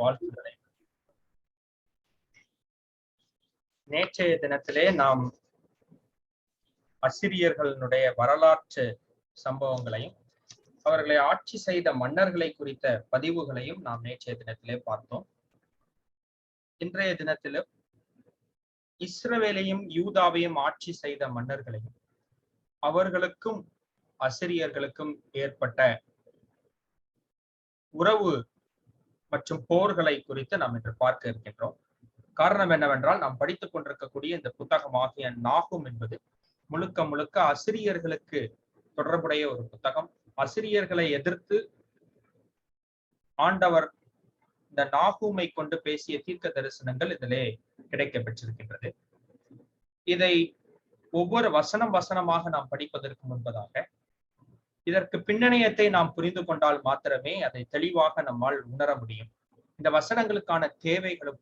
வாழ்த்துக்களை. நேற்றைய தினத்திலே நாம் அசிரியர்களுடைய வரலாற்று சம்பவங்களையும் அவர்களை ஆட்சி செய்த மன்னர்களை குறித்த பதிவுகளையும் நாம் நேற்றைய தினத்திலே பார்த்தோம். இன்றைய தினத்திலும் இஸ்ரவேலையும் யூதாவையும் ஆட்சி செய்த மன்னர்களையும் அவர்களுக்கும் அசிரியர்களுக்கும் ஏற்பட்ட உறவு மற்றும் போர்களை குறித்து நாம் இன்று பார்க்க இருக்கின்றோம். காரணம் என்னவென்றால், நாம் படித்துக் கொண்டிருக்கக்கூடிய இந்த புத்தகமாகிய நாகும் என்பது முழுக்க முழுக்க அசிரியர்களுக்கு தொடர்புடைய ஒரு புத்தகம். அசிரியர்களை எதிர்த்து ஆண்டவர் இந்த நாகூமை கொண்டு பேசிய தீர்க்க தரிசனங்கள் இதிலே கிடைக்க பெற்றிருக்கின்றது. இதை ஒவ்வொரு வசனமாக நாம் படிப்பதற்கு முன்பதாக இதற்கு பின்னணியத்தை நாம் புரிந்து கொண்டால் மாத்திரமே அதை தெளிவாக நம்மால் உணர முடியும். இந்த வசனங்களுக்கான தேவைகளும்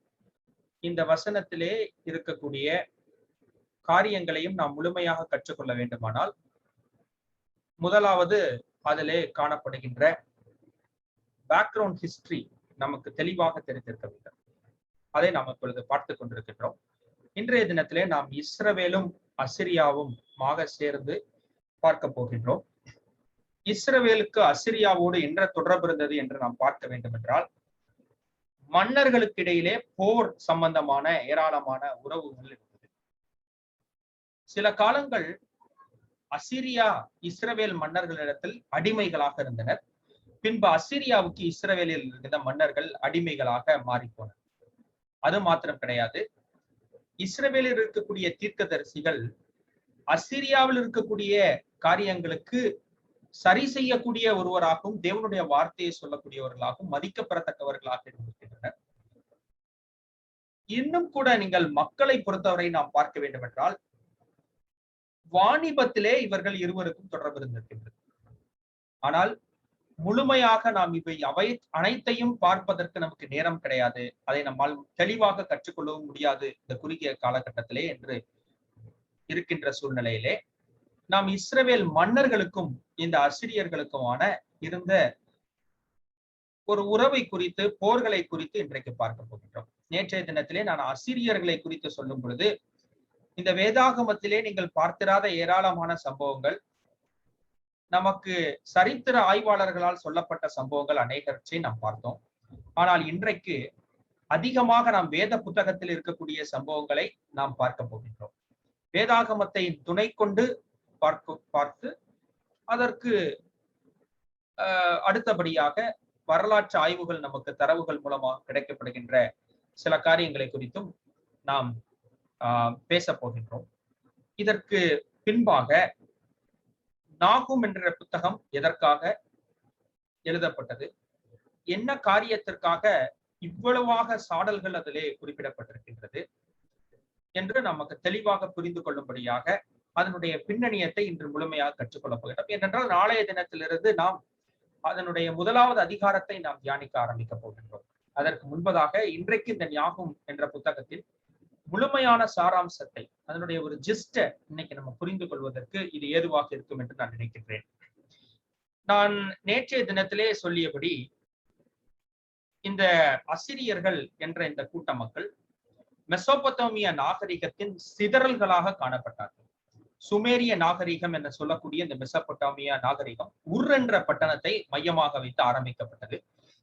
இந்த வசனத்திலே இருக்கக்கூடிய காரியங்களையும் நாம் முழுமையாக கற்றுக்கொள்ள வேண்டுமானால், முதலாவது அதிலே காணப்படுகின்ற பேக்ரவுண்ட் ஹிஸ்டரி நமக்கு தெளிவாக தெரிந்திருக்க வேண்டும். அதை நாம் இப்பொழுது பார்த்து கொண்டிருக்கின்றோம். இன்றைய தினத்திலே நாம் இஸ்ரவேலும் அசிரியாவும் சேர்ந்து பார்க்க போகின்றோம். இஸ்ரவேலுக்கு அசிரியாவோடு என்ன தொடர்பு இருந்தது என்று நாம் பார்க்க வேண்டும் என்றால், மன்னர்களுக்கு இடையிலே போர் சம்பந்தமான ஏராளமான உறவுகள் இருந்தது. சில காலங்கள் அசிரியா இஸ்ரவேல் மன்னர்களிடத்தில் அடிமைகளாக இருந்தனர். பின்பு அசிரியாவுக்கு இஸ்ரவேலில் இருந்த மன்னர்கள் அடிமைகளாக மாறிப்போனர். அது மாத்திரம் கிடையாது, இஸ்ரவேலில் இருக்கக்கூடிய தீர்க்கதரிசிகள் அசிரியாவில் இருக்கக்கூடிய காரியங்களுக்கு சரி செய்யக்கூடிய ஒருவராகவும் தேவனுடைய வார்த்தையை சொல்லக்கூடியவர்களாகவும் மதிக்கப்படத்தக்கவர்களாக இருந்திருக்கின்றனர். இன்னும் கூட நீங்கள் மக்களை பொறுத்தவரை நாம் பார்க்க வேண்டும் என்றால், வாணிபத்திலே இவர்கள் இருவருக்கும் தொடர்பு இருந்திருக்கின்றது. ஆனால் முழுமையாக நாம் அவை அனைத்தையும் பார்ப்பதற்கு நமக்கு நேரம் கிடையாது. அதை நம்மால் தெளிவாக கற்றுக்கொள்ளவும் முடியாது இந்த குறுகிய காலகட்டத்திலே என்று இருக்கின்ற சூழ்நிலையிலே, நாம் இஸ்ரவேல் மன்னர்களுக்கும் இந்த அசிரியர்களுக்குமான இருந்த ஒரு உறவை குறித்து, போர்களை குறித்து இன்றைக்கு பார்க்க போகின்றோம். நேற்றைய தினத்திலே நான் அசிரியர்களை குறித்து சொல்லும் பொழுது, இந்த வேதாகமத்திலே நீங்கள் பார்த்திராத ஏராளமான சம்பவங்கள், நமக்கு சரித்திர ஆய்வாளர்களால் சொல்லப்பட்ட சம்பவங்கள் அநேகவற்றை நாம் பார்த்தோம். ஆனால் இன்றைக்கு அதிகமாக நாம் வேத புத்தகத்தில் இருக்கக்கூடிய சம்பவங்களை நாம் பார்க்க போகின்றோம். வேதாகமத்தை துணை கொண்டு பார்த்து அதற்கு அடுத்தபடியாக வரலாற்று ஆய்வுகள் நமக்கு தரவுகள் மூலமாக கிடைக்கப்படுகின்ற சில காரியங்களை குறித்தும் நாம் பேச போகின்றோம். இதற்கு பின்பாக நாகும் என்ற புத்தகம் எதற்காக எழுதப்பட்டது, என்ன காரியத்திற்காக இவ்வளவாக சாடல்கள் அதிலே குறிப்பிடப்பட்டிருக்கின்றது என்று நமக்கு தெளிவாக புரிந்து கொள்ளும்படியாக அதனுடைய பின்னணியத்தை இன்று முழுமையாக கற்றுக்கொள்ளப் போகிறோம். ஏனென்றால் நாளைய தினத்திலிருந்து நாம் அதனுடைய முதலாவது அதிகாரத்தை நாம் தியானிக்க ஆரம்பிக்க போகின்றோம். அதற்கு முன்பதாக இன்றைக்கு இந்த நாகும் என்ற புத்தகத்தில் முழுமையான சாராம்சத்தை, அதனுடைய ஒரு ஜிஸ்ட இன்னைக்கு நம்ம புரிந்து கொள்வதற்கு இது ஏதுவாக இருக்கும் என்று நான் நினைக்கின்றேன். நான் நேற்றைய தினத்திலே சொல்லியபடி, இந்த அசிரியர்கள் என்ற இந்த கூட்ட மக்கள் மெசோபொத்தேமிய நாகரிகத்தின் சிதறல்களாக காணப்பட்டார்கள். சுமேரிய நாகரிகம் என்று சொல்லக்கூடிய இந்த மெசொப்பொட்டேமியா நாகரிகம் உர் என்ற பட்டணத்தை மையமாக வைத்து ஆரம்பிக்கப்பட்டது.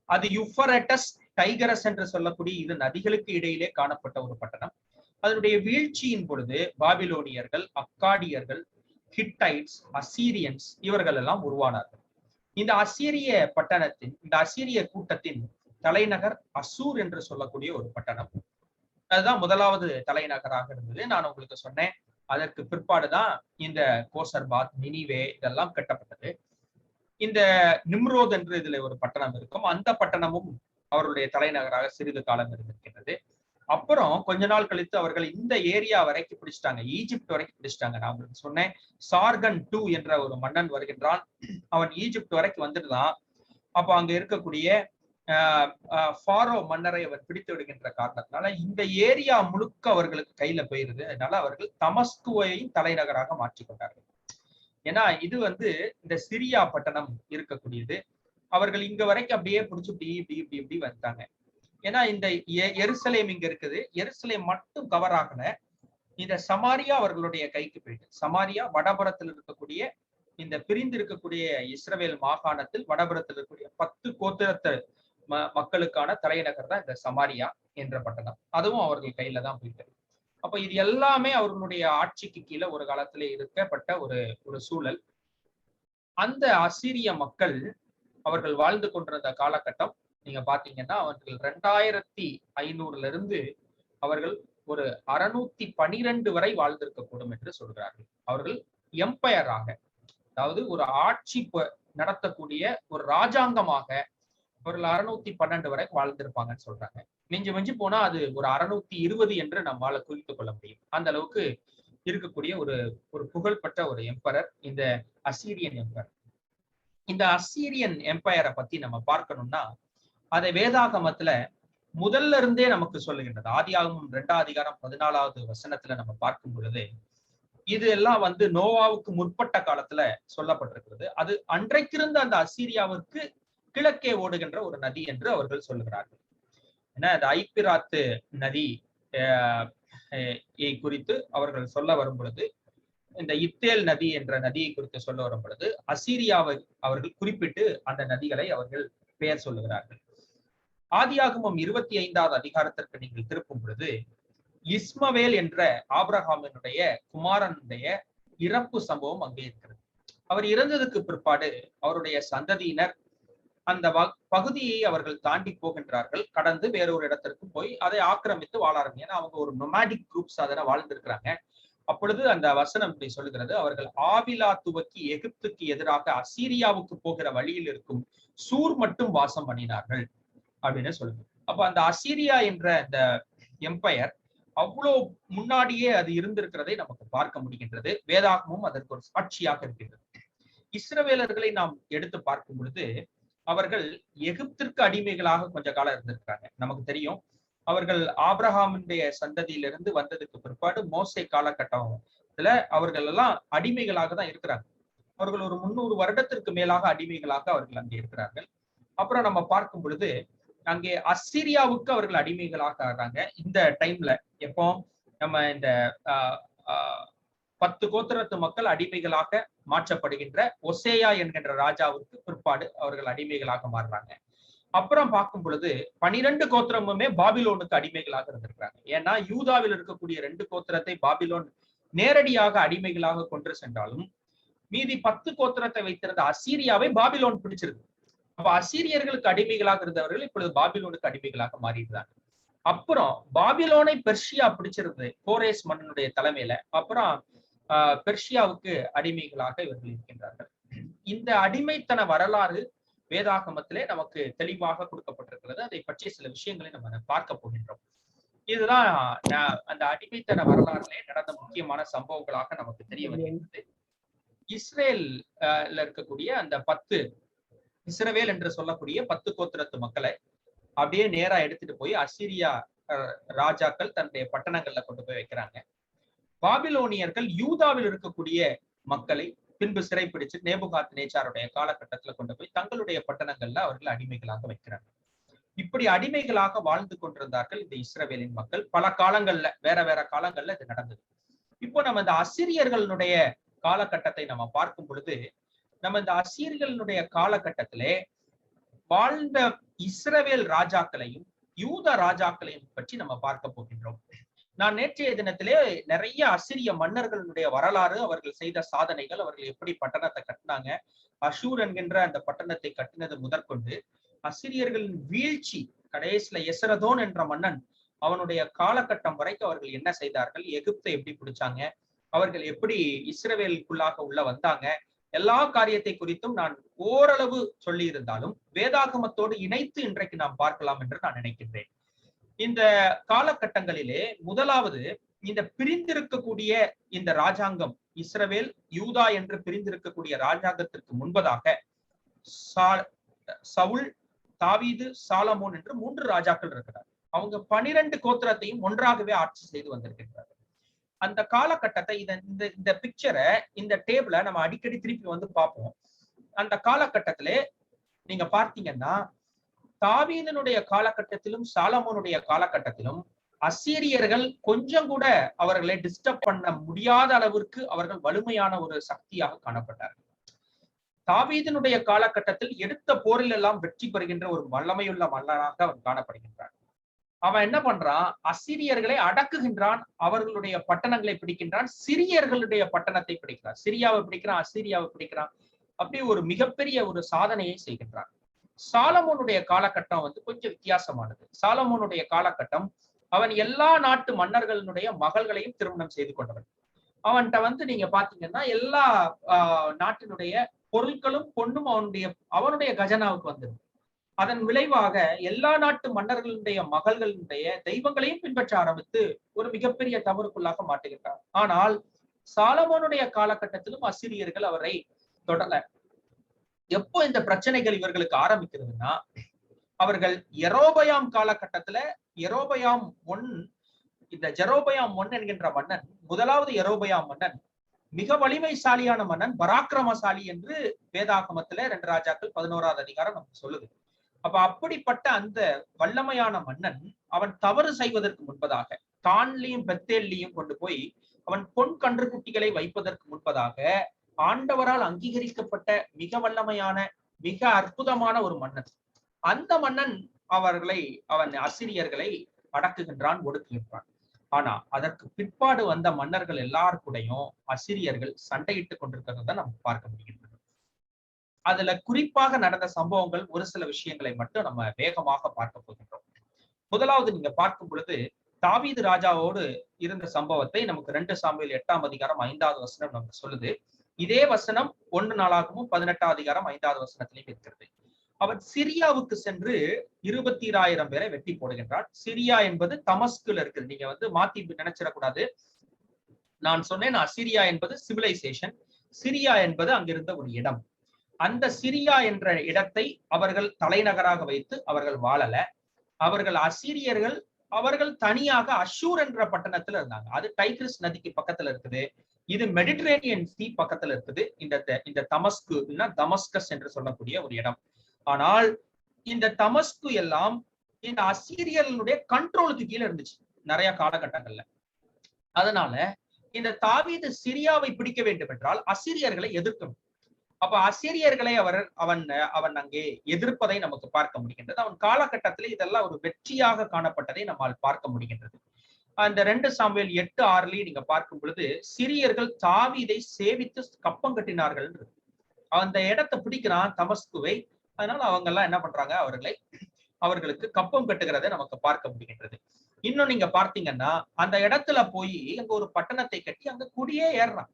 அது யூஃபரட்டஸ், டைகரஸ் என்று சொல்லக்கூடிய இரு நதிகளுக்கு இடையிலே காணப்பட்ட ஒரு பட்டணம். அதனுடைய வீழ்ச்சியின் பொழுது பாபிலோனியர்கள், அக்காடியர்கள், ஹிட்டைட்ஸ், அசீரியன்ஸ் இவர்கள் எல்லாம் உருவானார்கள். இந்த அசீரிய பட்டணத்தின், இந்த அசீரிய கூட்டத்தின் தலைநகர் அசூர் என்று சொல்லக்கூடிய ஒரு பட்டணம். அதுதான் முதலாவது தலைநகராக இருந்தது. நான் உங்களுக்கு சொன்னேன், அதற்கு பிற்பாடுதான் இந்த கோசர்பாத், நினிவே இதெல்லாம் கட்டப்பட்டது. இந்த நிம்ரோத் என்று இதுல ஒரு பட்டணம் இருக்கும். அந்த பட்டணமும் அவருடைய தலைநகராக சிறிது காலம் இருந்திருக்கின்றது. அப்புறம் கொஞ்ச நாள் கழித்து அவர்கள் இந்த ஏரியா வரைக்கும் பிடிச்சிட்டாங்க, ஈஜிப்ட் வரைக்கும் பிடிச்சிட்டாங்க. நான் உங்களுக்கு சொன்னேன், சார்கன் II என்ற ஒரு மன்னன் வருகின்றான். அவன் ஈஜிப்ட் வரைக்கும் வந்துட்டுதான். அப்போ அங்க இருக்கக்கூடிய ஃபாரோ மன்னரை அவர் பிடித்து விடுகின்ற காரணத்தினால இந்த ஏரியா முழுக்க அவர்களுக்கு கையில போயிருது. அதனால அவர்கள் தமஸ்குவையும் தலைநகராக மாற்றிக்கொண்டார்கள். ஏன்னா இது இந்த சிரியா பட்டணம் இருக்கக்கூடியது. அவர்கள் இங்க வரைக்கும் அப்படியே பிடிச்சி இப்படி வந்துட்டாங்க. ஏன்னா இந்த எருசலேம் இங்க இருக்குது, எருசலேம் மட்டும் கவர் ஆகல. இந்த சமாரியா அவர்களுடைய கைக்கு போயிட்டு, சமாரியா வடபுறத்தில் இருக்கக்கூடிய இந்த பிரிந்து இருக்கக்கூடிய இஸ்ரவேல் மாகாணத்தில் வடபுறத்தில் இருக்கக்கூடிய 10 கோத்திரத்து மக்களுக்கான தலைநகர் தான் இந்த சமாரியா என்ற பட்டணம். அதுவும் அவர்கள் கையில தான் போயிட்டு. அப்ப இது எல்லாமே அவர்களுடைய ஆட்சிக்கு கீழே ஒரு காலத்துல இருக்கப்பட்ட ஒரு சூழல். அந்த அசீரிய மக்கள் அவர்கள் வாழ்ந்து கொண்டிருந்த காலகட்டம் நீங்க பாத்தீங்கன்னா அவர்கள் 2500 இருந்து அவர்கள் ஒரு 612 வரை வாழ்ந்திருக்க கூடும் என்று சொல்கிறார்கள். அவர்கள் எம்பையராக, அதாவது ஒரு ஆட்சி நடத்தக்கூடிய ஒரு ராஜாங்கமாக அவர்கள் 612 வரை வாழ்ந்திருப்பாங்கன்னு சொல்றாங்க. மிஞ்சி மிஞ்சி போனா அது ஒரு 620 என்று நம்மால குறித்துக் கொள்ள முடியும். அந்த அளவுக்கு இருக்கக்கூடிய ஒரு புகழ்பெற்ற ஒரு எம்பரர் இந்த அசீரியன் எம்பரர். இந்த அசீரியன் எம்பையரை பத்தி நம்ம பார்க்கணும்னா அதை வேதாகமத்துல முதல்ல இருந்தே நமக்கு சொல்லுகின்றது. ஆதியாகமம் 2ஆம் அதிகாரம் 14வது வசனத்துல நம்ம பார்க்கும் பொழுது இது எல்லாம் நோவாவுக்கு முற்பட்ட காலத்துல சொல்லப்பட்டிருக்கிறது. அது அன்றைக்கிருந்த அந்த அசீரியாவிற்கு கிழக்கே ஓடுகின்ற ஒரு நதி என்று அவர்கள் சொல்லுகிறார்கள். ஏன்னா அது ஐப்பிராத்து நதி குறித்து அவர்கள் சொல்ல வரும் பொழுது, இந்த இத்தேல் நதி என்ற நதியை குறித்து சொல்ல வரும் பொழுது அசீரியாவை அவர்கள் குறிப்பிட்டு அந்த நதிகளை அவர்கள் பெயர் சொல்லுகிறார்கள். ஆதியாகமம் 25வது அதிகாரத்திற்கு நீங்கள் திருப்பும் பொழுது இஸ்மவேல் என்ற ஆபிரகாமினுடைய குமாரனுடைய இறப்பு சம்பவம் அங்கே இருக்கிறது. அவர் இறந்ததுக்கு பிற்பாடு அவருடைய சந்ததியினர் அந்த பகுதியை அவர்கள் தாண்டி போகின்றார்கள். கடந்து வேறொரு இடத்திற்கு போய் அதை ஆக்கிரமித்து வாழ ஆரம்பிங்க. அவங்க ஒரு நொமாடிக் குரூப்ஸ் அதனை வாழ்ந்திருக்கிறாங்க. அப்பொழுது அந்த வசனம் இப்படி சொல்லுகிறது, அவர்கள் ஆவிலா துவக்கி எகிப்துக்கு எதிராக அசீரியாவுக்கு போகிற வழியில் இருக்கும் சூர் மட்டும் வாசம் பண்ணினார்கள் அப்படின்னு சொல்லுது. அப்ப அந்த அசீரியா என்ற அந்த எம்பையர் அவ்வளோ முன்னாடியே அது இருந்திருக்கிறதை நமக்கு பார்க்க முடிகின்றது. வேதாகமும் அதற்கு ஒரு சாட்சியாக இருக்கின்றது. இஸ்ரவேலர்களை நாம் எடுத்து பார்க்கும் பொழுது அவர்கள் எகிப்திற்கு அடிமைகளாக கொஞ்ச காலம் இருந்திருக்கிறாங்க. நமக்கு தெரியும் அவர்கள் ஆபிரகாமுடைய சந்ததியிலிருந்து வந்ததுக்கு பிற்பாடு மோசே காலகட்டத்துல அவர்கள் எல்லாம் அடிமைகளாக தான் இருக்கிறாங்க. அவர்கள் ஒரு 300 வருடத்திற்கு மேலாக அடிமைகளாக அவர்கள் அங்கே இருக்கிறார்கள். அப்புறம் நம்ம பார்க்கும் பொழுது அங்கே அசீரியாவுக்கு அவர்கள் அடிமைகளாக ஆகிறாங்க. இந்த டைம்ல எப்போ நம்ம இந்த 10 கோத்திரத்து மக்கள் அடிமைகளாக மாற்றப்படுகின்ற ஒசேயா என்கின்ற ராஜாவுக்கு பிற்பாடு அவர்கள் அடிமைகளாக மாறுறாங்க. அப்புறம் பார்க்கும் பொழுது 12 கோத்திரமுமே பாபிலோனுக்கு அடிமைகளாக இருந்திருக்கிறாங்க. ஏன்னா யூதாவில் இருக்கக்கூடிய 2 கோத்திரத்தை பாபிலோன் நேரடியாக அடிமைகளாக கொண்டு சென்றாலும் மீதி 10 கோத்திரத்தை வைத்திருந்த அசீரியாவை பாபிலோன் பிடிச்சிருக்கு. அப்ப அசீரியர்களுக்கு அடிமைகளாக இருந்தவர்கள் இப்பொழுது பாபிலோனுக்கு அடிமைகளாக மாறிடுறாங்க. அப்புறம் பாபிலோனை பெர்ஷியா பிடிச்சிருந்தது கோரேஸ் மன்னனுடைய தலைமையில. அப்புறம் பெர்ஷியாவுக்கு அடிமைகளாக இவர்கள் இருக்கின்றார்கள். இந்த அடிமைத்தன வரலாறு வேதாகமத்திலே நமக்கு தெளிவாக கொடுக்கப்பட்டிருக்கிறது. அதை பற்றி சில விஷயங்களை நம்ம பார்க்க போகின்றோம். இதுதான் அந்த அடிமைத்தன வரலாறுலே நடந்த முக்கியமான சம்பவங்களாக நமக்கு தெரிய வருகிறது. இஸ்ரேல்ல இருக்கக்கூடிய அந்த 10 இஸ்ரவேல் என்று சொல்லக்கூடிய 10 கோத்திரத்து மக்களை அப்படியே நேரா எடுத்துட்டு போய் அசீரியா ராஜாக்கள் தன்னுடைய பட்டணங்கள்ல கொண்டு போய் வைக்கிறாங்க. பாபிலோனியர்கள் யூதாவில் இருக்கக்கூடிய மக்களை பின்பு சிறைப்பிடிச்சு நேபுகாத் நேச்சாருடைய காலகட்டத்துல கொண்டு போய் தங்களுடைய பட்டணங்கள்ல அவர்கள் அடிமைகளாக வைக்கிறாங்க. இப்படி அடிமைகளாக வாழ்ந்து கொண்டிருந்தார்கள் இந்த இஸ்ரவேலின் மக்கள். பல காலங்கள்ல வேற வேற காலங்கள்ல இது நடந்தது. இப்போ நம்ம இந்த அசீரியர்களுடைய காலகட்டத்தை நம்ம பார்க்கும் பொழுது நம்ம இந்த அசீரியர்களுடைய காலகட்டத்திலே வாழ்ந்த இஸ்ரவேல் ராஜாக்களையும் யூத ராஜாக்களையும் பற்றி நம்ம பார்க்க போகின்றோம். நான் நேற்றைய தினத்திலே நிறைய அசிரிய மன்னர்களுடைய வரலாறு, அவர்கள் செய்த சாதனைகள், அவர்கள் எப்படி பட்டணத்தை கட்டினாங்க, அஷூர் என்கின்ற அந்த பட்டணத்தை கட்டினது முதற்கொண்டு அசிரியர்களின் வீழ்ச்சி, கடைசியில எசரதோன் என்ற மன்னன் அவனுடைய காலகட்டம் வரைக்கும் அவர்கள் என்ன செய்தார்கள், எகிப்தை எப்படி பிடிச்சாங்க, அவர்கள் எப்படி இஸ்ரவேலுக்குள்ளாக உள்ள வந்தாங்க, எல்லா காரியத்தை குறித்தும் நான் ஓரளவு சொல்லி இருந்தாலும் வேதாகமத்தோடு இணைத்து இன்றைக்கு நாம் பார்க்கலாம் என்று நான் நினைக்கின்றேன். இந்த காலகட்டங்களிலே முதலாவது இந்த பிரிந்திருக்கக்கூடிய இந்த ராஜாங்கம், இஸ்ரவேல் யூதா என்று பிரிந்திருக்கக்கூடிய ராஜாங்கத்திற்கு முன்பதாக சவுல், தாவீது, சாலமோன் என்று 3 ராஜாக்கள் இருக்கிறார். அவங்க 12 கோத்திரத்தையும் ஒன்றாகவே ஆட்சி செய்து வந்திருக்கிறார்கள். அந்த காலகட்டத்தை இந்த பிக்சரை, இந்த டேபிளை நம்ம அடிக்கடி திருப்பி பார்ப்போம். அந்த காலகட்டத்திலே நீங்க பார்த்தீங்கன்னா தாவீதினுடைய காலகட்டத்திலும் சாலமோனுடைய காலகட்டத்திலும் அசீரியர்கள் கொஞ்சம் கூட அவர்களை டிஸ்டர்ப் பண்ண முடியாத அளவிற்கு அவர்கள் வலிமையான ஒரு சக்தியாக காணப்பட்டார்கள். தாவீதினுடைய காலகட்டத்தில் எடுத்த போரில் எல்லாம் வெற்றி பெறுகின்ற ஒரு வல்லமையுள்ள மன்னனாக அவன் காணப்படுகின்றான். அவன் என்ன பண்றான்? அசீரியர்களை அடக்குகின்றான், அவர்களுடைய பட்டணங்களை பிடிக்கின்றான், சிரியர்களுடைய பட்டணத்தை பிடிக்கிறான், சிரியாவை பிடிக்கிறான், அசீரியாவை பிடிக்கிறான். அப்படி ஒரு மிகப்பெரிய ஒரு சாதனையை செய்கின்றான். சாலமோனுடைய காலகட்டம் கொஞ்சம் வித்தியாசமானது. சாலமோனுடைய காலகட்டம் அவன் எல்லா நாட்டு மன்னர்களுடைய மகள்களையும் திருமணம் செய்து கொண்டவன். அவன்கிட்ட நீங்க பாத்தீங்கன்னா எல்லா நாட்டினுடைய பொருட்களும் பொண்ணும் அவனுடைய கஜனாவுக்கு வந்தது. அதன் விளைவாக எல்லா நாட்டு மன்னர்களுடைய மகள்களுடைய தெய்வங்களையும் பின்பற்ற ஆரம்பித்து ஒரு மிகப்பெரிய தவறுக்குள்ளாக மாட்டுகின்றார். ஆனால் சாலமோனுடைய காலகட்டத்திலும் அசிரியர்கள் அவரை தொடர. எப்போ இந்த பிரச்சனைகள் இவர்களுக்கு ஆரம்பிக்கிறதுனா, அவர்கள் யெரொபெயாம் காலகட்டத்துல யெரொபெயாம் இந்த ஜெரோபெயாம் என்கின்ற மன்னன், முதலாவது யெரொபெயாம் மன்னன் மிக வலிமைசாலியான மன்னன், பராக்கிரமசாலி என்று வேதாகமத்துல 2 ராஜாக்கள் 11வது அதிகாரம் நமக்கு சொல்லுது. அப்ப அப்படிப்பட்ட அந்த வல்லமையான மன்னன் அவன் தவறு செய்வதற்கு முன்பதாக தான்லையும் பெத்தேல்லையும் கொண்டு போய் அவன் பொன் கன்றுக்குட்டிகளை வைப்பதற்கு முன்பதாக ஆண்டவரால் அங்கீகரிக்கப்பட்ட மிக வல்லமையான மிக அற்புதமான ஒரு மன்னன். அந்த மன்னன் அவன் அசிரியர்களை அடக்குகின்றான், ஒடுக்குகின்றான். ஆனா அதற்கு பிற்பாடு வந்த மன்னர்கள் எல்லாருக்கூடையும் அசிரியர்கள் சண்டையிட்டுக் கொண்டிருக்கிறத நம்ம பார்க்க முடிகின்றது. அதுல குறிப்பாக நடந்த சம்பவங்கள் ஒரு சில விஷயங்களை மட்டும் நம்ம வேகமாக பார்க்க போகின்றோம். முதலாவது நீங்க பார்க்கும் பொழுது தாவீது ராஜாவோடு இருந்த சம்பவத்தை நமக்கு 2 சாமுவேல் 8ஆம் அதிகாரம் 5வது வசனம் நமக்கு சொல்லுது. இதே வசனம் 1 நாளாகமும் 18ஆம் அதிகாரம் 5வது வசனத்திலையும் இருக்கிறது. அவன் சிரியாவுக்கு சென்று 22,000 பேரை வெட்டி போடுகின்றான். சிரியா என்பது தமஸ்குல இருக்குது. நீங்க மாத்தி நினைச்சிடக்கூடாது. நான் சொன்னேன் அசிரியா என்பது சிவிலைசேஷன், சிரியா என்பது அங்கிருந்த ஒரு இடம். அந்த சிரியா என்ற இடத்தை அவர்கள் தலைநகராக வைத்து அவர்கள் வாழல. அவர்கள் அசீரியர்கள் அவர்கள் தனியாக அஷூர் என்ற பட்டணத்துல இருந்தாங்க. அது டைக்ரிஸ் நதிக்கு பக்கத்துல இருக்குது. இது மெடிட்டரேனியன் சீ பக்கத்துல இருக்குது. இந்த தமஸ்கஸ் என்று சொல்லக்கூடிய ஒரு இடம். ஆனால் இந்த தமஸ்கு எல்லாம் இந்த அசீரியர்களுடைய கண்ட்ரோலுக்கு கீழே இருந்துச்சு நிறைய காலகட்டங்கள்ல. அதனால இந்த தாவீது சிரியாவை பிடிக்க வேண்டும் என்றால் அசீரியர்களை எதிர்க்கணும். அப்ப அசீரியர்களை அவன் அங்கே எதிர்ப்பதை நமக்கு பார்க்க முடிகின்றது. அவன் காலகட்டத்திலே இதெல்லாம் ஒரு வெற்றியாக காணப்பட்டதை நம்மால் பார்க்க முடிகின்றது. அந்த 2 சாமுவேல் 8:6 நீங்க பார்க்கும் பொழுது சிரியர்கள் தாவீதை சேவித்து கப்பம் கட்டினார்கள். அந்த இடத்தை பிடிக்கிறான், தமஸ்குவை. அதனால அவங்க எல்லாம் என்ன பண்றாங்க? அவர்களுக்கு கப்பம் கட்டுகிறதை நமக்கு பார்க்க முடிகின்றது. இன்னும் நீங்க பார்த்தீங்கன்னா அந்த இடத்துல போய் அங்க ஒரு பட்டணத்தை கட்டி அங்க குடியே ஏறுறான்.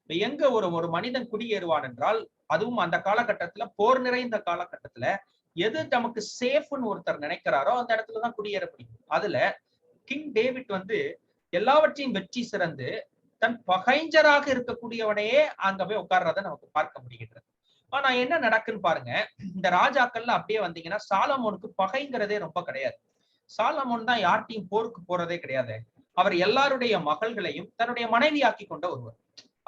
எங்க ஒரு மனிதன் குடியேறுவான் என்றால், அதுவும் அந்த காலகட்டத்துல போர் நிறைந்த காலகட்டத்துல எது நமக்கு சேஃப்னு ஒருத்தர் நினைக்கிறாரோ அந்த இடத்துலதான் குடியேற முடியும். அதுல கிங் டேவிட் எல்லாவற்றையும் வெற்றி சிறந்து தன் பகைஞ்சராக இருக்கக்கூடியவனையே அங்க போய் உட்கார்றத நமக்கு பார்க்க முடிகின்றது. ஆனா என்ன நடக்குன்னு பாருங்க. இந்த ராஜாக்கள்ல அப்படியே வந்தீங்கன்னா சாலமோனுக்கு பகைங்கிறதே ரொம்ப கிடையாது. சாலமோன் தான் யார்ட்டையும் போருக்கு போறதே கிடையாது. அவர் எல்லாருடைய மகள்களையும் தன்னுடைய மனைவியாக்கி கொண்ட ஒருவர்.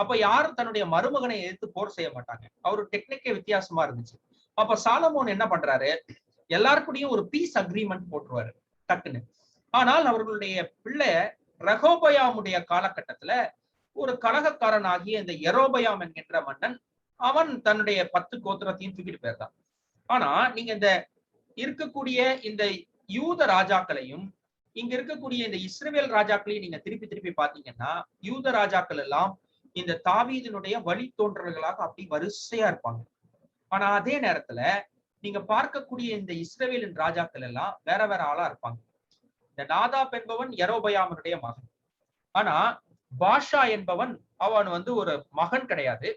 அப்ப யாரும் தன்னுடைய மருமகனை எதிர்த்து போர் செய்ய மாட்டாங்க. அவரு டெக்னிக்கே வித்தியாசமா இருந்துச்சு. அப்ப சாலமோன் என்ன பண்றாரு? எல்லாருக்கூடயும் ஒரு பீஸ் அக்ரிமெண்ட் போட்டுருவாரு டக்குன்னு. ஆனால் அவர்களுடைய பிள்ளை ரெகோபயாமுடைய காலகட்டத்துல ஒரு கலகக்காரன் ஆகிய இந்த யெரொபெயாம் என்கின்ற மன்னன் அவன் தன்னுடைய 10 கோத்திரத்தையும் தூக்கிட்டு போயிருந்தான். ஆனா நீங்க இந்த இருக்கக்கூடிய இந்த யூத ராஜாக்களையும் இங்க இருக்கக்கூடிய இந்த இஸ்ரவேல் ராஜாக்களையும் நீங்க திருப்பி பாத்தீங்கன்னா யூத ராஜாக்கள் எல்லாம் இந்த தாவீதினுடைய வழித்தோன்றல்களாக அப்படி வரிசையா இருப்பாங்க. ஆனா அதே நேரத்துல நீங்க பார்க்கக்கூடிய இந்த இஸ்ரவேலின் ராஜாக்கள் எல்லாம் வேற வேற ஆளா இருப்பாங்க. இந்த நாதாப் என்பவன் யெரொபெயாமினுடைய மகன். ஆனா பாஷா என்பவன் அவன் ஒரு மகன் கிடையாது.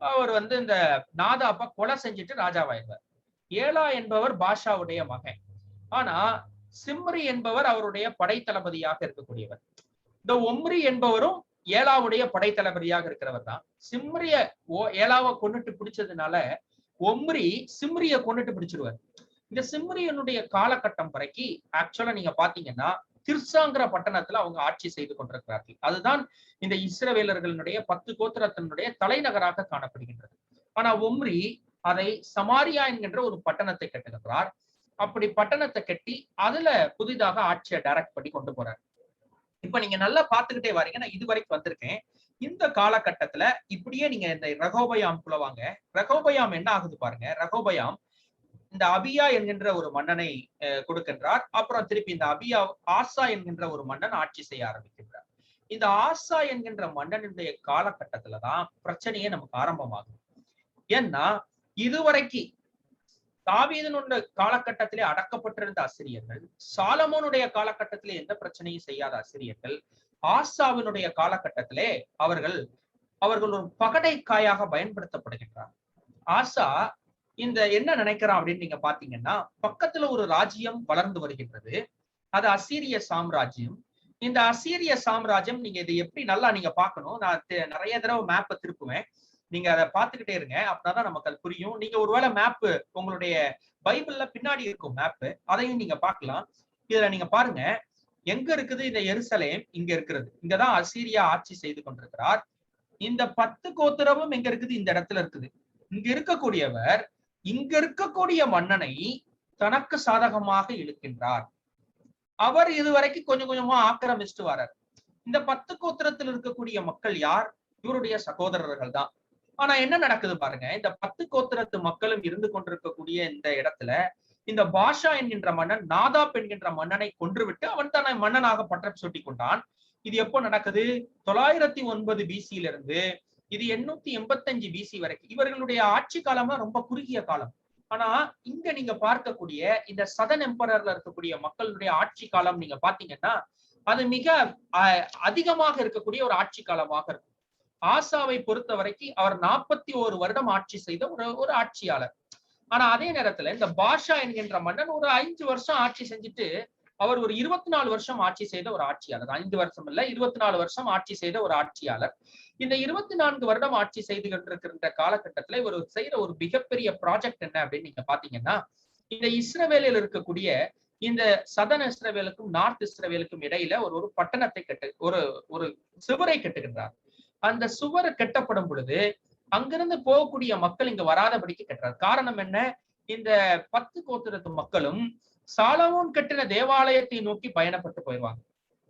அவர் இந்த நாதாப்ப கொலை செஞ்சுட்டு ராஜாவாயிருவார். ஏலா என்பவர் பாஷாவுடைய மகன். ஆனா சிம்ரி என்பவர் அவருடைய படைத்தளபதியாக இருக்கக்கூடியவர். இந்த ஒம்ரி என்பவரும் ஏலாவுடைய படைத்தளபதியாக இருக்கிறவர் தான். ஏலாவை கொண்டுட்டு பிடிச்சதுனால ஒம்ரி சிம்ரிய கொண்டுட்டு பிடிச்சிருவார். இந்த சிம்ரியனுடைய காலகட்டம் வரைக்கும் ஆக்சுவலா நீங்க பாத்தீங்கன்னா திர்சாங்கிற பட்டணத்துல அவங்க ஆட்சி செய்து கொண்டிருக்கிறார்கள். அதுதான் இந்த இஸ்ரவேலர்களுடைய 10 கோத்திரத்தினுடைய தலைநகராக காணப்படுகின்றது. ஆனா ஒம்ரி அதை சமாரியா என்கின்ற ஒரு பட்டணத்தை கட்டுகின்றார். அப்படி பட்டணத்தை கட்டி அதுல புதிதாக ஆட்சியை டைரக்ட் பண்ணி கொண்டு போறாரு. இப்ப நீங்க நல்லா பாத்துக்கிட்டே வரீங்க. நான் இது வரைக்கும் வந்திருக்கேன். இந்த காலகட்டத்துல இப்படியே நீங்க இந்த ரெகோபயாம்குள்ள வாங்க. ரெகோபயாம் என்ன ஆகுது பாருங்க. ரெகோபயாம் இந்த அபியா என்கின்ற ஒரு மன்னனை கொடுக்கின்றார். அப்புறம் திருப்பி இந்த ஆசா என்கின்ற ஒரு மன்னன் ஆட்சி செய்ய ஆரம்பிக்கின்றார். இந்த ஆசா என்கின்ற மன்னனுடைய காலகட்டத்துலதான் பிரச்சனையே நமக்கு ஆரம்பமாகும். ஏன்னா இதுவரைக்கும் தாவீதினுடைய காலகட்டத்திலே அடக்கப்பட்டிருந்த அசிரியர்கள், சாலமோனுடைய காலகட்டத்திலே எந்த பிரச்சனையும் செய்யாத அசிரியர்கள், ஆசாவினுடைய காலகட்டத்திலே அவர்கள் ஒரு பகடைக்காயாக பயன்படுத்தப்படுகின்றார். ஆசா இந்த என்ன நினைக்கிறான் அப்படின்னு நீங்க பாத்தீங்கன்னா, பக்கத்துல ஒரு ராஜ்யம் வளர்ந்து வருகின்றது. அது அசீரிய சாம்ராஜ்யம். இந்த அசீரிய சாம்ராஜ்யம் நீங்க இதை எப்படி நல்லா நீங்க பார்க்கணும். நான் நிறைய தடவை மேப்பை திருப்புவேன். நீங்க அதை பார்த்துக்கிட்டே இருங்க. அப்படின்னாதான் நமக்கு அது புரியும். நீங்க ஒருவேளை மேப்பு உங்களுடைய பைபிள்ல பின்னாடி இருக்கும் மேப்பு, அதையும் நீங்க பார்க்கலாம். இதுல நீங்க பாருங்க, எங்க இருக்குது இந்த எருசலேம்? இங்க இருக்கிறது. இங்கதான் அசீரியா ஆட்சி செய்து கொண்டிருக்கிறார். இந்த 10 கோத்திரமும் எங்க இருக்குது? இந்த இடத்துல இருக்குது. இங்க இருக்கக்கூடியவர் இங்க இருக்கக்கூடிய மன்னனை தனக்கு சாதகமாக இழுக்கின்றார். அவர் இதுவரைக்கும் கொஞ்சம் கொஞ்சமா ஆக்கிரமிச்சுட்டு வர்றார். இந்த 10 கோத்திரத்தில் இருக்கக்கூடிய மக்கள் யார்? இவருடைய சகோதரர்கள் தான். ஆனா என்ன நடக்குது பாருங்க, இந்த 10 கோத்திரத்து மக்களும் இருந்து கொண்டிருக்கக்கூடிய இந்த இடத்துல இந்த பாஷா என்கின்ற மன்னன் நாதாப் என்கின்ற மன்னனை கொன்றுவிட்டு அவன் தன்னை மன்னனாக பட்டம் சூட்டி கொண்டான். இது எப்போ நடக்குது? 909 பிசியிலிருந்து இது 885 பிசி வரைக்கும். இவர்களுடைய ஆட்சி காலமா ரொம்ப குறுகிய காலம். ஆனா இங்க நீங்க பார்க்கக்கூடிய இந்த சதன் எம்பரர்ல இருக்கக்கூடிய மக்களுடைய ஆட்சி காலம் நீங்க பாத்தீங்கன்னா அது மிக அதிகமாக இருக்கக்கூடிய ஒரு ஆட்சி காலமாக இருக்கும். ஆசாவை பொறுத்த வரைக்கும் அவர் 41 வருடம் ஆட்சி செய்த ஒரு ஆட்சியாளர். ஆனா அதே நேரத்துல இந்த பாஷா என்கின்ற மன்னன் ஒரு 5 வருஷம் ஆட்சி செஞ்சுட்டு அவர் ஒரு 24 வருஷம் ஆட்சி செய்த ஒரு ஆட்சியாளர். 5 வருஷம் இல்ல, 24 வருஷம் ஆட்சி செய்த ஒரு ஆட்சியாளர். இந்த 24 வருடம் ஆட்சி செய்து கொண்டிருக்கின்ற காலகட்டத்துல இவர் செய்யற ஒரு மிகப்பெரிய ப்ராஜெக்ட் என்ன அப்படின்னு நீங்க பாத்தீங்கன்னா, இந்த இஸ்ரவேலில் இருக்கக்கூடிய இந்த சதன் இஸ்ரவேலுக்கும் நார்த் இஸ்ரவேலுக்கும் இடையில ஒரு பட்டணத்தை ஒரு சுவரை கட்டுகின்றார். அந்த சுவர் கட்டப்படும் பொழுது அங்கிருந்து போகக்கூடிய மக்கள் இங்க வராதபடிக்கு கட்டுறார். காரணம் என்ன? இந்த 10 கோத்திரத்து மக்களும் சாலமோன் கட்டின தேவாலயத்தை நோக்கி பயணப்பட்டு போயிடுவாங்க.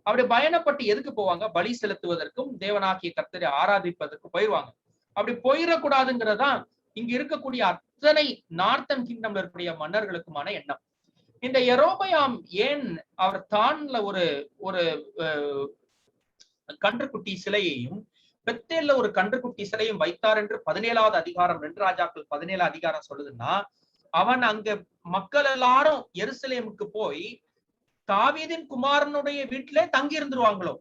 அப்படி பயணப்பட்டு எதுக்கு போவாங்க? பலி செலுத்துவதற்கும் தேவனாகிய கர்த்தரை ஆராதிப்பதற்கும் போயிடுவாங்க. அப்படி போயிடக்கூடாதுங்கிறதான் இங்க இருக்கக்கூடிய அத்தனை நார்த்தன் கிங்டம்ல இருக்கக்கூடிய மன்னர்களுக்குமான எண்ணம். இந்த யெரொபெயாம் ஏன் அவர் தான்ல ஒரு கன்றுக்குட்டி சிலையையும் பெத்தேல்ல ஒரு கன்றுக்குட்டி சிலையும் வைத்தார் என்று 17வது அதிகாரம் 2 ராஜாக்கள் 17 அதிகாரம் சொல்லுதுன்னா, அவன் அங்க மக்கள் எல்லாரும் எருசலேமுக்கு போய் தாவீதின் குமாரனுடைய வீட்டிலே தங்கி இருந்துருவாங்களோ,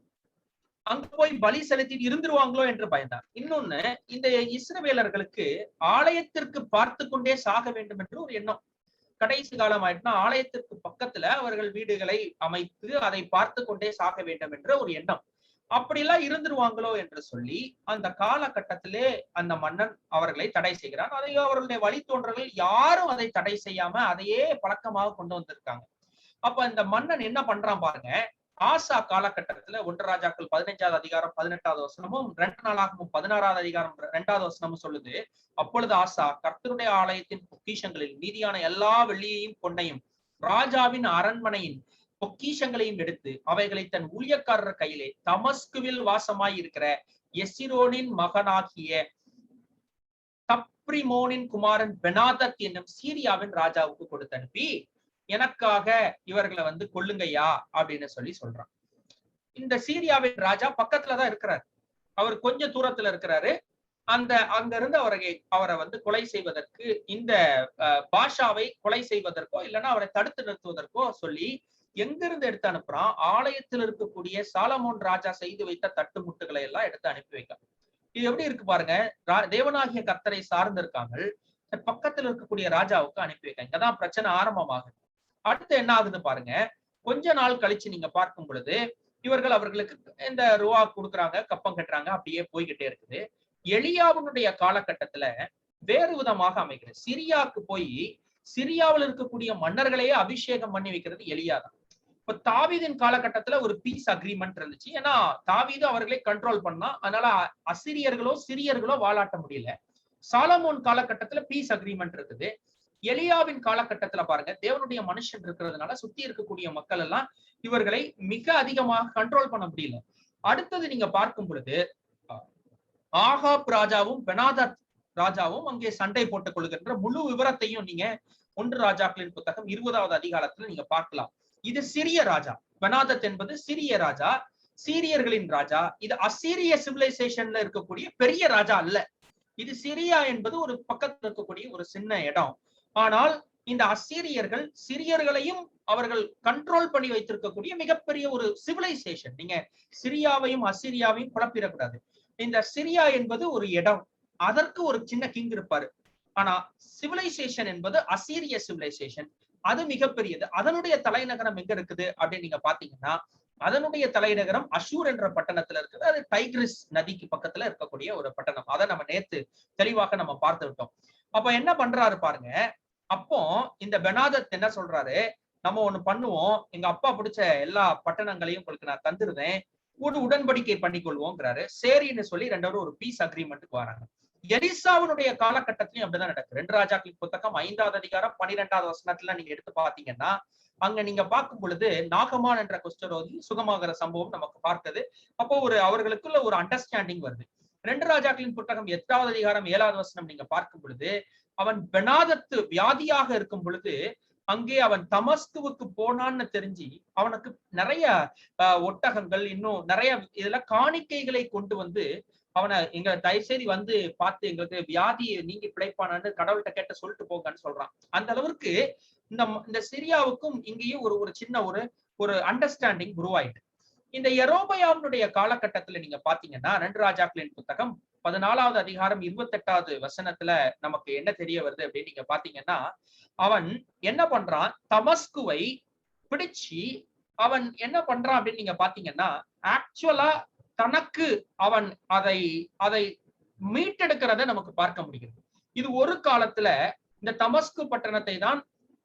அங்க போய் பலி செலுத்திட்டு இருந்துருவாங்களோ என்று பயந்தார். இன்னொன்னு, இந்த இஸ்ரவேலர்களுக்கு ஆலயத்திற்கு பார்த்து கொண்டே சாக வேண்டும் என்று ஒரு எண்ணம். கடைசி காலம் ஆயிட்டுனா ஆலயத்திற்கு பக்கத்துல அவர்கள் வீடுகளை அமைத்து அதை பார்த்து கொண்டே சாக வேண்டும் என்ற ஒரு எண்ணம். அப்படிலாம் இருந்துருவாங்களோ என்று சொல்லி அந்த காலகட்டத்திலே அந்த மன்னன் அவர்களை தடை செய்கிறான். அதை அவர்களுடைய வழித்தோன்றர்கள் யாரும் அதை தடை செய்யாம அதையே பழக்கமாக கொண்டு வந்திருக்காங்க. அப்ப இந்த மன்னன் என்ன பண்றான் பாருங்க. ஆசா காலகட்டத்துல 1 ராஜாக்கள் 15வது அதிகாரம் 18வது வசனமும் 2 நாளாகவும் 16வது அதிகாரம் 2வது வசனமும் சொல்லுது. அப்பொழுது ஆசா கர்த்தருடைய ஆலயத்தின் பொக்கிஷங்களில் மீதியான எல்லா வெள்ளியையும் பொன்னையும் ராஜாவின் அரண்மனையின் பொக்கிஷங்களையும் எடுத்து அவைகளை தன் ஊழியக்காரர் கையிலே தமஸ்குவில் வாசமாய் இருக்கிற எசிரோனின் மகனாகிய தப்ரிமோனின் குமாரன் பெனாதத் என்னும் சீரியாவின் ராஜாவுக்கு கொடுத்து அனுப்பி, எனக்காக இவர்களை கொல்லுங்கய்யா அப்படின்னு சொல்லி சொல்றான். இந்த சீரியாவின் ராஜா பக்கத்துலதான் இருக்கிறார். அவர் கொஞ்சம் தூரத்துல இருக்கிறாரு. அங்க இருந்து அவரை கொலை செய்வதற்கு, இந்த பாஷாவை கொலை செய்வதற்கோ இல்லைன்னா அவரை தடுத்து நிறுத்துவதற்கோ சொல்லி எங்கிருந்து எடுத்து அனுப்புறான்? ஆலயத்தில் இருக்கக்கூடிய சாலமோன் ராஜா செய்து வைத்த தட்டு முட்டுகளை எல்லாம் எடுத்து அனுப்பி வைக்கலாம். இது எப்படி இருக்கு பாருங்க. தேவனாகிய கர்த்தரை சார்ந்து இருக்காங்க, பக்கத்துல இருக்கக்கூடிய ராஜாவுக்கு அனுப்பி வைக்க. இங்கதான் பிரச்சனை ஆரம்பமாகுது. அடுத்து என்ன ஆகுது பாருங்க. கொஞ்ச நாள் கழிச்சு நீங்க பார்க்கும் பொழுது இவர்கள் அவர்களுக்கு இந்த ரூபா கொடுக்குறாங்க, கப்பம் கட்டுறாங்க, அப்படியே போய்கிட்டே இருக்குது. எலியாவினுடைய காலகட்டத்துல வேறு விதமாக அமைகிறது. சிரியாவுக்கு போய் சிரியாவில் இருக்கக்கூடிய மன்னர்களையே அபிஷேகம் பண்ணி வைக்கிறது எலியாதான். இப்ப தாவீதின் காலகட்டத்துல ஒரு பீஸ் அக்ரிமெண்ட் இருந்துச்சு. ஏன்னா தாவீது அவர்களை கண்ட்ரோல் பண்ணா, அதனால அசிரியர்களோ சிரியர்களோ வாலாட்ட முடியல. சாலமோன் காலகட்டத்துல பீஸ் அக்ரிமெண்ட் இருக்குது. எலியாவின் காலகட்டத்துல பாருங்க, தேவனுடைய மனுஷன் இருக்கிறதுனால சுத்தி இருக்கக்கூடிய மக்கள் எல்லாம் இவர்களை மிக அதிகமாக கண்ட்ரோல் பண்ண முடியல. அடுத்தது நீங்க பார்க்கும் பொழுது ஆகாப் ராஜாவும் பெனாதத் ராஜாவும் அங்கே சண்டை போட்டுக் கொள்கின்ற முழு விவரத்தையும் நீங்க 1 ராஜாக்களின் புத்தகம் 20வது அதிகாரத்துல நீங்க பார்க்கலாம். இது சிறிய ராஜா. பெனாதத் என்பது சிறிய ராஜா, சீரியர்களின் ராஜா. இது அசீரிய சிவிலைசேஷன்ல இருக்கக்கூடிய பெரிய ராஜா அல்ல. இது சிரியா என்பது ஒரு பக்கத்துல இருக்கக்கூடிய ஒரு சின்ன இடம். ஆனால் இந்த அசீரியர்கள் சிரியர்களையும் அவர்கள் கண்ட்ரோல் பண்ணி வைத்திருக்கக்கூடிய மிகப்பெரிய ஒரு சிவிலைசேஷன். நீங்க சிரியாவையும் அசீரியாவையும் குழப்பிடக்கூடாது. இந்த சிரியா என்பது ஒரு இடம், அதற்கு ஒரு சின்ன கிங் இருப்பாரு. ஆனா சிவிலைசேஷன் என்பது அசீரிய சிவிலைசேஷன், அது மிகப்பெரியது. அதனுடைய தலைநகரம் எங்க இருக்குது அப்படின்னு நீங்க பாத்தீங்கன்னா, அதனுடைய தலைநகரம் அஷூர் என்ற பட்டணத்துல இருக்குது. அது டைக்ரிஸ் நதிக்கு பக்கத்துல இருக்கக்கூடிய ஒரு பட்டணம். அதை நம்ம நேத்து தெளிவாக நம்ம பார்த்து விட்டோம். அப்ப என்ன பண்றாரு பாருங்க, அப்போ இந்த பெனாதத் என்ன சொல்றாரு, நம்ம ஒண்ணு பண்ணுவோம், எங்க அப்பா பிடிச்ச எல்லா பட்டணங்களையும் உங்களுக்கு நான் தந்துருவேன், ஒரு உடன்படிக்கை பண்ணிக்கொள்வோங்கிறாரு. சரின்னு சொல்லி 2 ஒரு பீஸ் அக்ரிமெண்ட்டுக்கு வராங்க. எலிசாவினுடைய காலகட்டத்திலையும் அப்படிதான் நடக்குது. 2 ராஜாக்களின் புத்தகம் 5வது அதிகாரம் 12வது வசனத்துல நீங்க எடுத்து பாத்தீங்கன்னா, அங்க நீங்க பார்க்கும் பொழுது நாகமான் என்ற குஷ்டரோகி சுகமாகிற சம்பவம் நமக்கு பார்க்குது. அப்போ அவர்களுக்குள்ள ஒரு அண்டர்ஸ்டாண்டிங் வருது. 2 ராஜாக்களின் புத்தகம் 8வது அதிகாரம் 7வது வசனம் நீங்க பார்க்கும் பொழுது, அவன் பெனாதத்து வியாதியாக இருக்கும் பொழுது அங்கே அவன் தமஸ்குவுக்கு போனான்னு தெரிஞ்சு அவனுக்கு நிறைய ஒட்டகங்கள், இன்னும் நிறைய இதுல காணிக்கைகளை கொண்டு வந்து அவனை எங்க தயவுசெய்து வந்து பார்த்து எங்களுக்கு வியாதியை நீங்கி பிழைப்பானான்னு கடவுள்கிட்ட கேட்ட சொல்லிட்டு போங்கன்னு சொல்றான். அந்த அளவுக்கு இந்த சிரியாவுக்கும் இங்கேயும் ஒரு சின்ன ஒரு அண்டர்ஸ்டாண்டிங் உருவாயிட்டு. இந்த யெரொபெயாமுடைய காலகட்டத்துல நீங்க பாத்தீங்கன்னா 2 ராஜாக்களின் புத்தகம் 14வது அதிகாரம் 28வது வசனத்துல நமக்கு என்ன தெரிய வருது அப்படின்னு நீங்க பாத்தீங்கன்னா, அவன் என்ன பண்றான், தமஸ்குவை பிடிச்சு அவன் என்ன பண்றான் அப்படின்னு நீங்க பாத்தீங்கன்னா, ஆக்சுவலா தனக்கு அவன் அதை மீட்டெடுக்கிறத நமக்கு பார்க்க முடிகிறது. இது ஒரு காலத்துல இந்த தமஸ்கு பட்டணத்தை தான்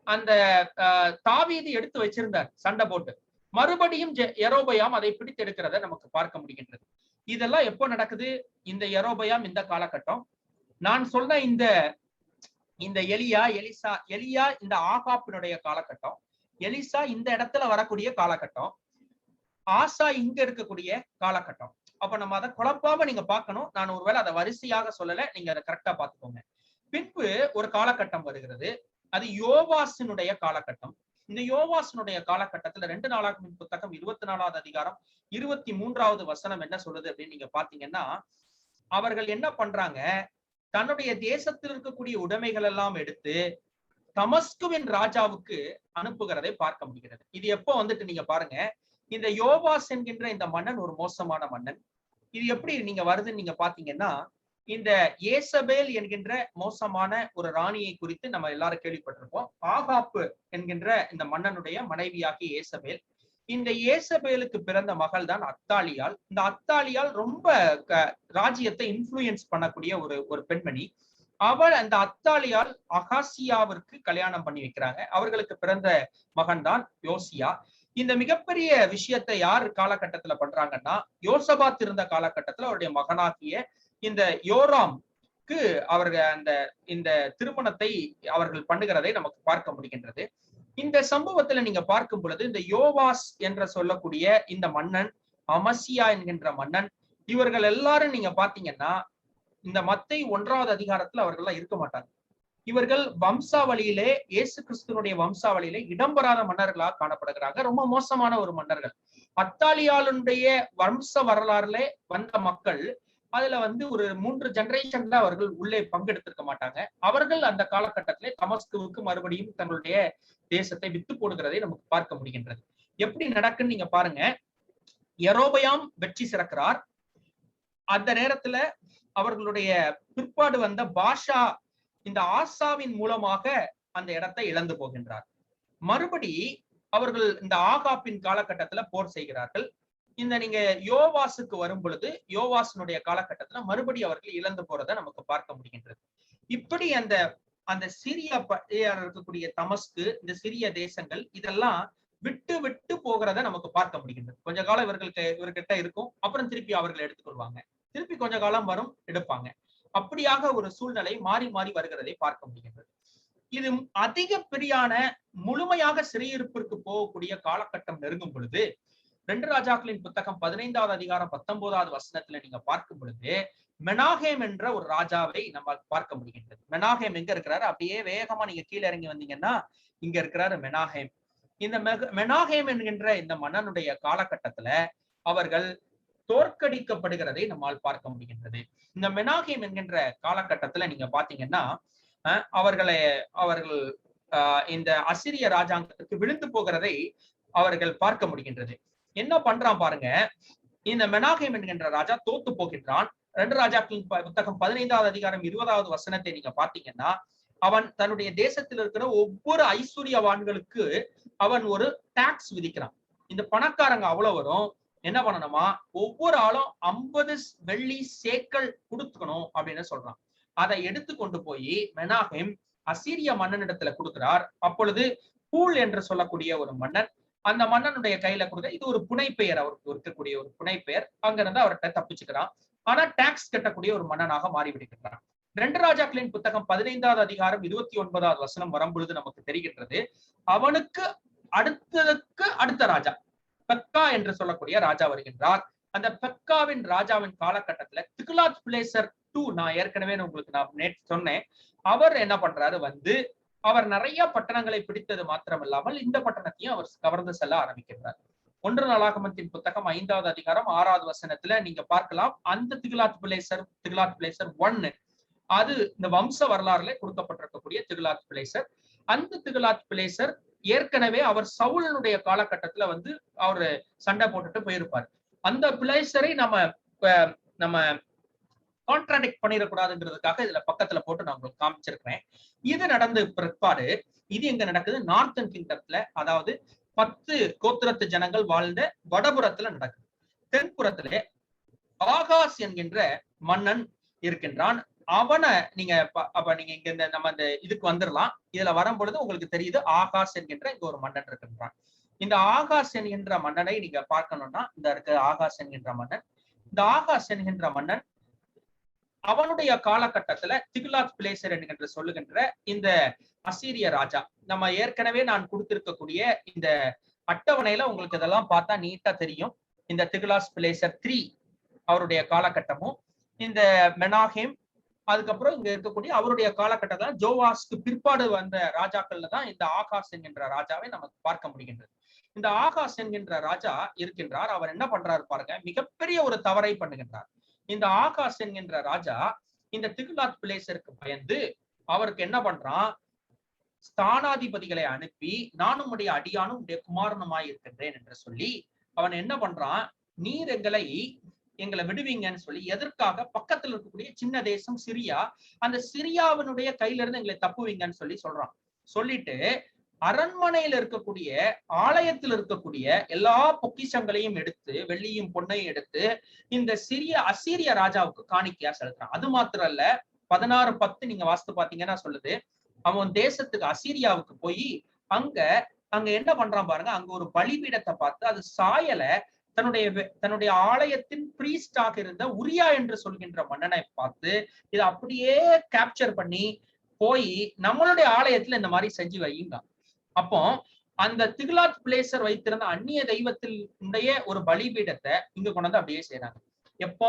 அந்த தாவீது எடுத்து வச்சிருந்தார் சண்டை போட்டு. மறுபடியும் யெரொபெயாம் அதை பிடித்தெடுக்கிறத நமக்கு பார்க்க முடிகின்றது. இதெல்லாம் எப்போ நடக்குது, இந்த யெரொபெயாம் இந்த காலகட்டம். நான் சொன்ன இந்த எலியா இந்த ஆகாப்பினுடைய காலகட்டம், எலிசா இந்த இடத்துல வரக்கூடிய காலகட்டம், ஆசா இங்க இருக்கக்கூடிய காலகட்டம். அப்ப நம்ம அதை குழப்பாம நீங்க பார்க்கணும். நான் ஒருவேளை அதை வரிசையாக சொல்லல, நீங்க அதை கரெக்டா பாத்துக்கோங்க. பின்பு ஒரு காலகட்டம் வருகிறது, அது யோவாசினுடைய காலகட்டம். இந்த யோவாசினுடைய காலகட்டத்துல 2 நாளாகமத்தின் புத்தகம் 24வது அதிகாரம் 23வது வசனம் என்ன சொல்லுது அப்படின்னு நீங்க பாத்தீங்கன்னா, அவர்கள் என்ன பண்றாங்க, தன்னுடைய தேசத்தில் இருக்கக்கூடிய உடைமைகள் எல்லாம் எடுத்து தமஸ்குவின் ராஜாவுக்கு அனுப்புகிறதை பார்க்க முடிகிறது. இது எப்போ வந்துட்டு நீங்க பாருங்க, இந்த யோவாஸ் என்கின்ற இந்த மன்னன் ஒரு மோசமான மன்னன். இது எப்படி நீங்க வருதுன்னு நீங்க பாத்தீங்கன்னா, இந்த ஏசபேல் என்கின்ற மோசமான ஒரு ராணியை குறித்து நம்ம எல்லாரும் கேள்விப்பட்டிருப்போம். ஆகாப்பு என்கின்ற இந்த மன்னனுடைய மனைவியாகிய ஏசபேல். இந்த ஏசபேலுக்கு பிறந்த மகள் தான் அத்தாலியால். இந்த அத்தாலியால் ரொம்ப ராஜ்யத்தை இன்ஃப்ளூயன்ஸ் பண்ணக்கூடிய ஒரு பெண்மணி. அவள் அந்த அத்தாலியால் அகாசியாவிற்கு கல்யாணம் பண்ணி வைக்கிறாங்க. அவர்களுக்கு பிறந்த மகன் தான் யோசியா. இந்த மிகப்பெரிய விஷயத்தை யார் காலகட்டத்துல பண்றாங்கன்னா, யோசபாத் இருந்த காலகட்டத்துல அவருடைய மகனாகிய இந்த யோராம்க்கு அவர்கள் இந்த திருமணத்தை அவர்கள் பண்ணுகிறதை நமக்கு பார்க்க முடிகின்றது. இந்த சம்பவத்துல நீங்க பார்க்கும் பொழுது இந்த யோவாஸ் என்ற சொல்லக்கூடிய இந்த மன்னன், அமசியா என்கின்ற மன்னன், இவர்கள் எல்லாரும் நீங்க பாத்தீங்கன்னா இந்த மத்தை 1வது அதிகாரத்துல அவர்கள் எல்லாம் இருக்க மாட்டாங்க. இவர்கள் வம்சாவளியிலே, இயேசு கிறிஸ்துவனுடைய வம்சாவளியிலே இடம்பெறாத மன்னர்களாக காணப்படுகிறாங்க. ரொம்ப மோசமான ஒரு மன்னர்கள். அத்தாலியாளுடைய வம்ச வரலாறுல வந்த மக்கள், அதுல ஒரு 3 ஜெனரேஷன்ல அவர்கள் உள்ளே பங்கெடுத்திருக்க மாட்டாங்க. அவர்கள் அந்த காலகட்டத்திலே தமஸ்குவுக்கு மறுபடியும் தங்களுடைய தேசத்தை வித்து போடுகிறதை நமக்கு பார்க்க முடிகின்றது. எப்படி நடக்குன்னு நீங்க பாருங்க. யெரொபெயாம் வெற்றி சிறக்கிறார். அந்த நேரத்துல அவர்களுடைய பிற்பாடு வந்த பாஷா இந்த ஆசாவின் மூலமாக அந்த இடத்தை இழந்து போகின்றார். மறுபடி அவர்கள் இந்த ஆகாப்பின் காலகட்டத்துல போர் செய்கிறார்கள். இந்த நீங்க யோவாசுக்கு வரும் பொழுது யோவாசனுடைய காலகட்டத்துல மறுபடி அவர்கள் இழந்து போறதை நமக்கு பார்க்க முடிகின்றது. இப்படி அந்த சிரியா இருக்கக்கூடிய தமஸ்கு, இந்த சிறிய தேசங்கள் இதெல்லாம் விட்டு விட்டு போகிறத நமக்கு பார்க்க முடிகின்றது. கொஞ்ச காலம் இவர்கிட்ட இருக்கும், அப்புறம் திருப்பி அவர்கள் எடுத்துக்கொள்வாங்க. திருப்பி கொஞ்ச காலம் வரும், எடுப்பாங்க. அப்படியாக ஒரு சூழ்நிலை மாறி மாறி வருகிறதை பார்க்க முடிகின்றது. இது அதிகப்படியான முழுமையாக சிறையிருப்பிற்கு போகக்கூடிய காலகட்டம் நெருங்கும் பொழுது 2 ராஜாக்களின் புத்தகம் 15வது அதிகாரம் 19வது வசனத்துல நீங்க பார்க்கும் பொழுது மெனாகேம் என்ற ஒரு ராஜாவை நம்ம பார்க்க முடிகின்றது. மெனாகேம் எங்க இருக்கிறாரு? அப்படியே வேகமா நீங்க கீழே இறங்கி வந்தீங்கன்னா இங்க இருக்கிறாரு மெனாகேம். இந்த மெனாகேம் என்கின்ற இந்த மன்னனுடைய காலகட்டத்துல அவர்கள் தோற்கடிக்கப்படுகிறதை நம்மால் பார்க்க முடிகின்றது. இந்த மெனாகேம் என்கின்ற காலகட்டத்துல நீங்க பாத்தீங்கன்னா அவர்கள் இந்த அசிரிய ராஜாங்கத்துக்கு விழுந்து போகிறதை அவர்கள் பார்க்க முடிகின்றது. என்ன பண்றான் பாருங்க, இந்த மெனாகேம் என்கின்ற ராஜா தோத்து போகின்றான். 2 ராஜாக்களின் புத்தகம் 15வது அதிகாரம் 20வது வசனத்தை நீங்க பாத்தீங்கன்னா அவன் தன்னுடைய தேசத்தில் இருக்கிற ஒவ்வொரு ஐஸ்வர்யவான்களுக்கு அவன் ஒரு டாக்ஸ் விதிக்கிறான். இந்த பணக்காரங்க அவ்வளவு வரும், என்ன பண்ணணுமா, ஒவ்வொரு ஆளும் 50 வெள்ளி சேக்கல் கொடுத்துக்கணும் அப்படின்னு சொல்றான். அதை எடுத்து கொண்டு போய் மெனாகேம் அசீரிய மன்னனிடத்துல கொடுக்கிறார். அப்பொழுது பூல் என்று சொல்லக்கூடிய ஒரு மன்னன் அந்த மன்னனுடைய கையில கொடுக்க, இது ஒரு புனைப்பெயர், அவருக்கு இருக்கக்கூடிய ஒரு புனைப்பெயர். அங்கிருந்து அவர்கிட்ட தப்பிச்சுக்கிறான். ஆனா டாக்ஸ் கட்டக்கூடிய ஒரு மன்னனாக மாறிவிடுகிறான். 2 ராஜாக்களின் புத்தகம் 15வது அதிகாரம் 29வது வசனம் வரும்பொழுது நமக்கு தெரிகின்றது, அவனுக்கு அடுத்த ராஜா பெக்கா என்று சொல்லக்கூடிய ராஜா வருகின்றார். அந்த பெக்காவின் ராஜாவின் காலகட்டத்துல திகுலாத் பிலேசர் 2, நான் ஏற்கனவே உங்களுக்கு நேற்று சொன்னேன், அவர் என்ன பண்றாரு, அவர் நிறைய பட்டணங்களை பிடித்தது மாத்திரமில்லாமல் இந்த பட்டணத்தையும் அவர் கவர்ந்து செல்ல ஆரம்பிக்கின்றார். 1 நாளாகமத்தின் புத்தகம் 5வது அதிகாரம் 6வது வசனத்துல நீங்க பார்க்கலாம், அந்த திகுலாத் பிலேசர் 1, அது இந்த வம்ச வரலாறுல கொடுக்கப்பட்டிருக்கக்கூடிய திகுலாத் பிலேசர். அந்த திகுலாத் பிலேசர் ஏற்கனவே அவர் சவுலனுடைய காலகட்டத்துல அவரு சண்டை போட்டுட்டு போயிருப்பார். அந்த பிளேசரை நம்ம கான்ட்ராடிக்ட் பண்ணிடக்கூடாதுங்கிறதுக்காக இதுல பக்கத்துல போட்டு நான் உங்களுக்கு காமிச்சிருக்கிறேன். இது நடந்த பிற்பாடு இது எங்க நடக்குது, நார்த்தன் கிங்டம்ல, அதாவது 10 கோத்திரத்து ஜனங்கள் வாழ்ந்த வடபுறத்துல நடக்குது. தென்புறத்திலே ஆகாஸ் என்கின்ற மன்னன் இருக்கின்றான். அவனை நீங்க இங்க நம்ம இந்த இதுக்கு வந்துடலாம். இதுல வரும் பொழுது உங்களுக்கு தெரியுது, ஆகாஸ் என்கின்ற இங்க ஒரு மன்னன் இருக்கின்றான். இந்த ஆகாஸ் என்கின்ற மன்னனை நீங்க பார்க்கணும்னா இந்த இருக்க ஆகாஸ் என்கின்ற மன்னன், இந்த ஆகாஸ் என்கின்ற மன்னன் அவனுடைய காலகட்டத்துல திகுலாத் பிலேசர் என்கின்ற சொல்லுகின்ற இந்த அசீரிய ராஜா, நம்ம ஏற்கனவே நான் கொடுத்திருக்கக்கூடிய இந்த அட்டவணையில உங்களுக்கு இதெல்லாம் பார்த்தா நீட்டா தெரியும். இந்த திகுலாத் பிலேசர் 3 அவருடைய காலகட்டமும், இந்த மெனாகேம், அதுக்கப்புறம் இங்க இருக்கக்கூடிய அவருடைய காலகட்டத்துல ஜோவாஸ்க்கு பிற்பாடு வந்த ராஜாக்கள்ல தான் இந்த ஆகாஸ் என்கின்ற ராஜாவை நமக்கு பார்க்க முடிகின்றது. இந்த ஆகாஸ் என்கின்ற ராஜா இருக்கின்றார். அவர் என்ன பண்றாரு பாருங்க, மிகப்பெரிய ஒரு தவறை பண்ணுகின்றார். இந்த ஆகாஸ் என்கின்ற ராஜா இந்த திகுலாத் பிலேசருக்கு பயந்து அவருக்கு என்ன பண்றான், ஸ்தானாதிபதிகளை அனுப்பி நானும் உடைய அடியானும் உடைய குமாரனுமாய் இருக்கின்றேன் என்று சொல்லி அவன் என்ன பண்றான், நீர் எங்களை விடுவீங்கன்னு சொல்லி, எதற்காக, பக்கத்துல இருக்கக்கூடிய சின்ன தேசம் சிரியா, அந்த சிரியாவினுடைய கையில இருந்து எங்களை தப்புவீங்கன்னு சொல்றான். சொல்லிட்டு அரண்மனையில இருக்கக்கூடிய ஆலயத்தில் இருக்கக்கூடிய எல்லா பொக்கிஷங்களையும் எடுத்து, வெள்ளியும் பொன்னையும் எடுத்து இந்த அசீரிய ராஜாவுக்கு காணிக்கையா செலுத்துறான். அது மாத்திரம் இல்ல, 16:10 நீங்க வாசித்து பாத்தீங்கன்னா சொல்லுது, அவன் தேசத்துக்கு அசீரியாவுக்கு போய் அங்க என்ன பண்றான் பாருங்க, அங்க ஒரு பலிபீடத்தை பார்த்து அது சாயல தன்னுடைய ஆலயத்தின் பிரீஸ்டாக இருந்த உரியா என்று சொல்கின்ற மன்னனை பார்த்து இதை அப்படியே கேப்சர் பண்ணி போய் நம்மளுடைய ஆலயத்துல இந்த மாதிரி செஞ்சு வையுங்க. அப்போ அந்த திகுலாத் பிலேசர் வைத்திருந்த அந்நிய தெய்வத்தினுடைய ஒரு பலிபீடத்தை இங்க கொண்டு அப்படியே செய்யறாங்க. எப்போ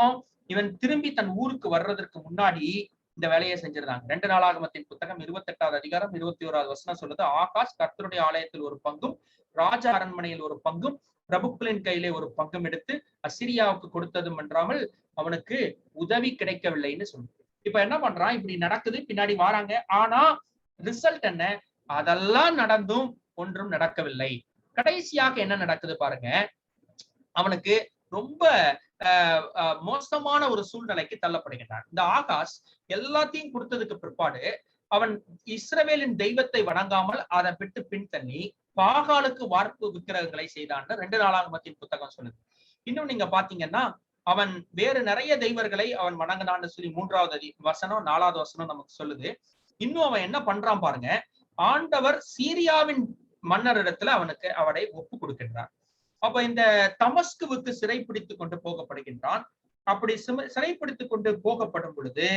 இவன் திரும்பி தன் ஊருக்கு வர்றதற்கு முன்னாடி இந்த வேலையை செஞ்சிருந்தாங்க. 2 நாளாகமத்தின் புத்தகம் 28வது அதிகாரம் 21வது வசனம் சொல்லுது, ஆகாஸ் கர்த்தருடைய ஆலயத்தில் ஒரு பங்கும் ராஜ அரண்மனையில் ஒரு பங்கும் பிரபுக்களின் கையிலே ஒரு பங்கும் எடுத்து அசிரியாவுக்கு கொடுத்ததும் என்றாமல் அவனுக்கு உதவி கிடைக்கவில்லைன்னு சொல்லு. இப்ப என்ன பண்றான், இப்படி நடக்குது, பின்னாடி வராங்க, ஆனா ரிசல்ட் என்ன, அதெல்லாம் நடந்தும் ஒன்றும் நடக்கவில்லை. கடைசியாக என்ன நடக்குது பாருங்க, அவனுக்கு ரொம்ப மோசமான ஒரு சூழ்நிலைக்கு தள்ளப்படுகின்றான். இந்த ஆகாஸ் எல்லாத்தையும் கொடுத்ததுக்கு பிற்பாடு அவன் இஸ்ரவேலின் தெய்வத்தை வணங்காமல் அதை விட்டு பின்தள்ளி பாகாலுக்கு வார்ப்பு விக்கிரகங்களை செய்தான்னு 2 நாளாகமத்தின் புத்தகம் சொல்லுது. இன்னும் நீங்க பாத்தீங்கன்னா அவன் வேறு நிறைய தெய்வர்களை அவன் வணங்கினான்னு சொல்லி 3வது வசனம் 4வது வசனம் நமக்கு சொல்லுது. இன்னும் அவன் என்ன பண்றான் பாருங்க, ஆண்டவர் சீரியாவின் மன்னரிடத்துல அவனை ஒப்பு கொடுக்கின்றார். அப்ப இந்த தமஸ்குவுக்கு சிறைப்பிடித்து கொண்டு போகப்படுகின்றான். அப்படி சிறைப்பிடித்து கொண்டு போகப்படும் பொழுது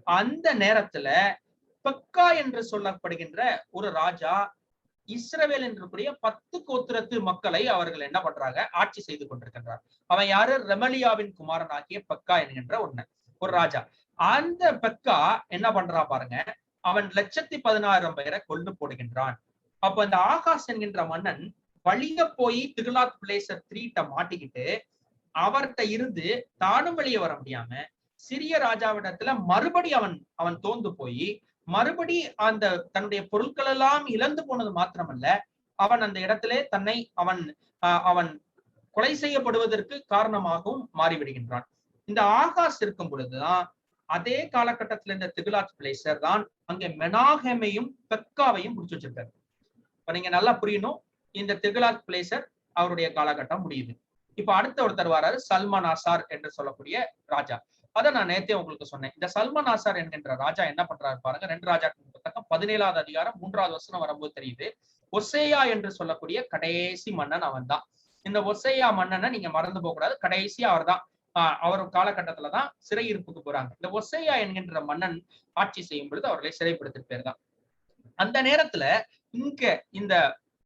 அந்த நேரத்துல பெக்கா என்று சொல்லப்படுகின்ற ஒரு ராஜா இஸ்ரவேல் என்று கூடிய 10 கோத்திரத்து மக்களை அவர்கள் என்ன பண்றாங்க, ஆட்சி செய்து கொண்டிருக்கின்றார். அவன் யாரு? ரெமலியாவின் குமாரன் ஆகிய பெக்கா என்கின்ற ஒரு ராஜா. அந்த பெக்கா என்ன பண்றான் பாருங்க, அவன் 1,16,000 பேரை கொண்டு போடுகின்றான். அப்ப அந்த ஆகாஸ் என்கின்ற மன்னன் வழிய போய் திகுலாத் பிலேசர் 3 மாட்டிக்கிட்டு அவர்கிட்ட இருந்து தானும் வெளியே வர முடியாம சிறிய ராஜாவிடத்துல மறுபடி அவன் தோந்து போய் மறுபடி அந்த தன்னுடைய பொருட்கள் எல்லாம் இழந்து போனது மாத்திரமல்ல, அவன் அந்த இடத்திலே தன்னை அவன் கொலை செய்யப்படுவதற்கு காரணமாகவும் மாறிவிடுகின்றான். இந்த ஆகாஸ் இருக்கும் பொழுதுதான் அதே காலகட்டத்தில் இந்த திகுலாத் பிலேசர் தான் அங்கே மெனாகேமையும் பெக்காவையும் முடிச்சு வச்சிருக்காரு. இப்ப நீங்க நல்லா புரியணும், இந்த திகுலாத் பிலேசர் அவருடைய காலகட்டம் முடியுது. இப்ப அடுத்த ஒருத்தர் வராரு, சல்மானாசார் என்று சொல்லக்கூடிய ராஜா. அதை நான் நேத்தே உங்களுக்கு சொன்னேன். இந்த சல்மானாசார் என்கின்ற ராஜா என்ன பண்றாரு பாருங்க, 2 ராஜாக்கள் புத்தகம் 17வது அதிகாரம் 3வது வசனம் வரும்போது தெரியுது. ஒசேயா என்று சொல்லக்கூடிய கடைசி மன்னன் அவன் தான். இந்த ஒசேயா மன்னனை நீங்க மறந்து போக கூடாது, கடைசி அவர் தான். அவர் காலகட்டத்துலதான் சிறையிருப்புக்கு போறாங்க. இந்த ஒசேயா என்கின்ற மன்னன் ஆட்சி செய்யும் பொழுது அவர்களை சிறைப்படுத்திட்டு பேர் தான். அந்த நேரத்துல இங்க இந்த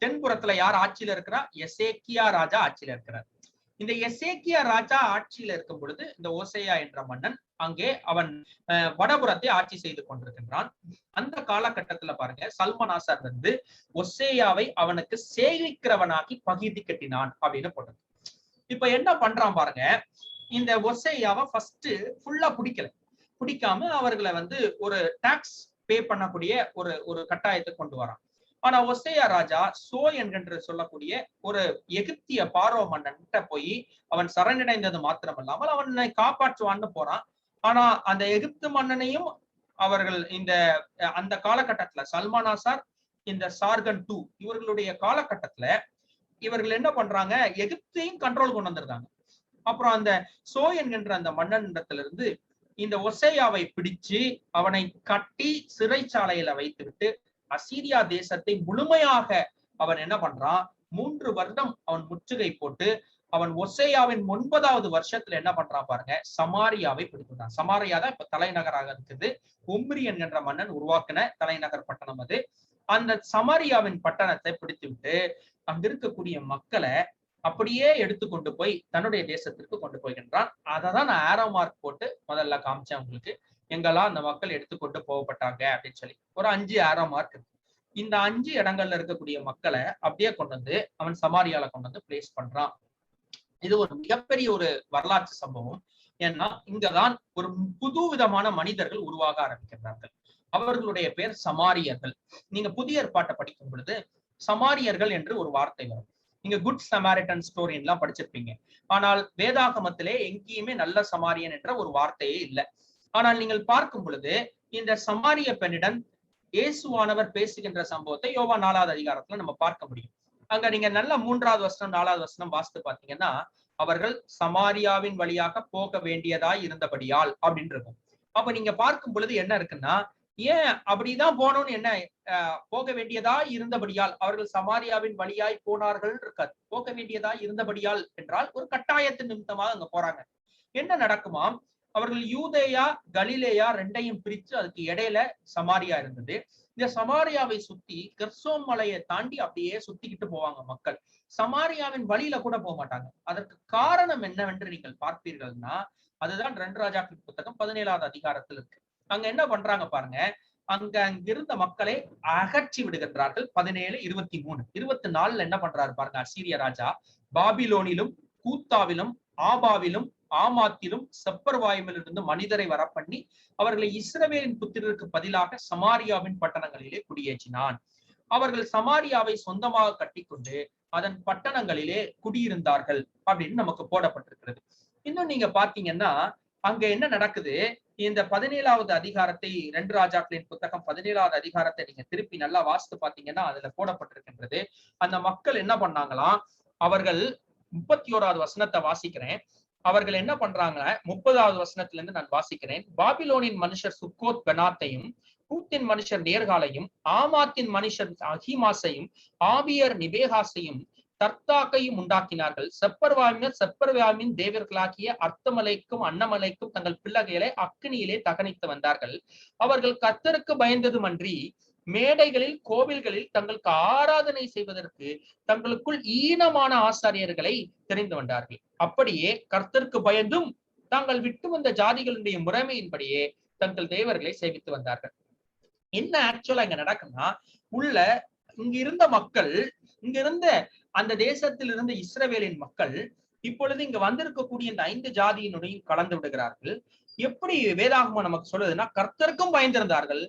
தென்புறத்துல யார் ஆட்சியில இருக்கிறா? எசேக்கியா ராஜா ஆட்சியில இருக்கிறார். இந்த எசேக்கியா ராஜா ஆட்சியில இருக்கும் பொழுது இந்த ஓசேயா என்ற மன்னன் அங்கே அவன் வடபுறத்தை ஆட்சி செய்து கொண்டிருக்கின்றான். அந்த காலகட்டத்துல பாருங்க, சல்மானாசார் வந்து ஒசேயாவை அவனுக்கு சேவிக்கிறவனாக்கி பகிர்ந்து கட்டினான் அப்படின்னு போட்டது. இப்ப என்ன பண்றான் பாருங்க, இந்த ஒசேயாவை ஃபர்ஸ்ட் ஃபுல்லா பிடிக்காம அவர்களை வந்து ஒரு டாக்ஸ் பே பண்ணக்கூடிய ஒரு கட்டாயத்தை கொண்டு வரான். ஆனா ஒசேயா ராஜா சோ என்கின்ற சொல்லக்கூடிய ஒரு எகிப்திய பார்வோ மன்னன்கிட்ட போய் அவன் சரணடைந்தது மாத்திரமல்லாமல் அவனை காப்பாற்றுவான்னு போறான். ஆனா அந்த எகிப்து மன்னனையும் அவர்கள் அந்த காலகட்டத்துல சல்மானாசார், இந்த சார்கன் 2 இவர்களுடைய காலகட்டத்துல இவர்கள் என்ன பண்றாங்க, எகிப்தையும் கண்ட்ரோல் கொண்டு வந்திருக்காங்க. அப்புறம் அந்த சோ என்கின்ற அந்த மன்னனிடத்துல இருந்து இந்த ஒசேயாவை பிடிச்சு அவனை கட்டி சிறைச்சாலையில வைத்துவிட்டு அசீரியா தேசத்தை முழுமையாக அவன் என்ன பண்றான், 3 வருடம் அவன் முற்றுகை போட்டு அவன் ஒசேயாவின் 9வது வருஷத்துல என்ன பண்றான் பாருங்க, சமாரியாவை பிடித்துட்டான். சமாரியா தான் இப்ப தலைநகராக இருக்குது. ஒம்ரி என்கின்ற மன்னன் உருவாக்கின தலைநகர் பட்டணம் அது. அந்த சமாரியாவின் பட்டணத்தை பிடித்து விட்டு அங்க இருக்கக்கூடிய மக்களை அப்படியே எடுத்துக்கொண்டு போய் தன்னுடைய தேசத்திற்கு கொண்டு போகின்றான். அதை தான் நான் ஆரோ மார்க் போட்டு முதல்ல காமிச்சேன் உங்களுக்கு, எங்கெல்லாம் அந்த மக்கள் எடுத்துக்கொண்டு போகப்பட்டாங்க அப்படின்னு சொல்லி. ஒரு 5 ஆரோ மார்க் இருக்கு. இந்த 5 இடங்கள்ல இருக்கக்கூடிய மக்களை அப்படியே கொண்டு வந்து அவன் சமாரியால கொண்டு வந்து பிளேஸ் பண்றான். இது ஒரு மிகப்பெரிய ஒரு வரலாற்று சம்பவம். ஏன்னா இங்கதான் ஒரு புது விதமான மனிதர்கள் உருவாக ஆரம்பிக்கின்றார்கள். அவர்களுடைய பேர் சமாரியர்கள். நீங்க புதிய ஏற்பாட்டை படிக்கும் பொழுது சமாரியர்கள் என்று ஒரு வார்த்தை வரும். நீங்க குட் சமாரிட்டன் ஸ்டோரி எல்லாம் படிச்சிருப்பீங்க. ஆனால் வேதாகமத்திலே எங்கேயுமே நல்ல சமாரியன் என்ற ஒரு வார்த்தையே இல்லை. ஆனால் நீங்கள் பார்க்கும் பொழுது இந்த சமாரிய பெண்ணிடம் இயேசுவானவர் பேசுகின்ற சம்பவத்தை யோவான் 4வது அதிகாரத்துல நம்ம பார்க்க முடியும். அங்க நீங்க நல்ல 3வது வசனம் 4வது வசனம் வாசித்து பாத்தீங்கன்னா, அவர்கள் சமாரியாவின் வழியாக போக வேண்டியதாய் இருந்தபடியால் அப்படின்னு இருக்கும். அப்ப நீங்க பார்க்கும் பொழுது என்ன இருக்குன்னா, ஏன் அப்படிதான் போகணும்னு என்ன போக வேண்டியதா இருந்தபடியால் அவர்கள் சமாரியாவின் வழியாய் போனார்கள் இருக்காது. போக வேண்டியதா இருந்தபடியால் என்றால் ஒரு கட்டாயத்தின் நிமித்தமாக அங்க போறாங்க. என்ன நடக்குமாம், அவர்கள் யூதேயா கலிலேயா 2ஐயும் பிரிச்சு அதுக்கு இடையில சமாரியா இருந்தது. இந்த சமாரியாவை சுத்தி கெர்சோம் மலையை தாண்டி அப்படியே சுத்திக்கிட்டு போவாங்க மக்கள். சமாரியாவின் வழியில கூட போக மாட்டாங்க. அதற்கு காரணம் என்னவென்று நீங்கள் பார்ப்பீர்கள்னா, அதுதான் 2 ராஜாக்கள் புத்தகம் 17வது அதிகாரத்தில் இருக்கு. அங்க என்ன பண்றாங்க பாருங்க, அங்கிருந்த மக்களை அகற்றி விடுகின்றார்கள். 17, 23, 24 என்ன பண்றாரு பாருங்க, அசீரிய ராஜா பாபிலோனிலும் கூத்தாவிலும் ஆபாவிலும் ஆமாத்திலும் செப்பர்வாயுமிலிருந்து மனிதரை வரப்பண்ணி அவர்களை இஸ்ரவேலின் புத்திரருக்கு பதிலாக சமாரியாவின் பட்டணங்களிலே குடியேற்றினான். அவர்கள் சமாரியாவை சொந்தமாக கட்டிக்கொண்டு அதன் பட்டணங்களிலே குடியிருந்தார்கள் அப்படின்னு நமக்கு போடப்பட்டிருக்கிறது. இன்னும் நீங்க பாத்தீங்கன்னா அங்க என்ன நடக்குது, இந்த 17வது அதிகாரத்தை 2 ராஜாக்களின் புத்தகம் 17வது அதிகாரத்தை நீங்க திருப்பி நல்லா வாசித்து பாத்தீங்கன்னா அதுல போடப்பட்டிருக்கின்றது. அந்த மக்கள் என்ன பண்ணாங்களாம், அவர்கள் 31வது வசனத்தை வாசிக்கிறேன். அவர்கள் என்ன பண்றாங்க, 30வது வசனத்துல இருந்து நான் வாசிக்கிறேன். பாபிலோனின் மனுஷர் சுக்கோத் பெனாத்தையும், கூத்தின் மனுஷர் நேர்காலையும், ஆமாத்தின் மனுஷர் அஹிமாசையும், ஆபியர் நிபேகாசையும், தர்த்தாக்கையும் உண்டாக்கினார்கள். செப்பர்வாமியர் செப்பர்வாமின் தேவர்களாகிய அர்த்தமலைக்கும் அன்னமலைக்கும் தங்கள் பிள்ளைகளை அக்னியிலே தகனித்து வந்தார்கள். அவர்கள் கர்த்தருக்கு பயந்ததுமன்றி மேடைகளில் கோவில்களில் தங்களுக்கு ஆராதனை செய்வதற்கு தங்களுக்குள் ஈனமான ஆசாரியர்களை தெரிந்து வந்தார்கள். அப்படியே கர்த்தருக்கு பயந்தும் தாங்கள் விட்டு வந்த ஜாதிகளுடைய முறைமையின்படியே தங்கள் தேவர்களை சேவித்து வந்தார்கள். என்ன ஆக்சுவலா இங்க நடக்குன்னா, உள்ள இங்க இருந்த மக்கள், இங்க இருந்த அந்த தேசத்தில் இருந்த இஸ்ரவேலின் மக்கள் இப்பொழுது இங்க வந்திருக்கக்கூடிய இந்த 5 ஜாதியினுடையும் கலந்து விடுகிறார்கள். எப்படி வேதாகமம் நமக்கு சொல்லுதுன்னா, கர்த்தருக்கும் பயந்திருந்தார்கள்,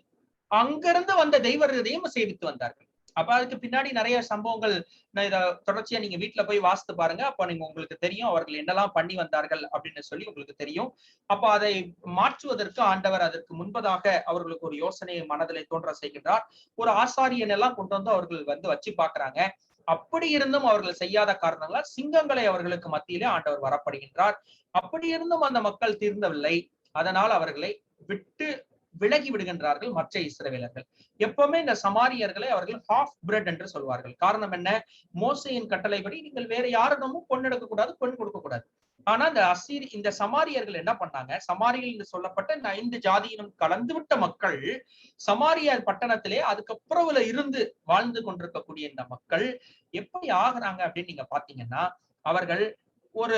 அங்கிருந்து வந்த தெய்வத்தையும் சேவித்து வந்தார்கள். அப்ப அதுக்கு பின்னாடி நிறைய சம்பவங்கள் இத தொடர்ச்சியா நீங்க வீட்டுல போய் வாசித்து பாருங்க. அப்ப நீங்க உங்களுக்கு தெரியும் அவர்கள் என்னெல்லாம் பண்ணி வந்தார்கள் அப்படின்னு சொல்லி உங்களுக்கு தெரியும். அப்ப அதை மாற்றுவதற்கு ஆண்டவர் அதற்கு முன்பதாக அவர்களுக்கு ஒரு யோசனையை மனதிலே தோன்ற செய்கின்றார். ஒரு ஆசாரியன் எல்லாம் கொண்டு வந்து அவர்கள் வந்து வச்சு பாக்குறாங்க. அப்படி இருந்தும் அவர்கள் செய்யாத காரணங்களால் சிங்கங்களை அவர்களுக்கு மத்தியிலே ஆண்டவர் வரப்படுகின்றார். அப்படி இருந்தும் அந்த மக்கள் தீர்ந்தவில்லை. அதனால் அவர்களை விட்டு விலகி விடுகின்றார்கள் மற்ற இஸ்ரவேலர்கள். எப்பவுமே இந்த சமாரியர்களை அவர்கள் ஹாஃப் பிரெட் என்று சொல்வார்கள். காரணம் என்ன? மோசையின் கட்டளைப்படி நீங்கள் வேற யாரிடமும் பொன் எடுக்க கூடாது, பொன் கொடுக்க கூடாது. ஆனா இந்த சமாரியர்கள் என்ன பண்ணாங்க? சமாரியர்கள் என்று சொல்லப்பட்ட இந்த 5 ஜாதியினும் கலந்து விட்ட மக்கள் சமாரியர் பட்டணத்திலே அதுக்கப்புறம் இருந்து வாழ்ந்து கொண்டிருக்கக்கூடிய இந்த மக்கள் எப்படி ஆகுறாங்க அப்படின்னு நீங்க பாத்தீங்கன்னா, அவர்கள் ஒரு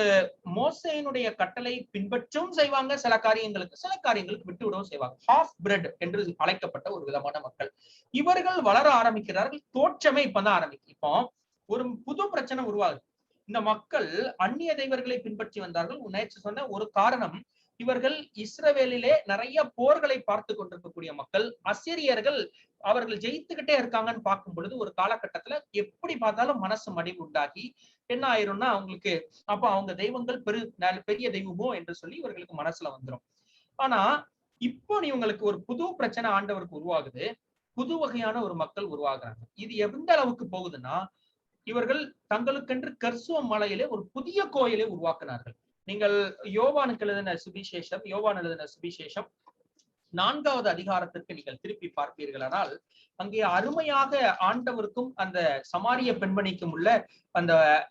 மோசையினுடைய கட்டளை பின்பற்றும் செய்வாங்க, சில காரியங்களுக்கு விட்டு விடவும் செய்வாங்க. ஹாஃப் பிரெட் என்று அழைக்கப்பட்ட ஒரு விதமான மக்கள் இவர்கள் வளர ஆரம்பிக்கிறார்கள். தோற்றமே இப்பதான் ஆரம்பிக்கும். இப்போ ஒரு புது பிரச்சனை உருவாகுது. இந்த மக்கள் அந்நிய தெய்வர்களை பின்பற்றி வந்தார்கள். நேற்று சொன்ன ஒரு காரணம், இவர்கள் இஸ்ரவேலிலே நிறைய போர்களை பார்த்து கொண்டிருக்கக்கூடிய மக்கள். அசிரியர்கள் அவர்கள் ஜெயித்துக்கிட்டே இருக்காங்கன்னு பார்க்கும் பொழுது ஒரு காலகட்டத்துல எப்படி பார்த்தாலும் மனசு மடிவு உண்டாகி என்ன ஆயிரும்னா, அவங்களுக்கு அப்ப அவங்க தெய்வங்கள் பெரிய தெய்வமோ என்று சொல்லி இவர்களுக்கு மனசுல வந்துடும். ஆனா இப்போ இவங்களுக்கு ஒரு புது பிரச்சனை ஆண்டவருக்கு உருவாகுது. புது வகையான ஒரு மக்கள் உருவாகுறாங்க. இது எந்த அளவுக்கு போகுதுன்னா, இவர்கள் தங்களுக்கென்று கர்சுவ மலையிலே ஒரு புதிய கோயிலை உருவாக்குனார்கள். நீங்கள் யோவான் எழுதின சுவிசேஷம் 4வது அதிகாரத்திற்கு நீங்கள் திருப்பி பார்ப்பீர்களானால், அங்கே அருமையாக ஆண்டவருக்கும் அந்த சமாரிய பெண்மணிக்கும் உள்ள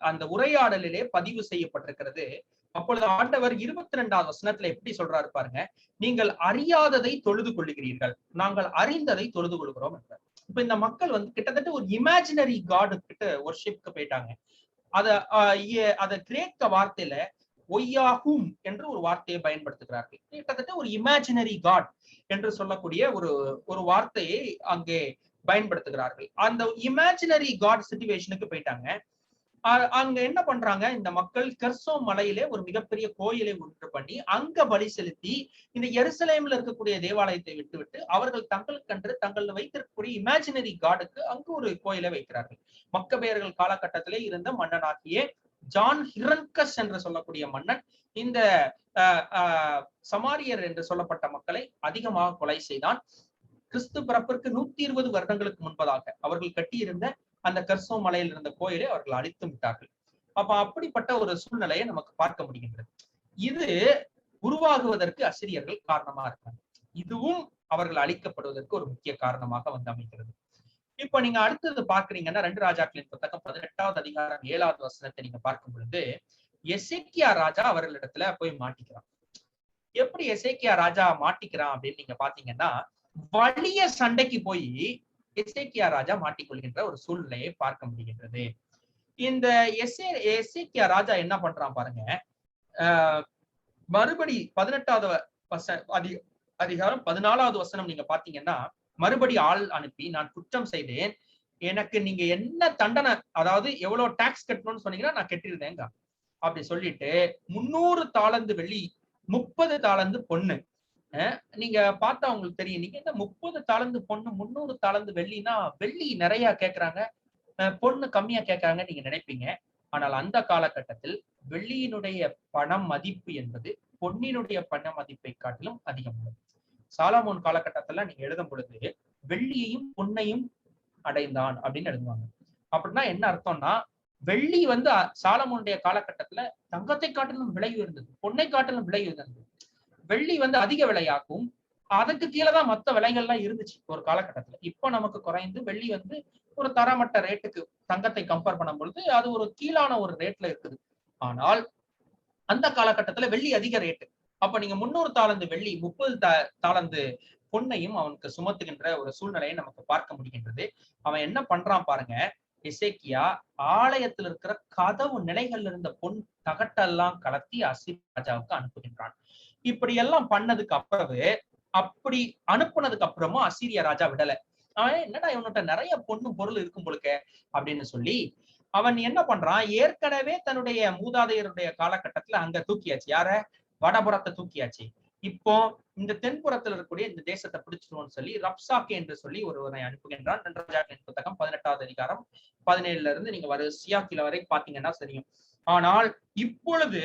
அந்த உரையாடலிலே பதிவு செய்யப்பட்டிருக்கிறது. அப்பொழுது ஆண்டவர் 22வது வசனத்துல எப்படி சொல்றாரு பாருங்க, நீங்கள் அறியாததை தொழுது கொள்ளுகிறீர்கள், நாங்கள் அறிந்ததை தொழுது கொள்கிறோம் என்றார். இப்ப இந்த மக்கள் கிட்டத்தட்ட ஒரு இமேஜினரி காடு கிட்ட வொர்ஷிப்க்கு போயிட்டாங்க. அத கிரேக்க வார்த்தையில ஒய்யாஹும் என்று ஒரு வார்த்தையை பயன்படுத்துகிறார்கள். கிட்டத்தட்ட ஒரு இமேஜினரி காட் என்று சொல்லக்கூடிய ஒரு வார்த்தையை அங்கே பயன்படுத்துகிறார்கள். அந்த இமேஜினரி காட் சிச்சுவேஷனுக்கு போயிட்டாங்க. அங்க என்ன பண்றாங்க, இந்த மக்கள் கெர்சோ மலையிலே ஒரு மிகப்பெரிய கோயிலை உண்டு பண்ணி அங்க பலி செலுத்தி இந்த எருசலேம்ல இருக்கக்கூடிய தேவாலயத்தை விட்டுவிட்டு அவர்கள் தங்களுக்கென்று தங்கள் வைத்திருக்கக்கூடிய இமேஜினரி காடுக்கு அங்கு ஒரு கோயிலை வைக்கிறார்கள். மக்கபேயர்கள் காலகட்டத்திலே இருந்த மன்னனாகிய ஜான் ஹிரன்கஸ் என்று சொல்லக்கூடிய மன்னன் இந்த சமாரியர் என்று சொல்லப்பட்ட மக்களை அதிகமாக கொலை செய்தான். கிறிஸ்து பிறப்பிற்கு 120 வருடங்களுக்கு முன்பதாக அவர்கள் கட்டியிருந்த அந்த கர்சோ மலையில் இருந்த கோயிலை அவர்கள் அழித்து விட்டார்கள். அப்ப அப்படிப்பட்ட ஒரு சூழ்நிலையை நமக்கு பார்க்க முடிகின்றது. இது உருவாகுவதற்கு அசிரியர்கள் காரணமா இருக்காங்க. இதுவும் அவர்கள் அழிக்கப்படுவதற்கு ஒரு முக்கிய காரணமாக அமைகிறது. இப்ப நீங்க அடுத்தது பாக்குறீங்கன்னா 2 ராஜாக்களின் புத்தகம் 18வது அதிகாரம் 7வது வசனத்தை நீங்க பார்க்கும் பொழுது, எசேக்கியா ராஜா அவர்களிடத்துல போய் மாட்டிக்கிறான். எப்படி எசேக்கியா ராஜா மாட்டிக்கிறான் அப்படின்னு நீங்க பாத்தீங்கன்னா, வலிய சண்டைக்கு போய் எசேக்கியா ராஜா மாட்டிக்கொள்கின்ற ஒரு சூழ்நிலையை பார்க்க முடிகின்றது. இந்த எசேக்கியா ராஜா என்ன பண்றான் பாருங்க, மறுபடி 18வது அதிகாரம் 14வது வசனம் நீங்க பாத்தீங்கன்னா, மறுபடி ஆள் அனுப்பி நான் குற்றம் செய்தேன், எனக்கு நீங்க என்ன தண்டனை, அதாவது எவ்வளவு டாக்ஸ் கட்டணும்னு சொன்னீங்கன்னா நான் கட்டிருந்தேங்க அப்படி சொல்லிட்டு 300 தாலந்து வெள்ளி 30 தாலந்து பொண்ணு, நீங்க பார்த்தா உங்களுக்கு தெரியும். நீங்க என்ன 30 தாலந்து பொண்ணு 300 தாலந்து வெள்ளினா வெள்ளி நிறைய கேட்கறாங்க, பொண்ணு கம்மியா கேட்கறாங்க நீங்க நினைப்பீங்க. ஆனால் அந்த காலகட்டத்தில் வெள்ளியினுடைய பண மதிப்பு என்பது பொன்னினுடைய பண மதிப்பை காட்டிலும் அதிகமானது. சாலமோன் காலகட்டத்துல நீங்க எழுதும் பொழுது வெள்ளியையும் பொன்னையும் அடைந்தான் அப்படின்னு எழுதுவாங்க. அப்படின்னா என்ன அர்த்தம்னா, வெள்ளி சாலமோனுடைய காலகட்டத்துல தங்கத்தை காட்டிலும் விலை உயர்ந்தது, பொன்னை காட்டிலும் விலை உயர்ந்தது. வெள்ளி அதிக விலையாகவும் அதுக்கு கீழேதான் மத்த விலைகள்லாம் இருந்துச்சு ஒரு காலகட்டத்துல. இப்ப நமக்கு குறைந்து வெள்ளி வந்து ஒரு தரமட்ட ரேட்டுக்கு தங்கத்தை கம்பேர் பண்ணும் பொழுது அது ஒரு கீழான ஒரு ரேட்ல இருக்குது. ஆனால் அந்த காலகட்டத்துல வெள்ளி அதிக ரேட்டு. அப்ப நீங்க 300 தாலந்து வெள்ளி 30 தாலந்து பொன்னையும் அவனுக்கு சுமத்துகின்ற ஒரு சூழ்நிலையை நமக்கு பார்க்க முடிகின்றது. அவன் என்ன பண்றான் பாருங்க. எசேக்கியா ஆலயத்தில் இருக்கிற கதவு நிலைகள்ல இருந்த பொன் தகட்டெல்லாம் கலத்தி அசீர் ராஜாவுக்கு அனுப்புகின்றான். இப்படி எல்லாம் பண்ணதுக்கு அப்புறவு அப்படி அனுப்புனதுக்கு அப்புறமும் அசீரிய ராஜா விடல. அவன் என்னடா இவன்கிட்ட நிறைய பொண்ணு பொருள் இருக்கும் போலுக்க அப்படின்னு சொல்லி அவன் என்ன பண்றான், ஏற்கனவே தன்னுடைய மூதாதையருடைய காலகட்டத்துல அங்க தூக்கியாச்சு. யார? வடபுறத்தை தூக்கியாச்சு. இப்போ இந்த தென்புறத்தில் இருக்கக்கூடிய இந்த தேசத்தை பிடிச்சிருவோம்னு சொல்லி ரப்சாக்கே என்று சொல்லி ஒருவனை அனுப்புகின்றான். ராஜாக்களின் புத்தகம் 18வது அதிகாரம் 17ல இருந்து நீங்க வரிசையா கீழ வரை பாத்தீங்கன்னா தெரியும். ஆனால் இப்பொழுது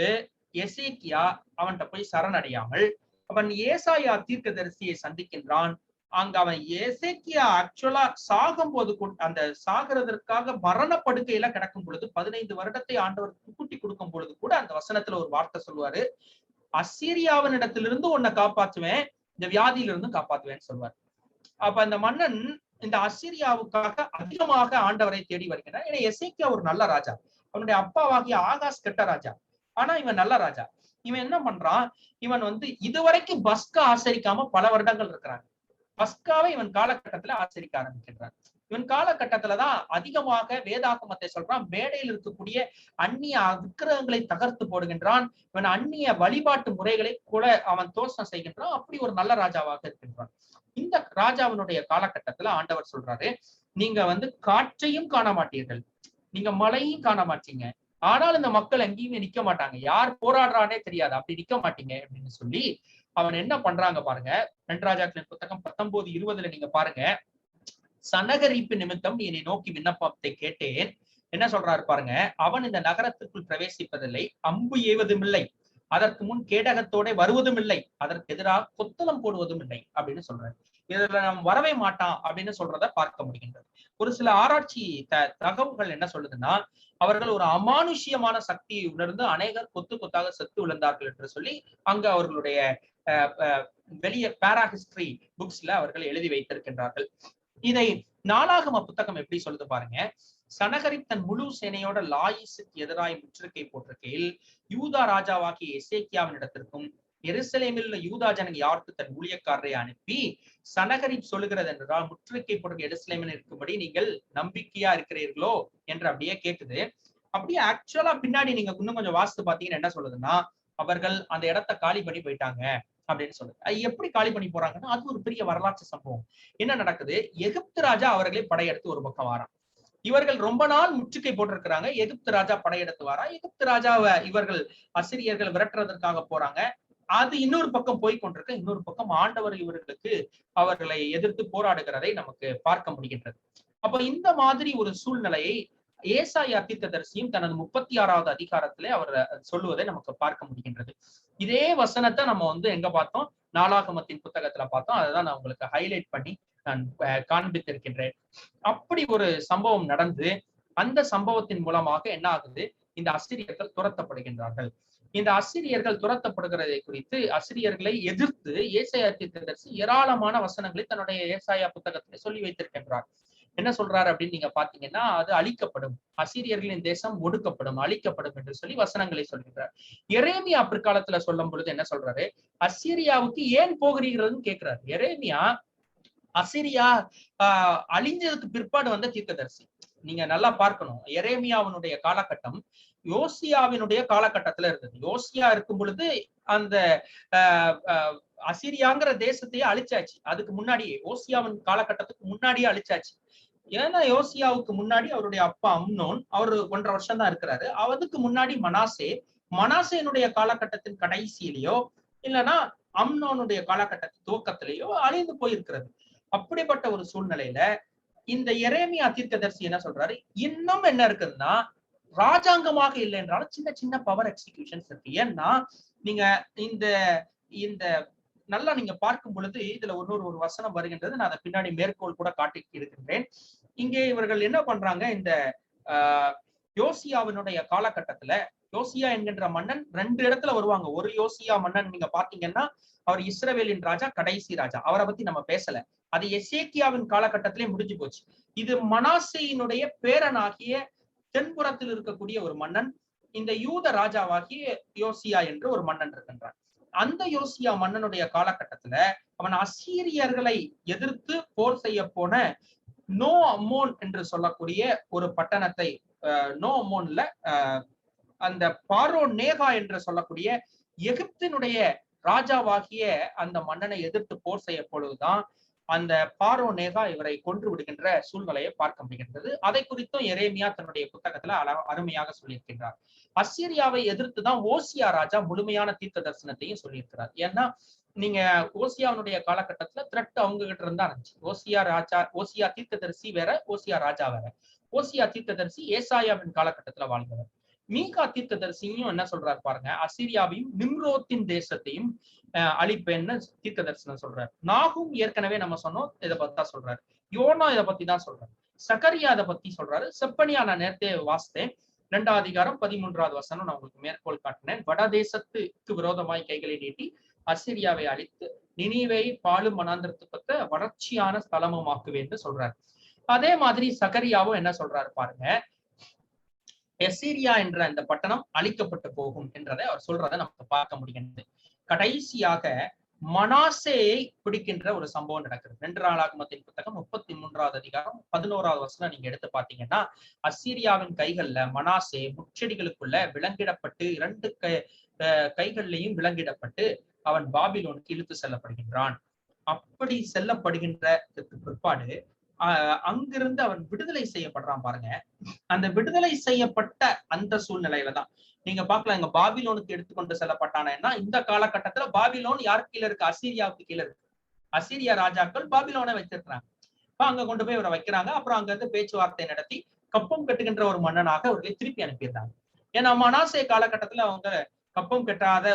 எசேக்கியா அவன்கிட்ட போய் சரணடையாமல் அவன் ஏசாயா தீர்க்கதரிசியை சந்திக்கின்றான். அங்க அவன் எசேக்கியா ஆக்சுவலா சாகும் போது அந்த சாகிறதற்காக மரணப்படுக்கையில கிடக்கும் பொழுது 15 வருடத்தை ஆண்டவர் கூட்டி கொடுக்கும் பொழுது கூட அந்த வசனத்துல ஒரு வார்த்தை சொல்லுவாரு, அசீரியாவினிடத்திலிருந்து உன்னை காப்பாற்றுவேன், இந்த வியாதியிலிருந்து காப்பாற்றுவேன்னு சொல்வார். அப்ப அந்த மன்னன் இந்த அசீரியாவுக்காக அதிகமாக ஆண்டவரை தேடி வருகிறான். ஏன்னா எசேக்கியா ஒரு நல்ல ராஜா, அவனுடைய அப்பாவாகிய ஆகாஸ் கெட்ட ராஜா, ஆனா இவன் நல்ல ராஜா. இவன் என்ன பண்றான், இவன் வந்து இதுவரைக்கும் பஸ்கா ஆசரிக்காம பல வருடங்கள் இருக்கிறாங்க. பஸ்காவை இவன் காலகட்டத்துல ஆச்சரிக்க ஆரம்பிக்கின்றான். இவன் காலகட்டத்துலதான் அதிகமாக வேதாகமத்தை சொல்றான், மேடையில் இருக்கக்கூடிய அந்நிய விக்கிரகங்களை தகர்த்து போடுகின்றான். இவன் அந்நிய வழிபாட்டு முறைகளை கூட அவன் தோஷம் செய்கின்றான். அப்படி ஒரு நல்ல ராஜாவாக இருக்கின்றான். இந்த ராஜாவினுடைய காலகட்டத்துல ஆண்டவர் சொல்றாரு, நீங்க வந்து காற்றையும் காண மாட்டீர்கள், நீங்க மழையும் காண மாட்டீங்க, ஆனால் இந்த மக்கள் எங்கேயுமே நிக்க மாட்டாங்க, யார் போராடுறானே தெரியாது, அப்படி நிக்க மாட்டீங்க அப்படின்னு சொல்லி அவன் என்ன பண்றாங்க பாருங்க. 2 ராஜாக்களின் புத்தகம் 19:20 நீங்க பாருங்க. சனகரிப்பு நிமித்தம் நீ என்னை நோக்கி விண்ணப்பத்தை கேட்டேன். என்ன சொல்றாரு பாருங்க, அவன் இந்த நகரத்துக்குள் பிரவேசிப்பதில்லை, அம்பு ஏவதும் இல்லை, அதற்கு முன் கேடகத்தோட வருவதும் இல்லை, அதற்கு எதிராக கொத்தளம் போடுவதும் இல்லை அப்படின்னு சொல்றாரு. இதுல நாம் வரவே மாட்டான் அப்படின்னு சொல்றத பார்க்க முடிகின்றது. ஒரு சில ஆராய்ச்சி தகவல்கள் என்ன சொல்லுதுன்னா, அவர்கள் ஒரு அமானுஷ்யமான சக்தியை உணர்ந்து அநேகர் கொத்து கொத்தாக செத்து விழுந்தார்கள் என்று சொல்லி அங்க அவர்களுடைய வெளியே பேரா ஹிஸ்டரி புக்ஸ்ல அவர்கள் எழுதி வைத்திருக்கின்றார்கள். இதை நாளாகம புத்தகம் எப்படி சொல்லுது பாருங்க. சனகரிப் தன் முழு சேனையோட லாயிசுக்கு எதிராய் முற்றுகை போட்டிருக்கையில் யூதா ராஜாவாகிய எசேக்கியாவின் இடத்திற்கும் எருசலேமில் உள்ள யூதா ஜனங்க யாருக்கு தன் ஊழியக்காரரை அனுப்பி, சனகரிப் சொல்லுகிறது என்றால் முற்றுகை போட்டு எருசலேமில் இருக்கும்படி நீங்கள் நம்பிக்கையா இருக்கிறீர்களோ என்று அப்படியே கேக்குது. அப்படியே ஆக்சுவலா பின்னாடி நீங்க இன்னும் கொஞ்சம் வாசித்து பாத்தீங்கன்னா என்ன சொல்லுதுன்னா, அவர்கள் அந்த இடத்தை காலி பண்ணி போயிட்டாங்க அப்படின்னு சொல்லுது. எப்படி காலி பண்ணி போறாங்கன்னா, அது ஒரு பெரிய வரலாற்று சம்பவம். என்ன நடக்குது, எகிப்து ராஜா அவர்களை படையெடுத்து ஒரு பக்கம் வாரான். இவர்கள் ரொம்ப நாள் முற்றுகை போட்டிருக்கிறாங்க. எகிப்து ராஜா படையெடுத்து வாரா. எகிப்து ராஜாவை இவர்கள் அசிரியர்கள் விரட்டுறதற்காக போறாங்க. அது இன்னொரு பக்கம் போய் கொண்டிருக்க, இன்னொரு பக்கம் ஆண்டவர் இவர்களுக்கு அவர்களை எதிர்த்து போராடுகிறதை நமக்கு பார்க்க முடிகின்றது. அப்ப இந்த மாதிரி ஒரு சூழ்நிலையை ஏசாயா தீர்க்கதரிசியும் தனது 36வது அதிகாரத்திலே அவர் சொல்லுவதை நமக்கு பார்க்க முடிகின்றது. இதே வசனத்தை நம்ம வந்து எங்க பார்த்தோம், நாளாகமத்தின் புத்தகத்துல பார்த்தோம். அதுதான் நான் உங்களுக்கு ஹைலைட் பண்ணி நான் காண்பித்திருக்கின்றேன். அப்படி ஒரு சம்பவம் நடந்து அந்த சம்பவத்தின் மூலமாக என்ன ஆகுது, இந்த அசிரியர்கள் துரத்தப்படுகின்றார்கள். இந்த அசிரியர்கள் துரத்தப்படுகிறதை குறித்து அசிரியர்களை எதிர்த்து ஏசாயா தீர்க்கதரிசி ஏராளமான வசனங்களை தன்னுடைய ஏசாயா புத்தகத்திலே சொல்லி வைத்திருக்கின்றார். என்ன சொல்றாரு அப்படின்னு நீங்க பாத்தீங்கன்னா, அது அழிக்கப்படும், அசீரியர்களின் தேசம் ஒடுக்கப்படும், அழிக்கப்படும் என்று சொல்லி வசனங்களை சொல்கிறார். எரேமியா பிற்காலத்துல சொல்லும் பொழுது என்ன சொல்றாரு, அசீரியாவுக்கு ஏன் போகிறீர்கள்னு கேட்கிறார். எரேமியா அசீரியா அழிஞ்சதுக்கு பிற்பாடு வந்த தீர்க்கதரிசி. நீங்க நல்லா பார்க்கணும், எரேமியாவினுடைய காலகட்டம் யோசியாவினுடைய காலகட்டத்துல இருந்தது. யோசியா இருக்கும் பொழுது அந்த அசீரியாங்கிற தேசத்தையே அழிச்சாச்சு. அதுக்கு முன்னாடியே யோசியாவின் காலகட்டத்துக்கு முன்னாடியே அழிச்சாச்சு. ஏன்னா யோசியாவுக்கு முன்னாடி அவருடைய அப்பா அம்னோன், அவரு 1.5 வருஷம் தான் இருக்கிறாரு. அதுக்கு முன்னாடி மனாசேனுடைய காலகட்டத்தின் கடைசியிலேயோ இல்லைன்னா அம்னோனுடைய காலகட்டத்தின் துவக்கத்திலேயோ அழிந்து போயிருக்கிறது. அப்படிப்பட்ட ஒரு சூழ்நிலையில இந்த எரேமியா தீர்க்கதரிசி என்ன சொல்றாரு, இன்னும் என்ன இருக்குதுன்னா, ராஜாங்கமாக இல்லை என்றாலும் சின்ன சின்ன பவர் எக்ஸிகியூஷன்ஸ் இருக்கு. ஏன்னா நீங்க இந்த இந்த நல்லா நீங்க பார்க்கும் பொழுது இதுல ஒரு வசனம் வருகின்றது. நான் அதை பின்னாடி மேற்கோள் கூட காட்டி இருக்கின்றேன். இங்கே இவர்கள் என்ன பண்றாங்க, இந்த யோசியாவினுடைய காலகட்டத்துல யோசியா என்கின்ற மன்னன் 2 இடத்துல வருவாங்க. ஒரு யோசியா மன்னன் நீங்க பாத்தீங்கன்னா அவர் இஸ்ரவேலின் ராஜா, கடைசி ராஜா. அவரை பத்தி நம்ம பேசல. அது எசேக்கியாவின் காலகட்டத்திலே முடிஞ்சு போச்சு. இது மனாசேயினுடைய பேரனாகிய தென்புறத்தில் இருக்கக்கூடிய ஒரு மன்னன். இந்த யூத ராஜாவாகிய யோசியா என்று ஒரு மன்னன் இருக்கின்றான். அந்த யோசியா மன்னனுடைய காலகட்டத்துல அவன் அசீரியர்களை எதிர்த்து போர் செய்ய போன நோ அம்மோன் என்று சொல்லக்கூடிய ஒரு பட்டணத்தை, நோ அம்மோன்ல அந்த பாரோ நேகா என்று சொல்லக்கூடிய எகிப்தினுடைய ராஜாவாகிய அந்த மன்னனை எதிர்த்து போர் செய்ய பொழுதுதான் அந்த பாரோ நேகா இவரை கொன்று விடுகின்ற சூழ்நிலையை பார்க்க முடிகின்றது. அதை குறித்தும் எரேமியா தன்னுடைய புத்தகத்துல அருமையாக சொல்லியிருக்கின்றார். அசீரியாவை எதிர்த்து தான் ஓசியா ராஜா முழுமையான தீர்க்க தரிசனத்தையும் சொல்லியிருக்கிறார். ஏன்னா நீங்க ஓசியாவுடைய காலகட்டத்துல த்ரெட் அவங்க கிட்ட இருந்தா இருந்துச்சு. ஓசியா தீர்க்கதரிசி வேற, ஓசியா ராஜா வேற. ஓசியா தீர்க்கதரிசி ஏசாயாவின் காலகட்டத்துல வாழ்ந்தவர். மீகா தீர்க்கதரிசியும் என்ன சொல்றாரு பாருங்க, அசீரியாவையும் நிம்ரோத்தின் தேசத்தையும் அழிப்பேன்னு தீர்க்க தரிசனம் சொல்றாரு. நாகும் ஏற்கனவே நம்ம சொன்னோம், இதை பத்தி தான் சொல்றாரு. யோனா இதை பத்தி தான் சொல்றாரு. சகரியா இதை பத்தி சொல்றாரு. செப்பனியா நான் நேரத்தே வாசித்தேன். 2ஆம் அதிகாரம் 13வது வசனம் நான் உங்களுக்கு மேற்கோள் காட்டினேன். வடதேசத்துக்கு விரோதமாய் கைகளை நீட்டி அசீரியாவை அழித்து நினிவை பாலும் மனாந்திரத்துப்பத்த வறட்சியான ஸ்தலமுமாக்குவேன்னு சொல்றாரு. அதே மாதிரி சகரியாவும் என்ன சொல்றாரு பாருங்க, எசீரியா என்ற இந்த பட்டணம் அழிக்கப்பட்டு போகும் என்றதை அவர் சொல்றதை நமக்கு பார்க்க முடிகிறது. கடைசியாக மனாசேயை பிடிக்கின்ற ஒரு சம்பவம் நடக்கிறது. 2 நாளாகமத்தின் புத்தகம் 33வது அதிகாரம் 11வது வசனம் நீங்க எடுத்து பாத்தீங்கன்னா, அசீரியாவின் கைகள்ல மனாசே முச்செடிகளுக்குள்ள விலங்கிடப்பட்டு 2 கைகள்லையும் விலங்கிடப்பட்டு அவன் பாபிலோனுக்கு இழுத்து செல்லப்படுகின்றான். அப்படி செல்லப்படுகின்றதுக்கு பிற்பாடு அங்கிருந்து அவன் விடுதலை செய்யப்படுறான் பாருங்க. அந்த விடுதலை செய்யப்பட்ட அந்த சூழ்நிலையில தான் நீங்க பாக்கலாம், இங்க பாபிலோனுக்கு எடுத்துக்கொண்டு செல்லப்பட்டானா இந்த காலகட்டத்துல பாபிலோன் யாருக்கு கீழே இருக்கு? அசீரியாவுக்கு கீழே இருக்கு. அசீரியா ராஜாக்கள் பாபிலோனை வச்சிருக்கிறாங்க. அங்க கொண்டு போய் இவரை வைக்கிறாங்க. அப்புறம் அங்க இருந்து பேச்சுவார்த்தை நடத்தி கப்பம் கட்டுகின்ற ஒரு மன்னனாக அவர்களை திருப்பி அனுப்பிடுறாங்க. ஏன்னா மனாசே காலகட்டத்துல அவங்க கப்பம் கட்டாத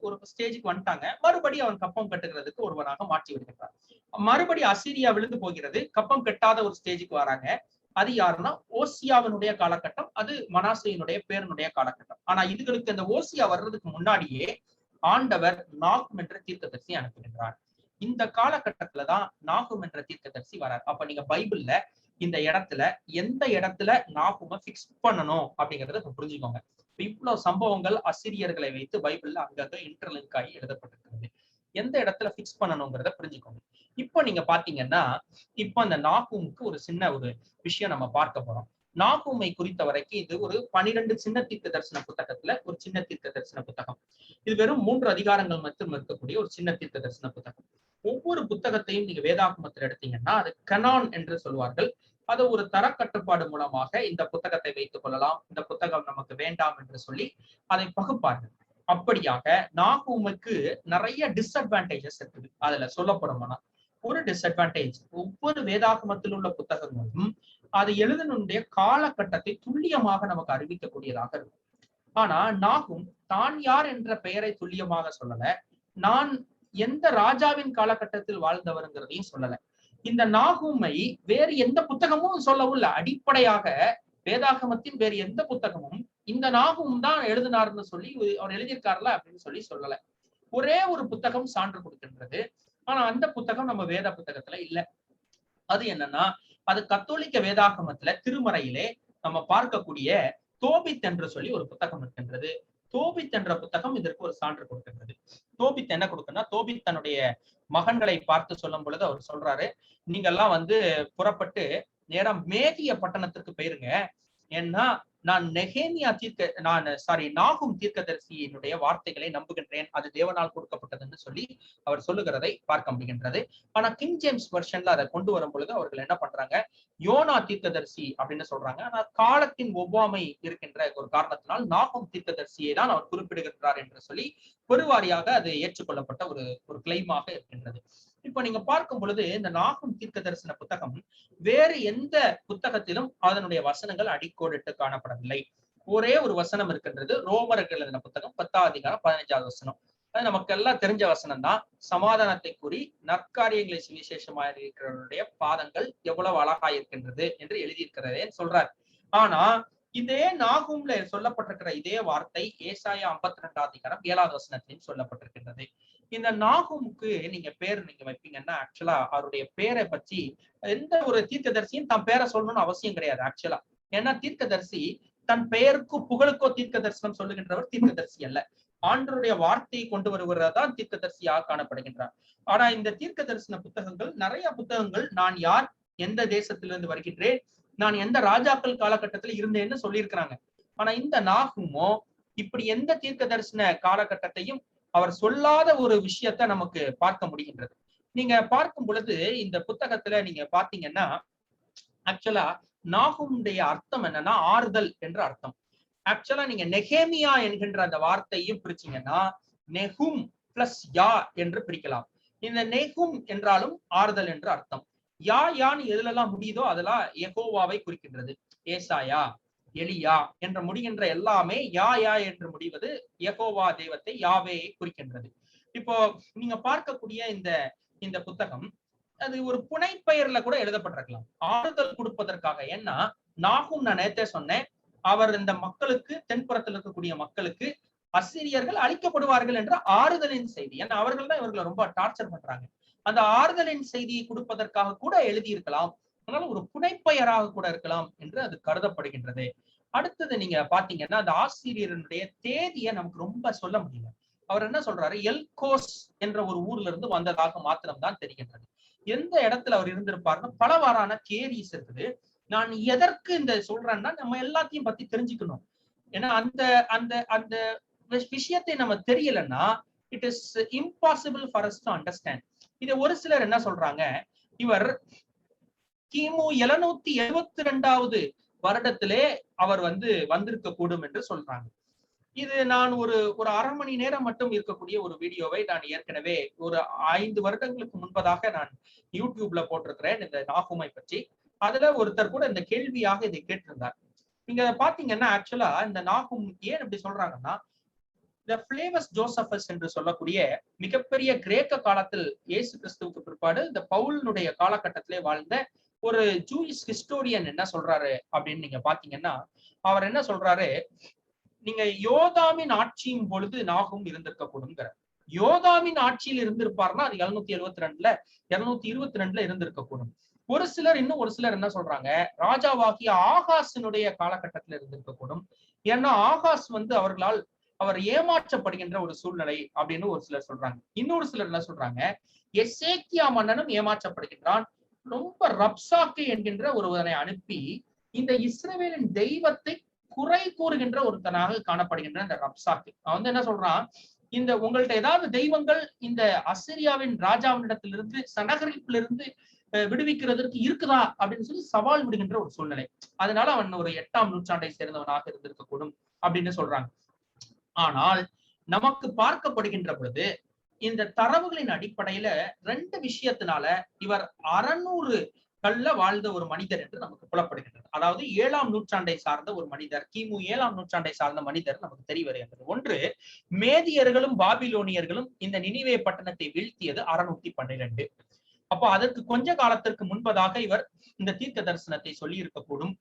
ஒரு ஸ்டேஜுக்கு வந்துட்டாங்க. மறுபடியும் அவன் கப்பம் கட்டுகிறதுக்கு ஒருவனாக மாற்றி விடுகிறார். மறுபடி அசீரியா விழுந்து போகிறது. கப்பம் கட்டாத ஒரு ஸ்டேஜுக்கு வராங்க. அது யாருன்னா ஓசியாவினுடைய காலகட்டம், அது மனாசேயினுடைய பேரனுடைய காலகட்டம். ஆனா இதுகளுக்கு இந்த ஓசியா வர்றதுக்கு முன்னாடியே ஆண்டவர் நாகும் என்ற தீர்க்கதரிசி அனுப்புகின்றார். இந்த காலகட்டத்துலதான் நாகும் என்ற தீர்க்கதரிசி வரார். அப்ப நீங்க பைபிள்ல இந்த இடத்துல எந்த இடத்துல நாகுமை பிக்ஸ் பண்ணணும் அப்படிங்கறத புரிஞ்சுக்கோங்க. இவ்வளவு சம்பவங்கள் அசிரியர்களை வைத்து பைபிள்ல அங்கங்க இன்டர்லிங்க் ஆகி எழுதப்பட்டிருக்கிறது. எந்த இடத்துல பிக்ஸ் பண்ணணுங்கிறத புரிஞ்சுக்கோங்க. இப்போ நீங்க பாத்தீங்கன்னா, இப்போ அந்த நாகூமுக்கு ஒரு சின்ன ஒரு விஷயம் நம்ம பார்க்க போறோம். நாகூமை குறித்த வரைக்கும் இது ஒரு 12 சின்ன தீர்க்க தரிசன புத்தகத்துல ஒரு சின்ன தீர்க்க தரிசன புத்தகம். இது வெறும் 3 அதிகாரங்கள் மட்டும் இருக்கக்கூடிய ஒரு சின்ன தீர்க்க தரிசன புத்தகம். ஒவ்வொரு புத்தகத்தையும் நீங்க வேதாகமத்தில் எடுத்தீங்கன்னா அது கனான் என்று சொல்வார்கள். அதை ஒரு தரக்கட்டுப்பாடு மூலமாக இந்த புத்தகத்தை வைத்துக் கொள்ளலாம், இந்த புத்தகம் நமக்கு வேண்டாம் என்று சொல்லி அதை பகுப்பார்கள். அப்படியாக நாகூமுக்கு நிறைய டிஸ்அட்வான்டேஜஸ் இருக்குது. அதுல சொல்லப்படும்னா ஒரு டிஸ்அட்வான்டேஜ், ஒவ்வொரு வேதாகமத்தில் உள்ள புத்தகங்களும் அது எழுதனுடைய காலகட்டத்தை துல்லியமாக நமக்கு அறிவிக்கக்கூடியதாக இருக்கும். ஆனா நாகும் தான் யார் என்ற பெயரை துல்லியமாக சொல்லல, நான் எந்த ராஜாவின் காலகட்டத்தில் வாழ்ந்தவருங்கிறதையும் சொல்லல. இந்த நாகூமை வேறு எந்த புத்தகமும் சொல்லவும் இல்லை. அடிப்படையாக வேதாகமத்தின் வேறு எந்த புத்தகமும் இந்த நாகும் தான் எழுதினார்னு சொல்லி அவர் எழுதியிருக்காருல அப்படின்னு சொல்லி சொல்லல. ஒரே ஒரு புத்தகம் சான்று கொடுக்கின்றது. ஆனா அந்த புத்தகம் நம்ம வேத புத்தகத்துல இல்ல. அது என்னன்னா, அது கத்தோலிக்க வேதாகமத்துல திருமறையிலே நம்ம பார்க்கக்கூடிய தோபித் என்று சொல்லி ஒரு புத்தகம் இருக்கின்றது. தோபித் என்ற புத்தகம் இதற்கு ஒரு சான்று கொடுக்கின்றது. தோபித் என்ன கொடுக்குன்னா, தோபித் தன்னுடைய மகன்களை பார்த்து சொல்லும் பொழுது அவர் சொல்றாரு, நீங்கெல்லாம் புறப்பட்டு நேரம் மேதிய பட்டணத்துக்கு போயிருங்க. ஏன்னா நான் நாகும் தீர்க்கதரிசியினுடைய வார்த்தைகளை நம்புகின்றேன், அது தேவனால் கொடுக்கப்பட்டதுன்னு சொல்லி அவர் சொல்லுகிறதை பார்க்க முடிகின்றது. ஆனா கிங் ஜேம்ஸ் வெர்ஷன்ல அதை கொண்டு வரும் பொழுது அவர்கள் என்ன பண்றாங்க, யோனா தீர்க்கதரிசி அப்படின்னு சொல்றாங்க. ஆனா காலத்தின் ஒவ்வாமை இருக்கின்ற ஒரு காரணத்தினால் நாகும் தீர்க்கதரிசியை தான் அவர் குறிப்பிடுகின்றார் என்று சொல்லி பெருவாரியாக அது ஏற்றுக்கொள்ளப்பட்ட ஒரு கிளைமாக இருக்கின்றது. இப்ப நீங்க பார்க்கும் பொழுது இந்த நாகும் தீர்க்க தரிசன புத்தகம் வேறு எந்த புத்தகத்திலும் அதனுடைய வசனங்கள் அடிக்கோடிட்டு காணப்படவில்லை. ஒரே ஒரு வசனம் இருக்கின்றது, ரோமர்கள் எழுதின புத்தகம் 10ஆம் அதிகாரம் 15வது வசனம். அது நமக்கு எல்லாம் தெரிஞ்ச வசனம் தான். சமாதானத்தை கூறி நற்காரியங்களை சுவிசேஷமாக இருக்கிறவருடைய பாதங்கள் எவ்வளவு அழகா இருக்கின்றது என்று எழுதியிருக்கிறதே சொல்றார். ஆனா இதே நாகூம்ல சொல்லப்பட்டிருக்கிற இதே வார்த்தை ஏசாயா 52 அதிகாரம் 7வது வசனத்திலும் சொல்லப்பட்டிருக்கின்றது. இந்த நாகூமுக்கு நீங்க பேர் நீங்க வைப்பீங்கன்னா ஆக்சுவலா அவருடைய பேரை பற்றி எந்த ஒரு தீர்க்கதரிசியும் தன் பேரை சொல்லணும்னு அவசியம் கிடையாது ஆக்சுவலா. ஏன்னா தீர்க்கதரிசி தன் பெயருக்கோ புகழுக்கோ தீர்க்க தரிசனம் சொல்லுகின்றவர் தீர்க்கதரிசி அல்ல. ஆண்டவருடைய வார்த்தையை கொண்டு வருவதுதான் தீர்க்கதரிசியாக காணப்படுகின்றார். ஆனா இந்த தீர்க்க தரிசன புத்தகங்கள் நிறைய புத்தகங்கள் நான் யார், எந்த தேசத்திலிருந்து வருகின்றேன், நான் எந்த ராஜாக்கள் காலகட்டத்தில் இருந்தேன்னு சொல்லியிருக்கிறாங்க. ஆனா இந்த நாகூமோ இப்படி எந்த தீர்க்க தரிசன காலகட்டத்தையும் அவர் சொல்லாத ஒரு விஷயத்த நமக்கு பார்க்க முடிகின்றது. நீங்க பார்க்கும் பொழுது இந்த புத்தகத்துல நீங்க பாத்தீங்கன்னா ஆக்சுவலா நாகூமுடைய அர்த்தம் என்னன்னா ஆறுதல் என்ற அர்த்தம். ஆக்சுவலா நீங்க நெகேமியா என்கின்ற அந்த வார்த்தையும் பிரிச்சீங்கன்னா நெஹும் பிளஸ் யா என்று பிரிக்கலாம். இந்த நெஹும் என்றாலும் ஆறுதல் என்று அர்த்தம். யான்னு எதுலெல்லாம் முடியுதோ அதெல்லாம் யெகோவாவை குறிக்கின்றது. ஏசாயா, எலியா என்ற முடிகின்ற எல்லாமே யா என்று முடிவது யெகோவா தெய்வத்தை யாவேயை குறிக்கின்றது. இப்போ நீங்க பார்க்கக்கூடிய இந்த புத்தகம் அது ஒரு புனைப்பெயர்ல கூட எழுதப்பட்டிருக்கலாம், ஆறுதல் கொடுப்பதற்காக. ஏன்னா நாகூம் நான் நேத்தே சொன்னேன், அவர் இந்த மக்களுக்கு தென்புறத்தில் இருக்கக்கூடிய மக்களுக்கு அசிரியர்கள் அழிக்கப்படுவார்கள் என்ற ஆறுதலின் செய்தி. ஏன்னா அவர்கள் தான் இவர்களை ரொம்ப டார்ச்சர் பண்றாங்க. அந்த ஆறுதலின் செய்தியை கொடுப்பதற்காக கூட எழுதியிருக்கலாம். அதனால ஒரு புனைப்பெயராக கூட இருக்கலாம் என்று அது கருதப்படுகின்றது. அடுத்தது நீங்க பாத்தீங்கன்னா அந்த ஆசிரியருடைய தேதியை நமக்கு ரொம்ப சொல்ல முடியல. அவர் என்ன சொல்றாரு, எல்கோஸ் என்ற ஒரு ஊர்ல இருந்து வந்ததாக மாத்திரம்தான் தெரிகின்றது. எந்த இடத்துல அவர் இருந்திருப்பாருன்னு பலவாறான தியரிஸ் இருக்குது. நான் எதற்கு இந்த சொல்றேன்னா நம்ம எல்லாத்தையும் பத்தி தெரிஞ்சுக்கணும். ஏன்னா அந்த அந்த அந்த விஷயத்தை நம்ம தெரியலன்னா it is impossible for us to understand. இதை ஒரு சிலர் என்ன சொல்றாங்க, இவர் கிமு 772வது வருடத்திலே அவர் வந்திருக்க கூடும் என்று சொல்றாங்க. இது நான் ஒரு 1/2 மணி நேரம் மட்டும் இருக்கக்கூடிய ஒரு வீடியோவை நான் ஏற்கனவே ஒரு 5 வருடங்களுக்கு முன்பதாக நான் யூடியூப்ல போட்டிருக்கிறேன் இந்த நாகூமை பற்றி. அதுல ஒருத்தர் கூட இந்த கேள்வியாக இதை கேட்டிருந்தார். நீங்க பாத்தீங்கன்னா ஆக்சுவலா இந்த நாகூம் ஏன் இப்படி சொல்றாங்கன்னா, இந்த பிளேவஸ் ஜோசபஸ் என்று சொல்லக்கூடிய மிகப்பெரிய கிரேக்க காலத்தில் இயேசு கிறிஸ்துவுக்கு பிற்பாடு இந்த பவுலினுடைய காலகட்டத்திலே வாழ்ந்த ஒரு ஜூயிஷ் ஹிஸ்டோரியன் என்ன சொல்றாரு அப்படின்னு நீங்க பாத்தீங்கன்னா, அவர் என்ன சொல்றாரு, நீங்க யோதாமின் ஆட்சியின் பொழுது நாகூம் இருந்திருக்க கூடுங்கிற. யோதாமின் ஆட்சியில் இருந்திருப்பாருன்னா அது 772ல 222ல இருந்திருக்க கூடும். ஒரு சிலர் என்ன சொல்றாங்க, ராஜாவாகிய ஆகாசினுடைய காலகட்டத்தில் இருந்திருக்க கூடும். ஏன்னா ஆகாஸ் அவர் ஏமாற்றப்படுகின்ற ஒரு சூழ்நிலை அப்படின்னு ஒரு சிலர் சொல்றாங்க. இன்னொரு சிலர் என்ன சொல்றாங்க, எசேக்கியா மன்னனும் ஏமாற்றப்படுகின்றான். ரொம்ப ரப்சாக்கே என்கின்ற ஒருவனை அனுப்பி இந்த இஸ்ரவேலின் தெய்வத்தை குறை கூறுகின்ற ஒருத்தனாக காணப்படுகின்ற இந்த ரப்சாக்கு. அவன் என்ன சொல்றான், இந்த உங்கள்ட்ட ஏதாவது தெய்வங்கள் இந்த அசிரியாவின் ராஜாவினிடத்திலிருந்து சனகரிப்பிலிருந்து விடுவிக்கிறதற்கு இருக்குதா அப்படின்னு சொல்லி சவால் விடுகின்ற ஒரு சூழ்நிலை. அதனால அவன் ஒரு 8ஆம் நூற்றாண்டை சேர்ந்தவனாக இருந்திருக்க கூடும் அப்படின்னு சொல்றாங்க. ஆனால் நமக்கு பார்க்கப்படுகின்ற பொழுது இந்த தரவுகளின் அடிப்படையில 2 விஷயத்தினால இவர் 600 வாழ்ந்த ஒரு மனிதர் என்று நமக்கு புலப்படுகின்றது. அதாவது 7ஆம் நூற்றாண்டை சார்ந்த ஒரு மனிதர், கிமு 7ஆம் நூற்றாண்டை சார்ந்த மனிதர் நமக்கு தெரிய வருகின்றது. ஒன்று, மேதியர்களும் பாபிலோனியர்களும் இந்த நினிவே பட்டணத்தை வீழ்த்தியது 612. அப்போ அதற்கு கொஞ்ச காலத்திற்கு முன்பதாக இவர் இந்த தீர்க்க தரிசனத்தை சொல்லி இருக்கக்கூடும்.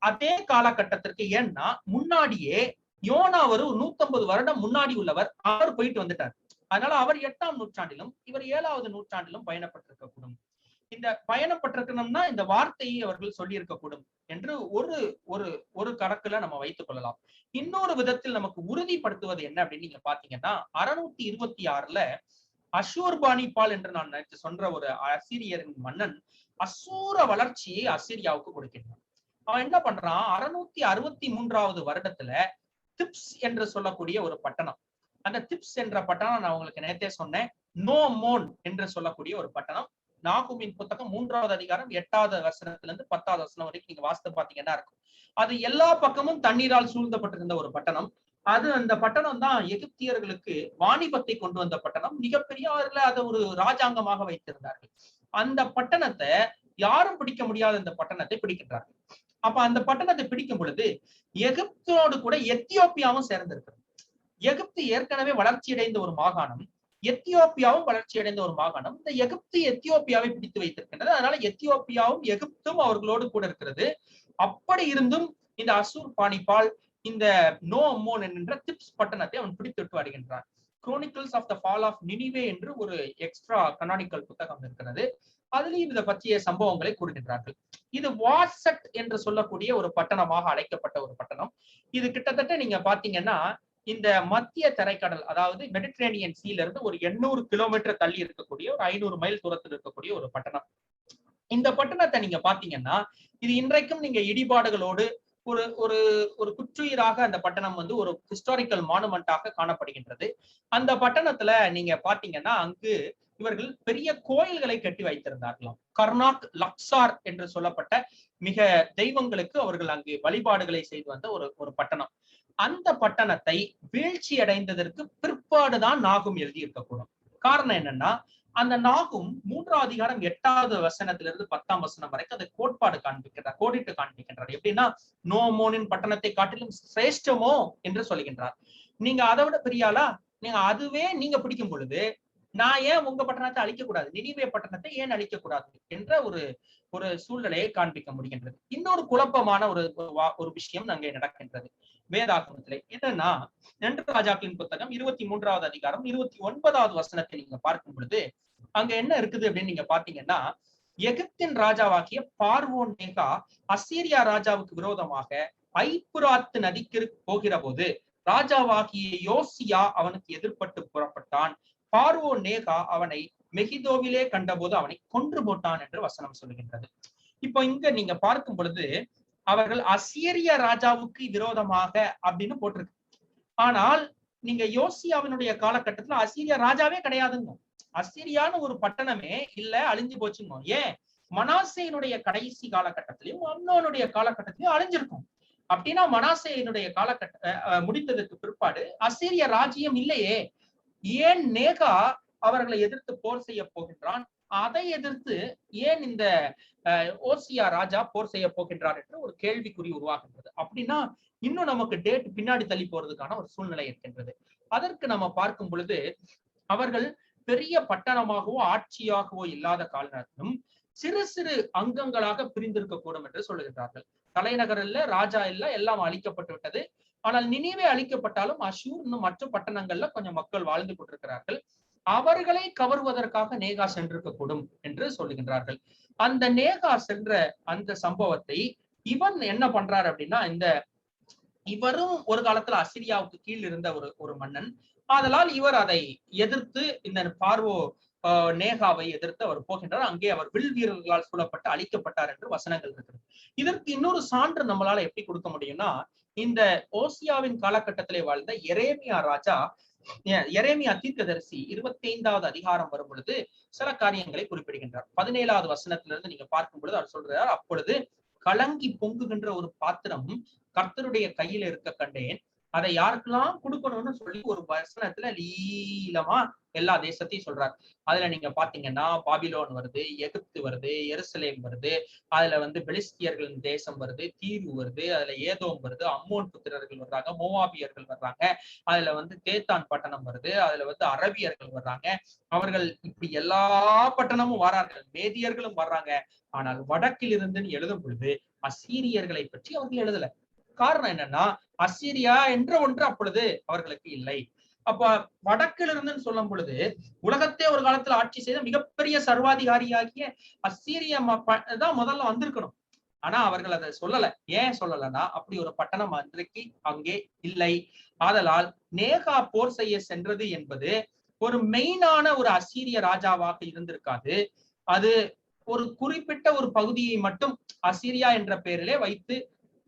அதே காலகட்டத்திற்கு, ஏன்னா முன்னாடியே யோனா ஒரு 150 வருடம் முன்னாடி உள்ளவர், அவர் போயிட்டு வந்துட்டார். அதனால அவர் 8ஆம் நூற்றாண்டிலும் இவர் 7வது நூற்றாண்டிலும் பயணப்பட்டிருக்கக்கூடும். இந்த பயணப்பட்டிருக்கணும்னா இந்த வார்த்தையை அவர்கள் சொல்லி இருக்கக்கூடும் என்று ஒரு கணக்குல நம்ம வைத்துக் கொள்ளலாம். இன்னொரு விதத்தில் நமக்கு உறுதிப்படுத்துவது என்ன அப்படின்னு நீங்க பாத்தீங்கன்னா, 626ல அஷூர்பானிபால் என்று நான் நேற்று சொன்ன ஒரு அசிரியரின் மன்னன் அசூர வளர்ச்சியை அசிரியாவுக்கு கொடுக்கின்றான். அவன் என்ன பண்றான், 663வது வருடத்துல திப்ஸ் என்று சொல்லக்கூடிய ஒரு பட்டணம், அந்த திப்ஸ் என்ற பட்டணம் நான் உங்களுக்கு நேற்றே சொன்னேன், நோமோன் என்று சொல்லக்கூடிய ஒரு பட்டணம். நாகூமின் புத்தகம் 3வது அதிகாரம் 8வது வசனத்திலிருந்து 10வது வசனம் வரைக்கும் நீங்க வாசித்து பாத்தீங்கன்னா இருக்கும். அது எல்லா பக்கமும் தண்ணீரால் சூழ்ந்தப்பட்டிருந்த ஒரு பட்டணம். அந்த பட்டணம் தான் எகிப்தியர்களுக்கு வாணிபத்தை கொண்டு வந்த பட்டணம். மிகப்பெரிய அதை ஒரு ராஜாங்கமாக வைத்திருந்தார்கள். அந்த பட்டணத்தை யாரும் பிடிக்க முடியாத அந்த பட்டணத்தை பிடிக்கின்றார்கள். அப்ப அந்த பட்டணத்தை பிடிக்கும் பொழுது எகிப்தோடு கூட எத்தியோப்பியாவும் சேர்ந்திருக்கிறது. எகிப்து ஏற்கனவே வளர்ச்சியடைந்த ஒரு மாகாணம், எத்தியோப்பியாவும் வளர்ச்சி அடைந்த ஒரு மாகாணம். இந்த எகிப்து எத்தியோப்பியாவை பிடித்து வைத்திருக்கின்றது. அதனால எத்தியோப்பியாவும் எகிப்தும் அவர்களோடு கூட இருக்கிறது. அப்படி இருந்தும் இந்த அசூர் பாணிப்பால் இந்த நோ அம்மோன் என்கின்ற திப்ஸ் பட்டணத்தை அவன் பிடித்துட்டு வருகின்றான். Chronicles of the fall of Nineveh என்று ஒரு எக்ஸ்ட்ரா கனானிக்கல் புத்தகம் இருக்கிறது. அதுலயும் இதை பற்றிய சம்பவங்களை கூறுகின்றார்கள். இது வாசட் என்று சொல்லக்கூடிய ஒரு பட்டணமாக அழைக்கப்பட்ட ஒரு பட்டணம். இது கிட்டத்தட்ட நீங்க பாத்தீங்கன்னா இந்த மத்திய தரைக்கடல், அதாவது மெடிட்டரேனியன் சீல இருந்து ஒரு 800 கிலோமீட்டர் தள்ளி இருக்கக்கூடிய ஒரு 500 மைல் தூரத்தில் இருக்கக்கூடிய ஒரு பட்டணம். இந்த பட்டணத்தை நீங்க பாத்தீங்கன்னா இது இன்றைக்கும் நீங்க இடிபாடுகளோடு ஒரு ஒரு ஒரு குற்றுயிராக அந்த பட்டணம் வந்து ஒரு ஹிஸ்டாரிக்கல் மானுமெண்டாக காணப்படுகின்றது. அந்த பட்டணத்துல நீங்க பாத்தீங்கன்னா அங்கு இவர்கள் பெரிய கோயில்களை கட்டி வைத்திருந்தார்களாம். கர்னாக் லக்சார் என்று சொல்லப்பட்ட மிக தெய்வங்களுக்கு அவர்கள் அங்கு வழிபாடுகளை செய்து வந்த ஒரு பட்டணம். அந்த பட்டணத்தை வீழ்ச்சி அடைந்ததற்கு பிற்பாடுதான் நாகும் எழுதி இருக்கக்கூடும். காரணம் என்னன்னா அந்த நாகும் 3ஆம் அதிகாரம் 8வது வசனத்திலிருந்து 10ஆம் வசனம் வரைக்கும் அதை கோடிட்டு காண்பிக்கின்றார். எப்படின்னா நோ அம்மோனின் பட்டணத்தை காட்டிலும் சிரேஷ்டமோ என்று சொல்கின்றார். நீங்க அதை விட பெரியாளா, அதுவே நீங்க பிடிக்கும் பொழுது நான் ஏன் உங்க பட்டணத்தை அழிக்க கூடாது, நினிவே பட்டணத்தை ஏன் அழிக்க கூடாது என்ற ஒரு சூழ்நிலையை காண்பிக்க முடிகின்றது. இன்னொரு குழப்பமான ஒரு விஷயம் அங்கே நடக்கின்றது வேதாகமத்திலே. என்னன்னா 2 ராஜாக்களின் புத்தகம் 23வது அதிகாரம் 29வது வசனத்தை நீங்க பார்க்கும் பொழுது அங்க என்ன இருக்குது அப்படின்னு நீங்க பாத்தீங்கன்னா, எகிப்தின் ராஜாவாகிய பார்வோன் நேகா அசீரியா ராஜாவுக்கு விரோதமாக ஐப்புராத்து நதிக்கு போகிற போது ராஜாவாகிய யோசியா அவனுக்கு எதிர்பட்டு புறப்பட்டான். பார்வோன் நேகா அவனை மெகிதோவிலே கண்டபோது அவனை கொன்று போட்டான் என்று வசனம் சொல்லுகின்றது. இப்போ இங்க நீங்க பார்க்கும் பொழுது அவர்கள் அசீரிய ராஜாவுக்கு விரோதமாக அப்படின்னு போட்டிருக்கு. ஆனால் நீங்க யோசியாவினுடைய காலகட்டத்துல அசீரியா ராஜாவே கிடையாதுங்க. அசீரியான்னு ஒரு பட்டணமே இல்ல, அழிஞ்சு போச்சுங்க. ஏன்? மனாசேயினுடைய கடைசி காலகட்டத்திலையும் அம்னோனுடைய காலகட்டத்திலையும் அழிஞ்சிருக்கும். அப்படின்னா மனாசேயினுடைய காலகட்ட முடிந்ததற்கு பிற்பாடு அசீரிய ராஜ்யம் இல்லையே. ஏன் நேகா அவர்களை எதிர்த்து போர் செய்ய போகின்றான்? அதை எதிர்த்து ஏன் இந்த ஓசியா ராஜா போர் செய்ய போகின்றார் என்று ஒரு கேள்விக்குறி உருவாகின்றது. அப்படின்னா இன்னும் நமக்கு டேட் பின்னாடி தள்ளி போறதுக்கான ஒரு சூழ்நிலை இருக்கின்றது. அதற்கு நம்ம பார்க்கும் பொழுது அவர்கள் பெரிய பட்டணமாகவோ ஆட்சியாகவோ இல்லாத காலத்திலும் சிறு சிறு அங்கங்களாக பிரிந்திருக்க கூடும் என்று சொல்லுகின்றார்கள். தலைநகர் இல்ல, ராஜா இல்ல, எல்லாம் அழிக்கப்பட்டு விட்டது. ஆனால் நினிவே அழிக்கப்பட்டாலும் அஷூர் இன்னும் மற்ற பட்டணங்கள்ல கொஞ்சம் மக்கள் வாழ்ந்து கொண்டிருக்கிறார்கள். அவர்களை கவர்வதற்காக நேகா சென்றிருக்க கூடும் என்று சொல்லுகின்றார்கள். அந்த நேகா சென்ற அந்த சம்பவத்தை இவன் என்ன பண்றாரு அப்படின்னா, இவரும் ஒரு காலத்துல அசிரியாவுக்கு கீழ் இருந்த ஒரு மன்னன். ஆதலால் இவர் அதை எதிர்த்து இந்த பார்வோ நேகாவை எதிர்த்து அவர் போகின்றார். அங்கே அவர் வில் வீரர்களால் சூழப்பட்டு அழிக்கப்பட்டார் என்று வசனங்கள் இருக்கிறது. இதற்கு இன்னொரு சான்று நம்மளால எப்படி கொடுக்க முடியும்னா, இந்த ஓசியாவின் காலகட்டத்திலே வாழ்ந்த எரேமியா ராஜா, எரேமியா தீர்க்கதரிசி 25வது அதிகாரம் வரும் பொழுது சில காரியங்களை குறிப்பிடுகின்றார். 17வது வசனத்திலிருந்து நீங்க பார்க்கும் பொழுது அவர் சொல்றார், அப்பொழுது கலங்கி பொங்குகின்ற ஒரு பாத்திரம் கர்த்தருடைய கையில இருக்க கண்டேன், அதை யாருக்கெல்லாம் கொடுக்கணும்னு சொல்லி ஒரு வசனத்துல லீலமா எல்லா தேசத்தையும் சொல்றாரு. அதுல நீங்க பாத்தீங்கன்னா பாபிலோன் வருது, எகிப்து வருது, எருசலேம் வருது, அதுல பெலிஸ்தியர்களின் தேசம் வருது, தீர்வு வருது, அதுல ஏதோம் வருது, அம்மோன் புத்திரர்கள் வர்றாங்க, மோவாபியர்கள் வர்றாங்க, அதுல தேத்தான் பட்டணம் வருது, அதுல அரபியர்கள் வர்றாங்க. அவர்கள் இப்படி எல்லா பட்டணமும் வரார்கள், மேதியர்களும் வர்றாங்க. ஆனால் வடக்கில் இருந்துன்னு எழுதும் பொழுது அசீரியர்களை பற்றி அவர்கள் எழுதல. காரணம் என்னன்னா, அசீரியா என்ற ஒன்று அப்பொழுது அவர்களுக்கு இல்லை. அப்ப வடக்கில் இருந்துன்னு சொல்லும் பொழுது உலகத்தை ஒரு காலத்துல ஆட்சி செய்த மிகப்பெரிய சர்வாதிகாரியாகிய அசீரியா தான் முதல்ல வந்திருக்கணும். ஆனா அவர்கள் அதை சொல்லல. ஏன் சொல்லலன்னா, அப்படி ஒரு பட்டணம் அன்றைக்கு அங்கே இல்லை. ஆதலால் நேகா போர் செய்ய சென்றது என்பது ஒரு மெயினான ஒரு அசீரிய ராஜாவாக இருந்திருக்காது. அது ஒரு குறிப்பிட்ட ஒரு பகுதியை மட்டும் அசீரியா என்ற பெயரிலே வைத்து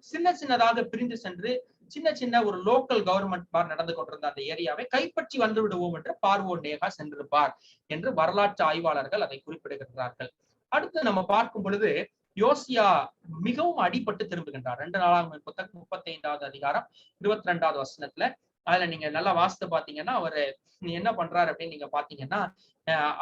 சின்ன சின்னதாக பிரிந்து சென்று சின்ன சின்ன ஒரு லோக்கல் கவர்மெண்ட் நடந்து கொண்டிருந்த அந்த ஏரியாவை கைப்பற்றி வந்து விடுவோம் என்று பார்வோன் நேகா சென்றிருப்பார் என்று வரலாற்று ஆய்வாளர்கள் அதை குறிப்பிடுகின்றார்கள். அடுத்து நம்ம பார்க்கும் பொழுது யோசியா மிகவும் அடிபட்டு திரும்புகின்றார். 2 நாளாகமம் புத்தகம் 35வது அதிகாரம் 22வது வசனத்துல அதுல நீங்க நல்லா வாசித்து பாத்தீங்கன்னா அவரு என்ன பண்றாரு அப்படின்னு நீங்க பாத்தீங்கன்னா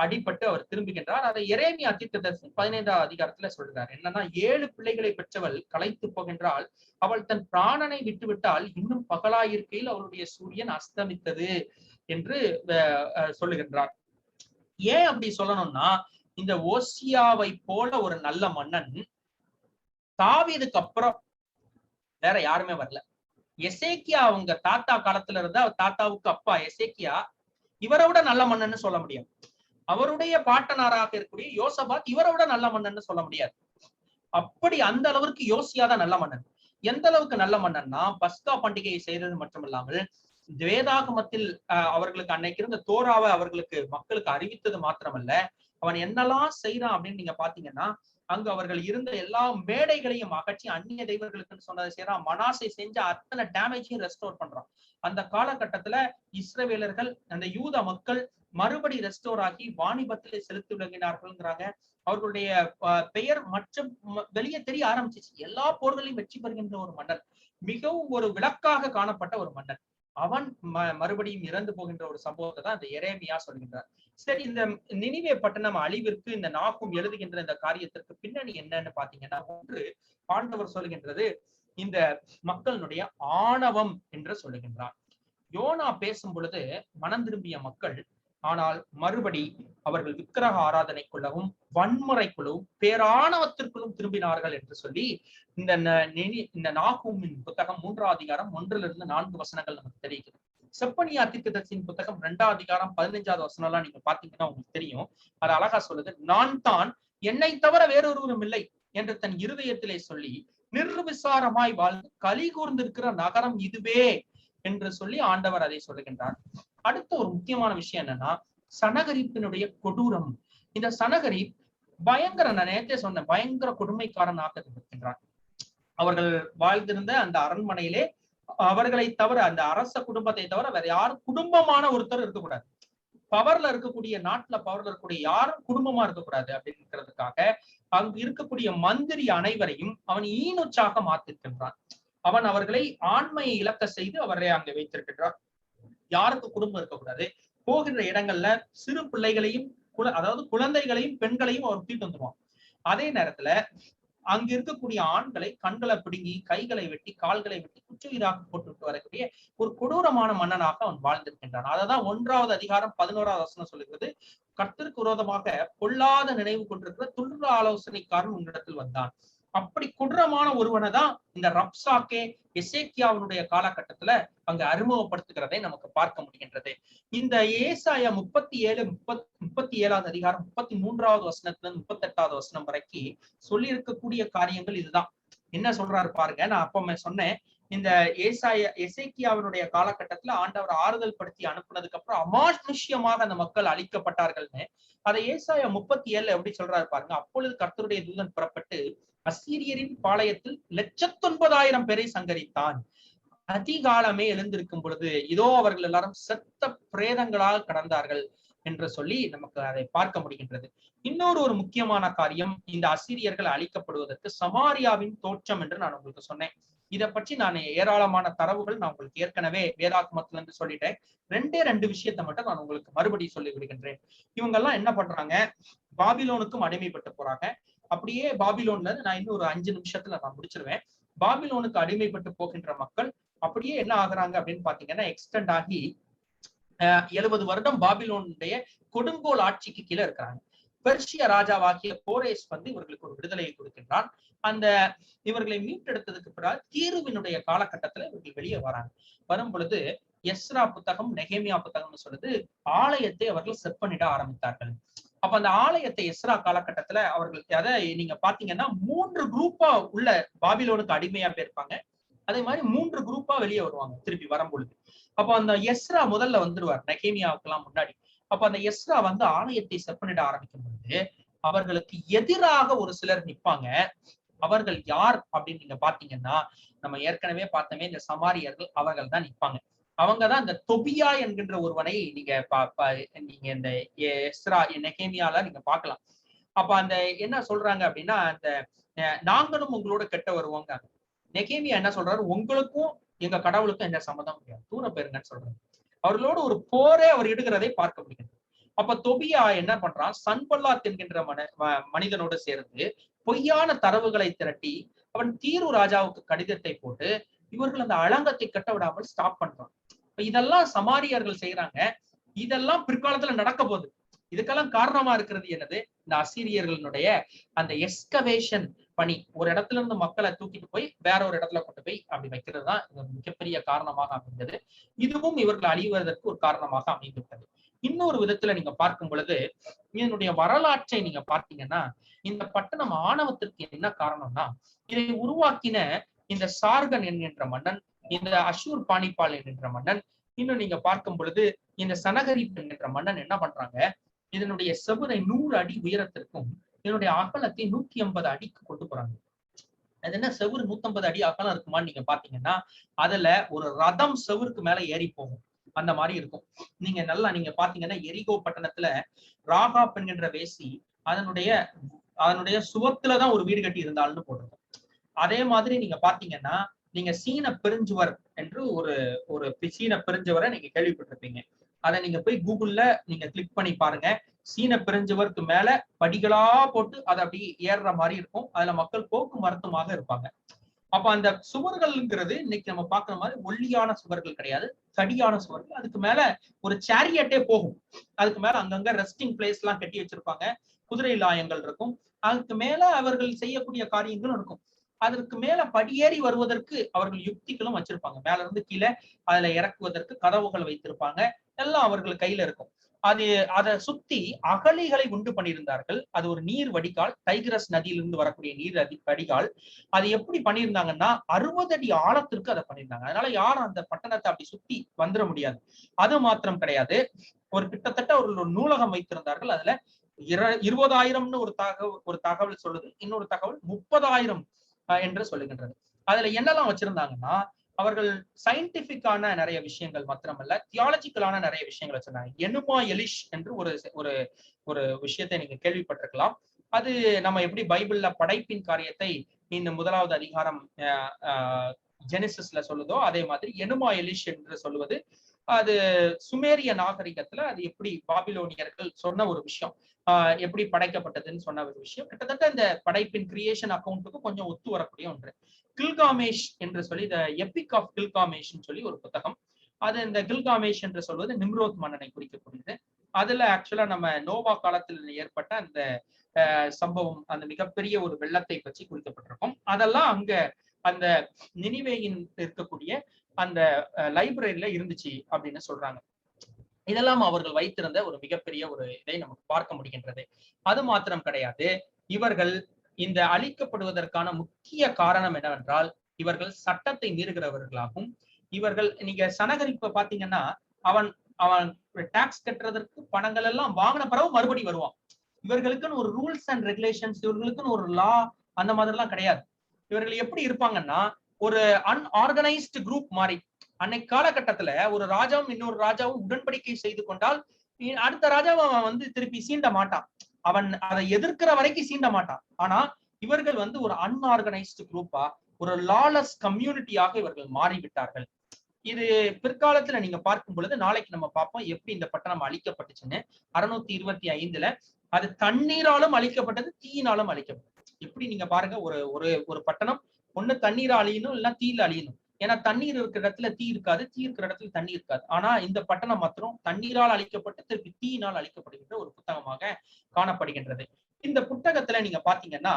அடிபட்டு அவர் திரும்புகின்றார். அதை எரேமியா தீர்க்கதரிசி 15வது அதிகாரத்துல சொல்றாரு. என்னன்னா, 7 பிள்ளைகளை பெற்றவள் களைத்து போகின்றாள், அவள் தன் பிராணனை விட்டுவிட்டால் இன்னும் பகலாயிருக்கையில் அவளுடைய சூரியன் அஸ்தமித்தது என்று சொல்லுகின்றார். ஏன் அப்படி சொல்லணும்னா, இந்த ஓசியாவை போல ஒரு நல்ல மன்னன் தாவீதுக்கு அப்புறம் வேற யாருமே வரல. எசேக்கியா அவங்க தாத்தா காலத்துல இருந்தா தாத்தாவுக்கு அப்பா எசேக்கியா இவரை விட நல்ல மன்னன்னு சொல்ல முடியும். அவருடைய பாட்டனாராக இருக்கக்கூடிய யோசபாத் இவரை விட நல்ல மன்னன்னு சொல்ல முடியாது. அப்படி அந்த அளவிற்கு யோசியாதான் நல்ல மன்னன். எந்த அளவுக்கு நல்ல மன்னன்னா, பஸ்கா பண்டிகையை செய்தது மட்டுமில்லாமல் வேதாகமத்தில் அவர்களுக்கு அன்னைக்கு இருந்த தோராவை அவர்களுக்கு மக்களுக்கு அறிவித்தது மாத்திரமல்ல, அவன் என்னெல்லாம் செய்யறான் அப்படின்னு நீங்க பாத்தீங்கன்னா, அங்கு அவர்கள் இருந்த எல்லா மேடைகளையும் அகற்றி அந்நிய தெய்வர்களுக்குன்னு சொன்னதை செய்யறான். மனாசை செஞ்ச அத்தனை டேமேஜையும் ரெஸ்டோர் பண்றான். அந்த காலகட்டத்துல இஸ்ரவேலர்கள், அந்த யூத மக்கள் மறுபடி ரெஸ்டோர் ஆகி வாணிபத்திலே செலுத்தி விளங்கினார்கள்ங்கிறாங்க. அவர்களுடைய பெயர் மற்றும் வெளியே தெரிய ஆரம்பிச்சிச்சு. எல்லா போர்களையும் வெற்றி பெறுகின்ற ஒரு மன்னன், மிகவும் ஒரு விளக்காக காணப்பட்ட ஒரு மன்னன். அவன் மறுபடியும் இறந்து போகின்ற ஒரு சம்பவத்தை தான் இந்த எரேமியா சொல்கின்றார். சரி, இந்த நினிவே பட்டணம் அழிவிற்கு இந்த நாகும் எழுதுகின்ற இந்த காரியத்திற்கு பின்னணி என்னன்னு பாத்தீங்கன்னா, ஒன்று ஆண்டவர் சொல்லுகின்றது இந்த மக்களுடைய ஆணவம் என்று சொல்லுகின்றார். யோனா பேசும் பொழுது மனம் திரும்பிய மக்கள், ஆனால் மறுபடி அவர்கள் விக்கிரக ஆராதனைக்குள்ளவும் வன்முறைக்குள்ளும் பேராணவத்திற்குள்ளும் திரும்பினார்கள் என்று சொல்லி இந்த நாகூமின் புத்தகம் 3ஆம் அதிகாரம் 1-4 வசனங்கள் நமக்கு தெரியுது. செப்பனியா தீர்க்கதரிசியின் புத்தகம் 2ஆம் அதிகாரம் 15வது வசனம் எல்லாம் நீங்க பாத்தீங்கன்னா உங்களுக்கு தெரியும். அது அழகா சொல்லுது, நான் தான் என்னை தவிர வேறொருவரும் இல்லை என்று தன் இருதயத்திலே சொல்லி நிர்விசாரமாய் வாழ்ந்து களி கூர்ந்திருக்கிற நகரம் இதுவே என்று சொல்லி ஆண்டவர் அதை சொல்லுகின்றார். அடுத்த ஒரு முக்கியமான விஷயம் என்னன்னா, சனகரிப்பினுடைய கொடூரம். இந்த சனகரிப் பயங்கர, நான் நேரத்தே சொன்ன பயங்கர கொடுமைக்காரனாக இருக்கின்றான். அவர்கள் வாழ்ந்திருந்த அந்த அரண்மனையிலே அவர்களை தவிர, அந்த அரச குடும்பத்தை தவிர வேற யாரும் குடும்பமான ஒருத்தர் இருக்கக்கூடாது. பவர்ல இருக்கக்கூடிய, நாட்டுல பவர்ல இருக்கக்கூடிய யாரும் குடும்பமா இருக்கக்கூடாது அப்படிங்கிறதுக்காக அங்கு இருக்கக்கூடிய மந்திரி அனைவரையும் அவன் ஈனுச்சாக மாத்திருக்கின்றான். அவன் அவர்களை ஆண்மையை இழக்க செய்து அவரை அங்கே வைத்திருக்கின்றான். யாருக்கு குடும்பம் இருக்கக்கூடாது. போகின்ற இடங்கள்ல சிறு பிள்ளைகளையும் அதாவது குழந்தைகளையும் பெண்களையும் அவர் தூக்கிட்டு வந்துருவான். அதே நேரத்துல அங்கு இருக்கக்கூடிய ஆண்களை கண்களை பிடுங்கி, கைகளை வெட்டி, கால்களை வெட்டி குற்றுயிராக போட்டு வரக்கூடிய ஒரு கொடூரமான மன்னனாக அவன் வாழ்ந்திருக்கின்றான். அததான் 1ஆவது அதிகாரம் 11வது வசனம் சொல்லுகிறது, கர்த்தருக்கு விரோதமாக பொல்லாத நினைவு கொண்டிருக்கிற துல்ற ஆலோசனைக்காரன் உன்னிடத்தில் வந்தான். அப்படி கொடூரமான ஒருவனை தான் இந்த ரப்சாக்கே எசேக்கியாவினுடைய காலகட்டத்துல அங்க அறிமுகப்படுத்துகிறதை நமக்கு பார்க்க முடிகின்றது. இந்த ஏசாயா 37வது அதிகாரம் 33வது வசனத்துல 38வது வசனம் வரைக்கும் சொல்லி இருக்கக்கூடிய காரியங்கள் இதுதான். என்ன சொல்றாரு பாருங்க. நான் அப்ப சொன்னேன், இந்த எசேக்கியாவினுடைய காலகட்டத்துல ஆண்டவர் ஆறுதல் படுத்தி அனுப்புனதுக்கு அப்புறம் அமானுஷ்யமாக அந்த மக்கள் அழிக்கப்பட்டார்கள்னு அதை ஏசாயா 37 எப்படி சொல்றாரு பாருங்க. அப்பொழுது கர்த்தருடைய தூதன் புறப்பட்டு அசீரியரின் பாளையத்தில் 1,09,000 பேரை சங்கரித்தான். அதிகாலமே எழுந்திருக்கும் பொழுது இதோ அவர்கள் எல்லாரும் செத்த பிரேதங்களால் கடந்தார்கள் என்று சொல்லி நமக்கு அதை பார்க்க முடிகின்றது. இன்னொரு ஒரு முக்கியமான காரியம், இந்த அசீரியர்கள் அழிக்கப்படுவதற்கு சமாரியாவின் தோற்றம் என்று நான் உங்களுக்கு சொன்னேன். இதை பற்றி நான் ஏராளமான தரவுகள் நான் உங்களுக்கு ஏற்கனவே வேதாகமத்துல இருந்து சொல்லிட்டேன். 2 விஷயத்தை மட்டும் நான் உங்களுக்கு மறுபடியும் சொல்லி விடுகின்றேன். இவங்க எல்லாம் என்ன பண்றாங்க, பாபிலோனுக்கும் அடிமைப்பட்டு போறாங்க. அப்படியே பாபிலோன்ல நான் இன்னும் ஒரு 5 நிமிஷத்துல நான் முடிச்சிருவேன். பாபிலோனுக்கு அடிமைப்பட்டு போகின்ற மக்கள் அப்படியே என்ன ஆகுறாங்க அப்படின்னு பாத்தீங்கன்னா, எக்ஸ்டெண்ட் ஆகி 70 வருடம் பாபிலோனுடைய கொடுங்கோல் ஆட்சிக்கு கீழே இருக்கிறாங்க. பெர்ஷிய ராஜாவாகிய கோரேஸ் இவர்களுக்கு ஒரு விடுதலையை கொடுக்கின்றான். அந்த இவர்களை மீட்டெடுத்ததுக்கு பிறகு தீருவினுடைய காலகட்டத்துல இவர்கள் வெளியே வராங்க. வரும் பொழுது எஸ்ரா புத்தகம், நெகேமியா புத்தகம்னு சொல்லுது, ஆலயத்தை அவர்கள் செப்பனிட ஆரம்பித்தார்கள். அப்ப அந்த ஆலயத்தை எஸ்ரா காலகட்டத்துல அவர்கள் அதை நீங்க பாத்தீங்கன்னா 3 குரூப்பா உள்ள பாபிலோனுக்கு அடிமையா போயிருப்பாங்க. அதே மாதிரி 3 குரூப்பா வெளியே வருவாங்க திருப்பி வரும்பொழுது. அப்ப அந்த எஸ்ரா முதல்ல வந்துருவார் நெகேமியாவுக்கெல்லாம் முன்னாடி. அப்ப அந்த எஸ்ரா ஆலயத்தை செப்பனிட ஆரம்பிக்கும் பொழுது அவர்களுக்கு எதிராக ஒரு சிலர் நிற்பாங்க. அவர்கள் யார் அப்படின்னு நீங்க பாத்தீங்கன்னா, நம்ம ஏற்கனவே பார்த்தோமே இந்த சமாரியர்கள், அவர்கள் தான் நிற்பாங்க. அவங்கதான் இந்த தொபியா என்கின்ற ஒருவனை நீங்க இந்த எஸ்ரா நெகேமியால நீங்க பார்க்கலாம். அப்ப அந்த என்ன சொல்றாங்க அப்படின்னா, அந்த நாங்களும் உங்களோட கெட்ட வருவோங்க. நெகேமியா என்ன சொல்றாரு, உங்களுக்கும் எங்க கடவுளுக்கும் எந்த சம்மதம் கிடையாது, தூர போயிருங்கன்னு சொல்றாரு. அவர்களோட ஒரு போரே அவர் இடுகிறதை பார்க்க முடிகிறது. அப்ப தொபியா என்ன பண்றான், சன்பல்லாத் என்கின்ற மனிதனோடு சேர்ந்து பொய்யான தரவுகளை திரட்டி அவன் தீரு ராஜாவுக்கு கடிதத்தை போட்டு இவர்கள் அந்த அலங்கத்தை கட்ட விடாமல் ஸ்டாப் பண்றான். இதெல்லாம் சமாரியர்கள் செய்யறாங்க. இதெல்லாம் பிற்காலத்துல நடக்க போகுது. இதுக்கெல்லாம் காரணமா இருக்கிறது என்னது, இந்த அசீரியர்களுடைய அந்த எஸ்கவேஷன் பணி, ஒரு இடத்துல இருந்து மக்களை தூக்கிட்டு போய் வேற ஒரு இடத்துல கொண்டு போய் அப்படி வைக்கிறது தான் மிகப்பெரிய காரணமாக அமைந்தது. இதுவும் இவர்கள் அழிவதற்கு ஒரு காரணமாக அமைந்துவிட்டது. இன்னொரு விதத்துல நீங்க பார்க்கும் பொழுது இதனுடைய வரலாற்றை நீங்க பார்த்தீங்கன்னா, இந்த பட்டணம் ஆணவத்திற்கு என்ன காரணம்னா, இதை உருவாக்கின இந்த சார்கன் என்கின்ற மன்னன், இந்த அஷூர் பாணிபால் என்கின்ற மன்னன், இன்னும் நீங்க பார்க்கும் பொழுது இந்த சனகரிப் என்கின்ற மன்னன் என்ன பண்றாங்க, இதனுடைய செவரை 100 அடி உயரத்திற்கும் இதனுடைய அகலத்தை 150 அடிக்கு கொண்டு போறாங்க. அது என்ன, செவுரு 150 அடி அகலம் இருக்குமான்னு நீங்க பாத்தீங்கன்னா, அதுல ஒரு ரதம் செவுருக்கு மேல ஏறி போகும், அந்த மாதிரி இருக்கும். நீங்க நல்லா நீங்க பாத்தீங்கன்னா எரிகோ பட்டணத்துல ராகாப் என்கின்ற வேசி அதனுடைய சுவத்துலதான் ஒரு வீடு கட்டி இருந்தாள்னு போட்டிருக்கும். அதே மாதிரி நீங்க பாத்தீங்கன்னா, நீங்க சீன பெருஞ்சுவர் என்று ஒரு சீன பெருஞ்சுவரை நீங்க கேள்விப்பட்டிருப்பீங்க. அதை நீங்க போய் கூகுள்ல நீங்க கிளிக் பண்ணி பாருங்க. சீன பெருஞ்சுவருக்கு மேல படிகளா போட்டு அதை அப்படி ஏறுற மாதிரி இருக்கும். அதுல மக்கள் போக்குவரத்துமாக இருப்பாங்க. அப்ப அந்த சுவர்கள்ங்கிறது இன்னைக்கு நம்ம பாக்குற மாதிரி ஒல்லியான சுவர்கள் கிடையாது, தடியான சுவர்கள். அதுக்கு மேல ஒரு சேரியட்டே போகும். அதுக்கு மேல அங்கங்க ரெஸ்டிங் பிளேஸ் எல்லாம் கட்டி வச்சிருப்பாங்க, குதிரை லாயங்கள் இருக்கும். அதுக்கு மேல அவர்கள் செய்யக்கூடிய காரியங்களும் இருக்கும். அதற்கு மேல படியேறி வருவதற்கு அவர்கள் யுக்திகளும் வச்சிருப்பாங்க. மேல இருந்து கீழே அதுல இறக்குவதற்கு கதவுகள் வைத்திருப்பாங்க. எல்லாம் அவர்கள் கையில இருக்கும். அதை சுத்தி அகழிகளை உண்டு பண்ணியிருந்தார்கள். அது ஒரு நீர் வடிகால், டைகிரஸ் நதியிலிருந்து வரக்கூடிய நீர் வடிகால். அது எப்படி பண்ணியிருந்தாங்கன்னா 60 அடி ஆழத்திற்கு அதை பண்ணியிருந்தாங்க. அதனால யாரும் அந்த பட்டணத்தை அப்படி சுத்தி வந்துட முடியாது. அது மாத்திரம் கிடையாது, ஒரு கிட்டத்தட்ட ஒரு நூலகம் வைத்திருந்தார்கள். அதுல 20,000 ஒரு தகவல் சொல்லுது, இன்னொரு தகவல் 30,000 என்று சொல்லுகின்றது. அதுல என்னெல்லாம் வச்சிருந்தாங்கன்னா, அவர்கள் சயின்டிபிக்கான நிறைய விஷயங்கள் மாத்திரமல்ல, தியாலஜிக்கலான நிறைய விஷயங்கள் வச்சிருந்தாங்க. எனுமா எலிஷ் என்று ஒரு விஷயத்தை நீங்க கேள்விப்பட்டிருக்கலாம். அது நம்ம எப்படி பைபிள்ல படைப்பின் காரியத்தை இந்த 1வது அதிகாரம் ஜெனிசிஸ்ல சொல்லுதோ, அதே மாதிரி எனுமா எலிஷ் என்று சொல்லுவது அது சுமேரிய நாகரிகத்துல அது எப்படி பாபிலோனியர்கள் சொன்ன ஒரு விஷயம், எப்படி படைக்கப்பட்டதுன்னு சொன்ன ஒரு விஷயம். கிட்டத்தட்ட இந்த படைப்பின் கிரியேஷன் அக்கௌண்ட்டுக்கு கொஞ்சம் ஒத்து வரக்கூடிய ஒன்று. கில்காமேஷ் என்று சொல்லி த எபிக் ஆஃப் கில்காமேஷ் சொல்லி ஒரு புத்தகம். அது இந்த கில்காமேஷ் என்று சொல்வது நிம்ரோத் மன்னனை குறிக்கக்கூடியது. அதுல ஆக்சுவலா நம்ம நோவா காலத்தில் ஏற்பட்ட அந்த சம்பவம், அந்த மிகப்பெரிய ஒரு வெள்ளத்தை பற்றி குறிக்கப்பட்டிருக்கும். அதெல்லாம் அங்க அந்த நினிவேயின் இருக்கக்கூடிய அந்த லைப்ரரியில இருந்துச்சு அப்படின்னு சொல்றாங்க. இதெல்லாம் அவர்கள் வைத்திருந்த ஒரு மிகப்பெரிய ஒரு இதை நமக்கு பார்க்க முடிகின்றது. அது மாத்திரம் கிடையாது, இவர்கள் இந்த அழிக்கப்படுவதற்கான முக்கிய காரணம் என்னவென்றால், இவர்கள் சட்டத்தை மீறுகிறவர்களாகும். இவர்கள் நீங்க சனகரிப்ப பாத்தீங்கன்னா, அவன் டாக்ஸ் கட்டுறதற்கு பணங்கள் எல்லாம் வாங்கின பிறகு மறுபடி வருவான். இவர்களுக்குன்னு ஒரு ரூல்ஸ் அண்ட் ரெகுலேஷன்ஸ், இவர்களுக்குன்னு ஒரு லா அந்த மாதிரி எல்லாம் கிடையாது. இவர்கள் எப்படி இருப்பாங்கன்னா, ஒரு அன்ஆர்கனைஸ்டு குரூப் மாதிரி. அன்னைக்கு காலகட்டத்துல ஒரு ராஜாவும் இன்னொரு ராஜாவும் உடன்படிக்கை செய்து கொண்டால் அடுத்த ராஜாவை அவன் திருப்பி சீண்ட மாட்டான், அவன் அதை எதிர்க்கிற வரைக்கும் சீண்ட மாட்டான். ஆனா இவர்கள் ஒரு அன்ஆர்கனைஸ்டு குரூப்பா, ஒரு லாலஸ் கம்யூனிட்டியாக இவர்கள் மாறிவிட்டார்கள். இது பிற்காலத்துல நீங்க பார்க்கும் பொழுது, நாளைக்கு நம்ம பார்ப்போம் எப்படி இந்த பட்டணம் அழிக்கப்பட்டுச்சுன்னு. 625 அது தண்ணீராலும் அழிக்கப்பட்டது, தீயினாலும் அழிக்கப்பட்டது. எப்படி நீங்க பாருங்க, ஒரு பட்டணம் ஒண்ணு தண்ணீர் அழியணும், இல்லைன்னா தீயில அழியணும். ஏன்னா தண்ணீர் இருக்கிற இடத்துல தீ இருக்காது, தீ இருக்கிற இடத்துல தண்ணி இருக்காது. ஆனா இந்த பட்டணம் மாத்திரம் தண்ணீரால் அழிக்கப்பட்டு திருப்பி தீயினால் அழிக்கப்படுகின்ற ஒரு புத்தகமாக காணப்படுகின்றது. இந்த புத்தகத்துல நீங்க பாத்தீங்கன்னா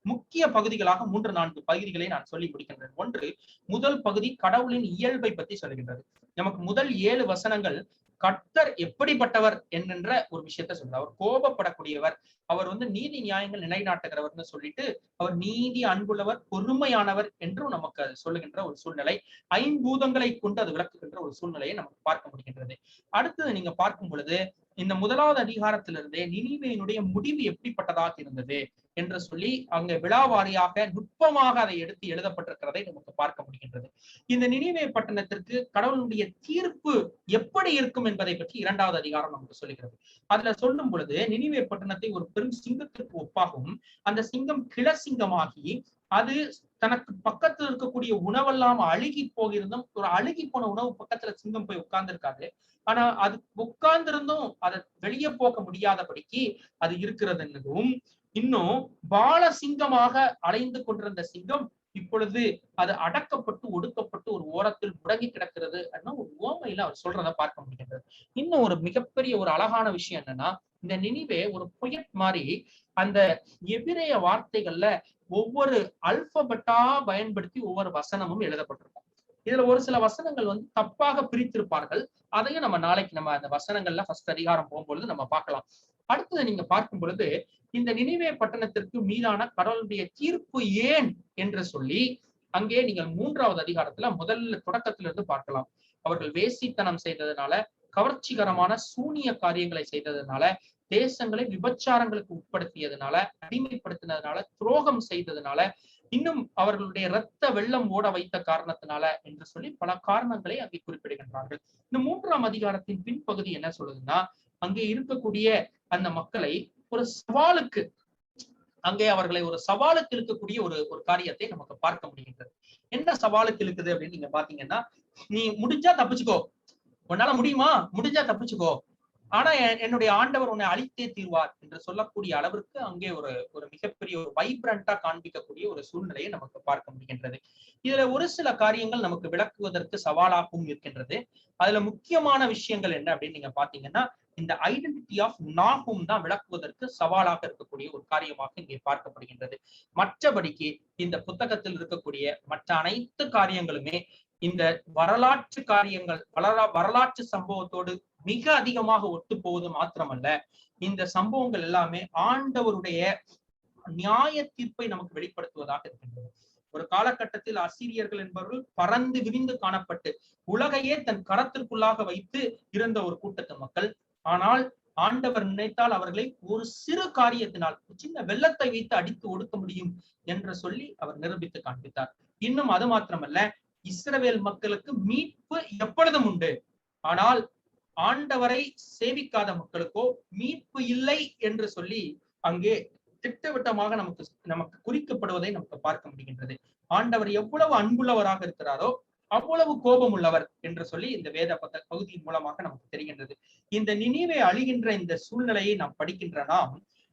முக்கிய பகுதிகளாக 3-4 பகுதிகளை நான் சொல்லி முடிக்கின்றேன். ஒன்று, முதல் பகுதி கடவுளின் இயல்பை பத்தி சொல்கின்றது. நமக்கு முதல் 7 வசனங்கள் கர்த்தர் எப்படிப்பட்டவர் என்கின்ற ஒரு விஷயத்த சொல்றார். அவர் கோபப்படக்கூடியவர், அவர் நீதி நியாயங்கள் நிலைநாட்டுகிறவர்னு சொல்லிட்டு, அவர் நீதி, அன்புள்ளவர், பொறுமையானவர் என்றும் நமக்கு அது சொல்லுகின்ற ஒரு சூழ்நிலை. 5 பூதங்களை கொண்டு அது விளக்குகின்ற ஒரு சூழ்நிலையை நமக்கு பார்க்க முடிகின்றது. அடுத்தது நீங்க பார்க்கும் பொழுது, இந்த 1வது அதிகாரத்திலிருந்தே நினிவேயினுடைய முடிவு எப்படிப்பட்டதாக இருந்தது என்று சொல்லி அங்க விழாவாரியாக நுட்பமாக அதை எடுத்து எழுதப்பட்டிருக்கிறதை நமக்கு பார்க்க முடிகின்றது. இந்த நினிவே பட்டணத்திற்கு கடவுளுடைய தீர்ப்பு எப்படி இருக்கும் என்பதை பற்றி 2வது அதிகாரம் நமக்கு சொல்லுகிறது. அதுல சொல்லும் பொழுது, நினிவே பட்டணத்தை ஒரு பெரும் சிங்கத்திற்கு ஒப்பாகவும், அந்த சிங்கம் கிளசிங்கமாகி அது தனக்கு பக்கத்துல இருக்கக்கூடிய உணவெல்லாம் அழுகி போகிருந்தும், ஒரு அழுகி போன உணவு பக்கத்துல சிங்கம் போய் உட்கார்ந்து இருக்காது. ஆனா அது உட்கார்ந்திருந்தும் அதை வெளியே போக முடியாதபடிக்கு அது இருக்கிறதுன்னும், இன்னும் பால சிங்கமாக அலைந்து கொண்டிருந்த சிங்கம் இப்பொழுது அது அடக்கப்பட்டு ஒடுக்கப்பட்டு ஒரு ஓரத்தில் முடங்கி கிடக்கிறது. ஒரு உவமையில அவர் சொல்றதை பார்க்க முடிகின்றது. இன்னும் ஒரு மிகப்பெரிய ஒரு அழகான விஷயம் என்னன்னா, இந்த நினிவே ஒரு பொயட் மாதிரி அந்த எபிரேய வார்த்தைகள்ல ஒவ்வொரு அல்பபெட்டா பயன்படுத்தி ஒவ்வொரு வசனமும் எழுதப்பட்டிருக்கும். இதுல ஒரு சில வசனங்கள் வந்து தப்பாக பிரித்திருப்பார்கள். அதையும் நம்ம நாளைக்கு நம்ம அந்த வசனங்கள்ல ஃபர்ஸ்ட் அதிகாரம் போகும்பொழுது நம்ம பார்க்கலாம். அடுத்தது நீங்க பார்க்கும் பொழுது இந்த நினிவே பட்டணத்திற்கு மீதான கடவுளுடைய தீர்ப்பு ஏன் என்று சொல்லி அங்கே நீங்கள் 3வது அதிகாரத்துல முதல்ல தொடக்கத்திலிருந்து பார்க்கலாம். அவர்கள் வேசித்தனம் செய்ததுனால, கவர்ச்சிகரமான சூனிய காரியங்களை செய்ததுனால, தேசங்களை விபச்சாரங்களுக்கு உட்படுத்தியதுனால, அடிமைப்படுத்தினதுனால, துரோகம் செய்ததுனால, இன்னும் அவர்களுடைய இரத்த வெள்ளம் ஓட வைத்த காரணத்தினால என்று சொல்லி பல காரணங்களை அங்கே குறிப்பிடுகின்றார்கள். இந்த 3ஆம் அதிகாரத்தின் பின்பகுதி என்ன சொல்லுதுன்னா, அங்கே இருக்கக்கூடிய அந்த மக்களை ஒரு சவாலுக்கு அங்கே அவர்களை ஒரு சவாலுக்கு இழுக்கக்கூடிய ஒரு காரியத்தை நமக்கு பார்க்க முடிகின்றது. என்ன சவாலுக்கு இழுக்குது அப்படின்னு நீங்க பாத்தீங்கன்னா, நீ முடிஞ்சா தப்பிச்சுக்கோ, உன்னால முடியுமா, முடிஞ்சா தப்பிச்சுக்கோ, ஆனா என்னுடைய ஆண்டவர் உன்னை அழித்தே தீர்வார் என்று சொல்லக்கூடிய அளவிற்கு அங்கே ஒரு மிகப்பெரிய ஒரு வைப்ரண்டா காண்பிக்கக்கூடிய ஒரு சூழ்நிலையை நமக்கு பார்க்க முடிகின்றது. இதுல ஒரு சில காரியங்கள் நமக்கு விளக்குவதற்கு சவாலாகவும் இருக்கின்றது. அதுல முக்கியமான விஷயங்கள் என்ன அப்படின்னு நீங்க பாத்தீங்கன்னா, இந்த ஐடென்டிட்டி ஆஃப் நாகும் தான் விளக்குவதற்கு சவாலாக இருக்கக்கூடிய ஒரு காரியமாக இங்கே பார்க்கப்படுகின்றது. மற்றபடிக்கு இந்த புத்தகத்தில் இருக்கக்கூடிய மற்ற அனைத்து காரியங்களுமே இந்த வரலாற்று காரியங்கள் வரலாற்று சம்பவத்தோடு மிக அதிகமாக ஒத்து போவது மாத்திரமல்ல, இந்த சம்பவங்கள் எல்லாமே ஆண்டவருடைய நியாய தீர்ப்பை நமக்கு வெளிப்படுத்துவதாக இருக்கின்றது. ஒரு காலகட்டத்தில் அசீரியர்கள் என்பவர்கள் பறந்து விரிந்து காணப்பட்டு உலகையே தன் கரத்திற்குள்ளாக வைத்து இருந்த ஒரு கூட்டத்து மக்கள். ஆனால் ஆண்டவர் நினைத்தால் அவர்களை ஒரு சிறு காரியத்தினால் சின்ன வெள்ளத்தை வைத்து அடித்து ஒடுக்க முடியும் என்று சொல்லி அவர் நிரூபித்து காண்பித்தார். இன்னும் அது மாத்திரமல்ல, இஸ்ரவேல் மக்களுக்கு மீட்பு எப்பொழுதும் உண்டு, ஆனால் ஆண்டவரை சேவிக்காத மக்களுக்கோ மீட்பு இல்லை என்று சொல்லி அங்கே திட்டவட்டமாக நமக்கு குறிக்கப்படுவதை நமக்கு பார்க்க முடிகின்றது. ஆண்டவர் எவ்வளவு அன்புள்ளவராக இருக்கிறாரோ அவ்வளவு கோபம் உள்ளவர் என்று சொல்லி இந்த வேத பகுதியின் மூலமாக நமக்கு தெரிகின்றது. இந்த நினிவே அழிகின்ற இந்த சூழ்நிலையை நாம் படிக்கின்ற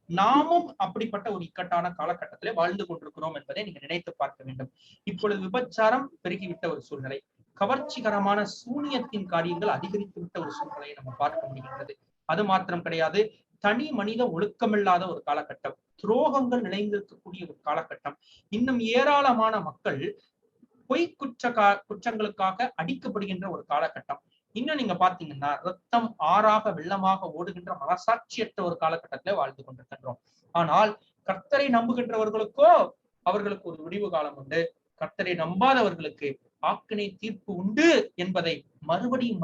நாமும் அப்படிப்பட்ட ஒரு இக்கட்டான காலகட்டத்திலே வாழ்ந்து கொண்டிருக்கிறோம் என்பதை நீங்க நினைத்து பார்க்க வேண்டும். இப்பொழுது விபச்சாரம் பெருகிவிட்ட ஒரு சூழ்நிலை, கவர்ச்சிகரமான சூனியத்தின் காரியங்கள் அதிகரித்து விட்ட ஒரு சூழ்நிலையை நம்ம பார்க்க முடிகின்றது. அது மாத்திரம் கிடையாது, தனி மனித ஒழுக்கமில்லாத ஒரு காலகட்டம், துரோகங்கள் நிறைந்திருக்கக்கூடிய ஒரு காலகட்டம், இன்னும் ஏராளமான மக்கள் பொய் குற்றங்களுக்காக அடிக்கப்படுகின்ற ஒரு காலகட்டம். இன்னும் நீங்க பாத்தீங்கன்னா ரத்தம் ஆறாக வெள்ளமாக ஓடுகின்ற மனசாட்சியற்ற ஒரு காலகட்டத்திலே வாழ்ந்து கொண்டிருக்கின்றோம். ஆனால் கர்த்தரை நம்புகின்றவர்களுக்கோ அவர்களுக்கு ஒரு விடிவு காலம் உண்டு, கர்த்தரை நம்பாதவர்களுக்கு ஆக்கினை தீர்ப்பு உண்டு என்பதை மறுபடியும்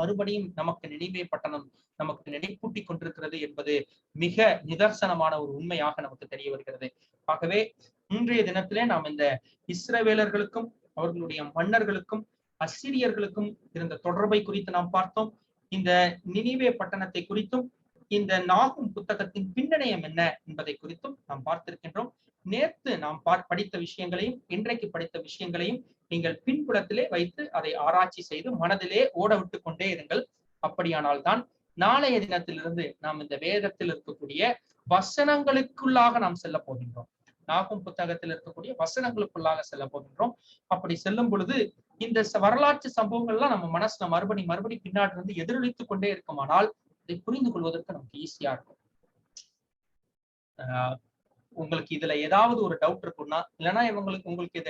நமக்கு நினைவே பட்டணம் நமக்கு நினைப்பூட்டி கொண்டிருக்கிறது என்பது மிக நிதர்சனமான ஒரு உண்மையாக நமக்கு தெரிய வருகிறது. ஆகவே இன்றைய தினத்திலே நாம் இந்த இஸ்ரவேலர்களுக்கும் அவர்களுடைய மன்னர்களுக்கும் அசிரியர்களுக்கும் இருந்த தொடர்பை குறித்து நாம் பார்த்தோம். இந்த நினிவே பட்டணத்தை குறித்தும் இந்த நாகும் புத்தகத்தின் பின்னணியம் என்ன என்பதை குறித்தும் நாம் பார்த்திருக்கின்றோம். நேற்று நாம் படித்த விஷயங்களையும் இன்றைக்கு படித்த விஷயங்களையும் நீங்கள் பின்புலத்திலே வைத்து அதை ஆராய்ச்சி செய்து மனதிலே ஓட விட்டு கொண்டே இருங்கள். அப்படியானால் தான் நாளைய தினத்திலிருந்து நாம் இந்த வேதத்தில் இருக்கக்கூடிய வசனங்களுக்குள்ளாக நாம் செல்ல போகின்றோம். நாகும் புத்தகத்தில் இருக்கக்கூடிய வசனங்களுக்குள்ளாக செல்ல போகின்றோம். அப்படி செல்லும் பொழுது இந்த வரலாற்று சம்பவங்கள்லாம் நம்ம மனசுல மறுபடி பின்னாடி இருந்து எதிரொலித்துக் கொண்டே இருக்குமானால் இதை புரிந்து கொள்வதற்கு நமக்கு ஈஸியா இருக்கும். உங்களுக்கு இதுல ஏதாவது ஒரு டவுட் இருக்குன்னா, இல்லைன்னா உங்களுக்கு இதை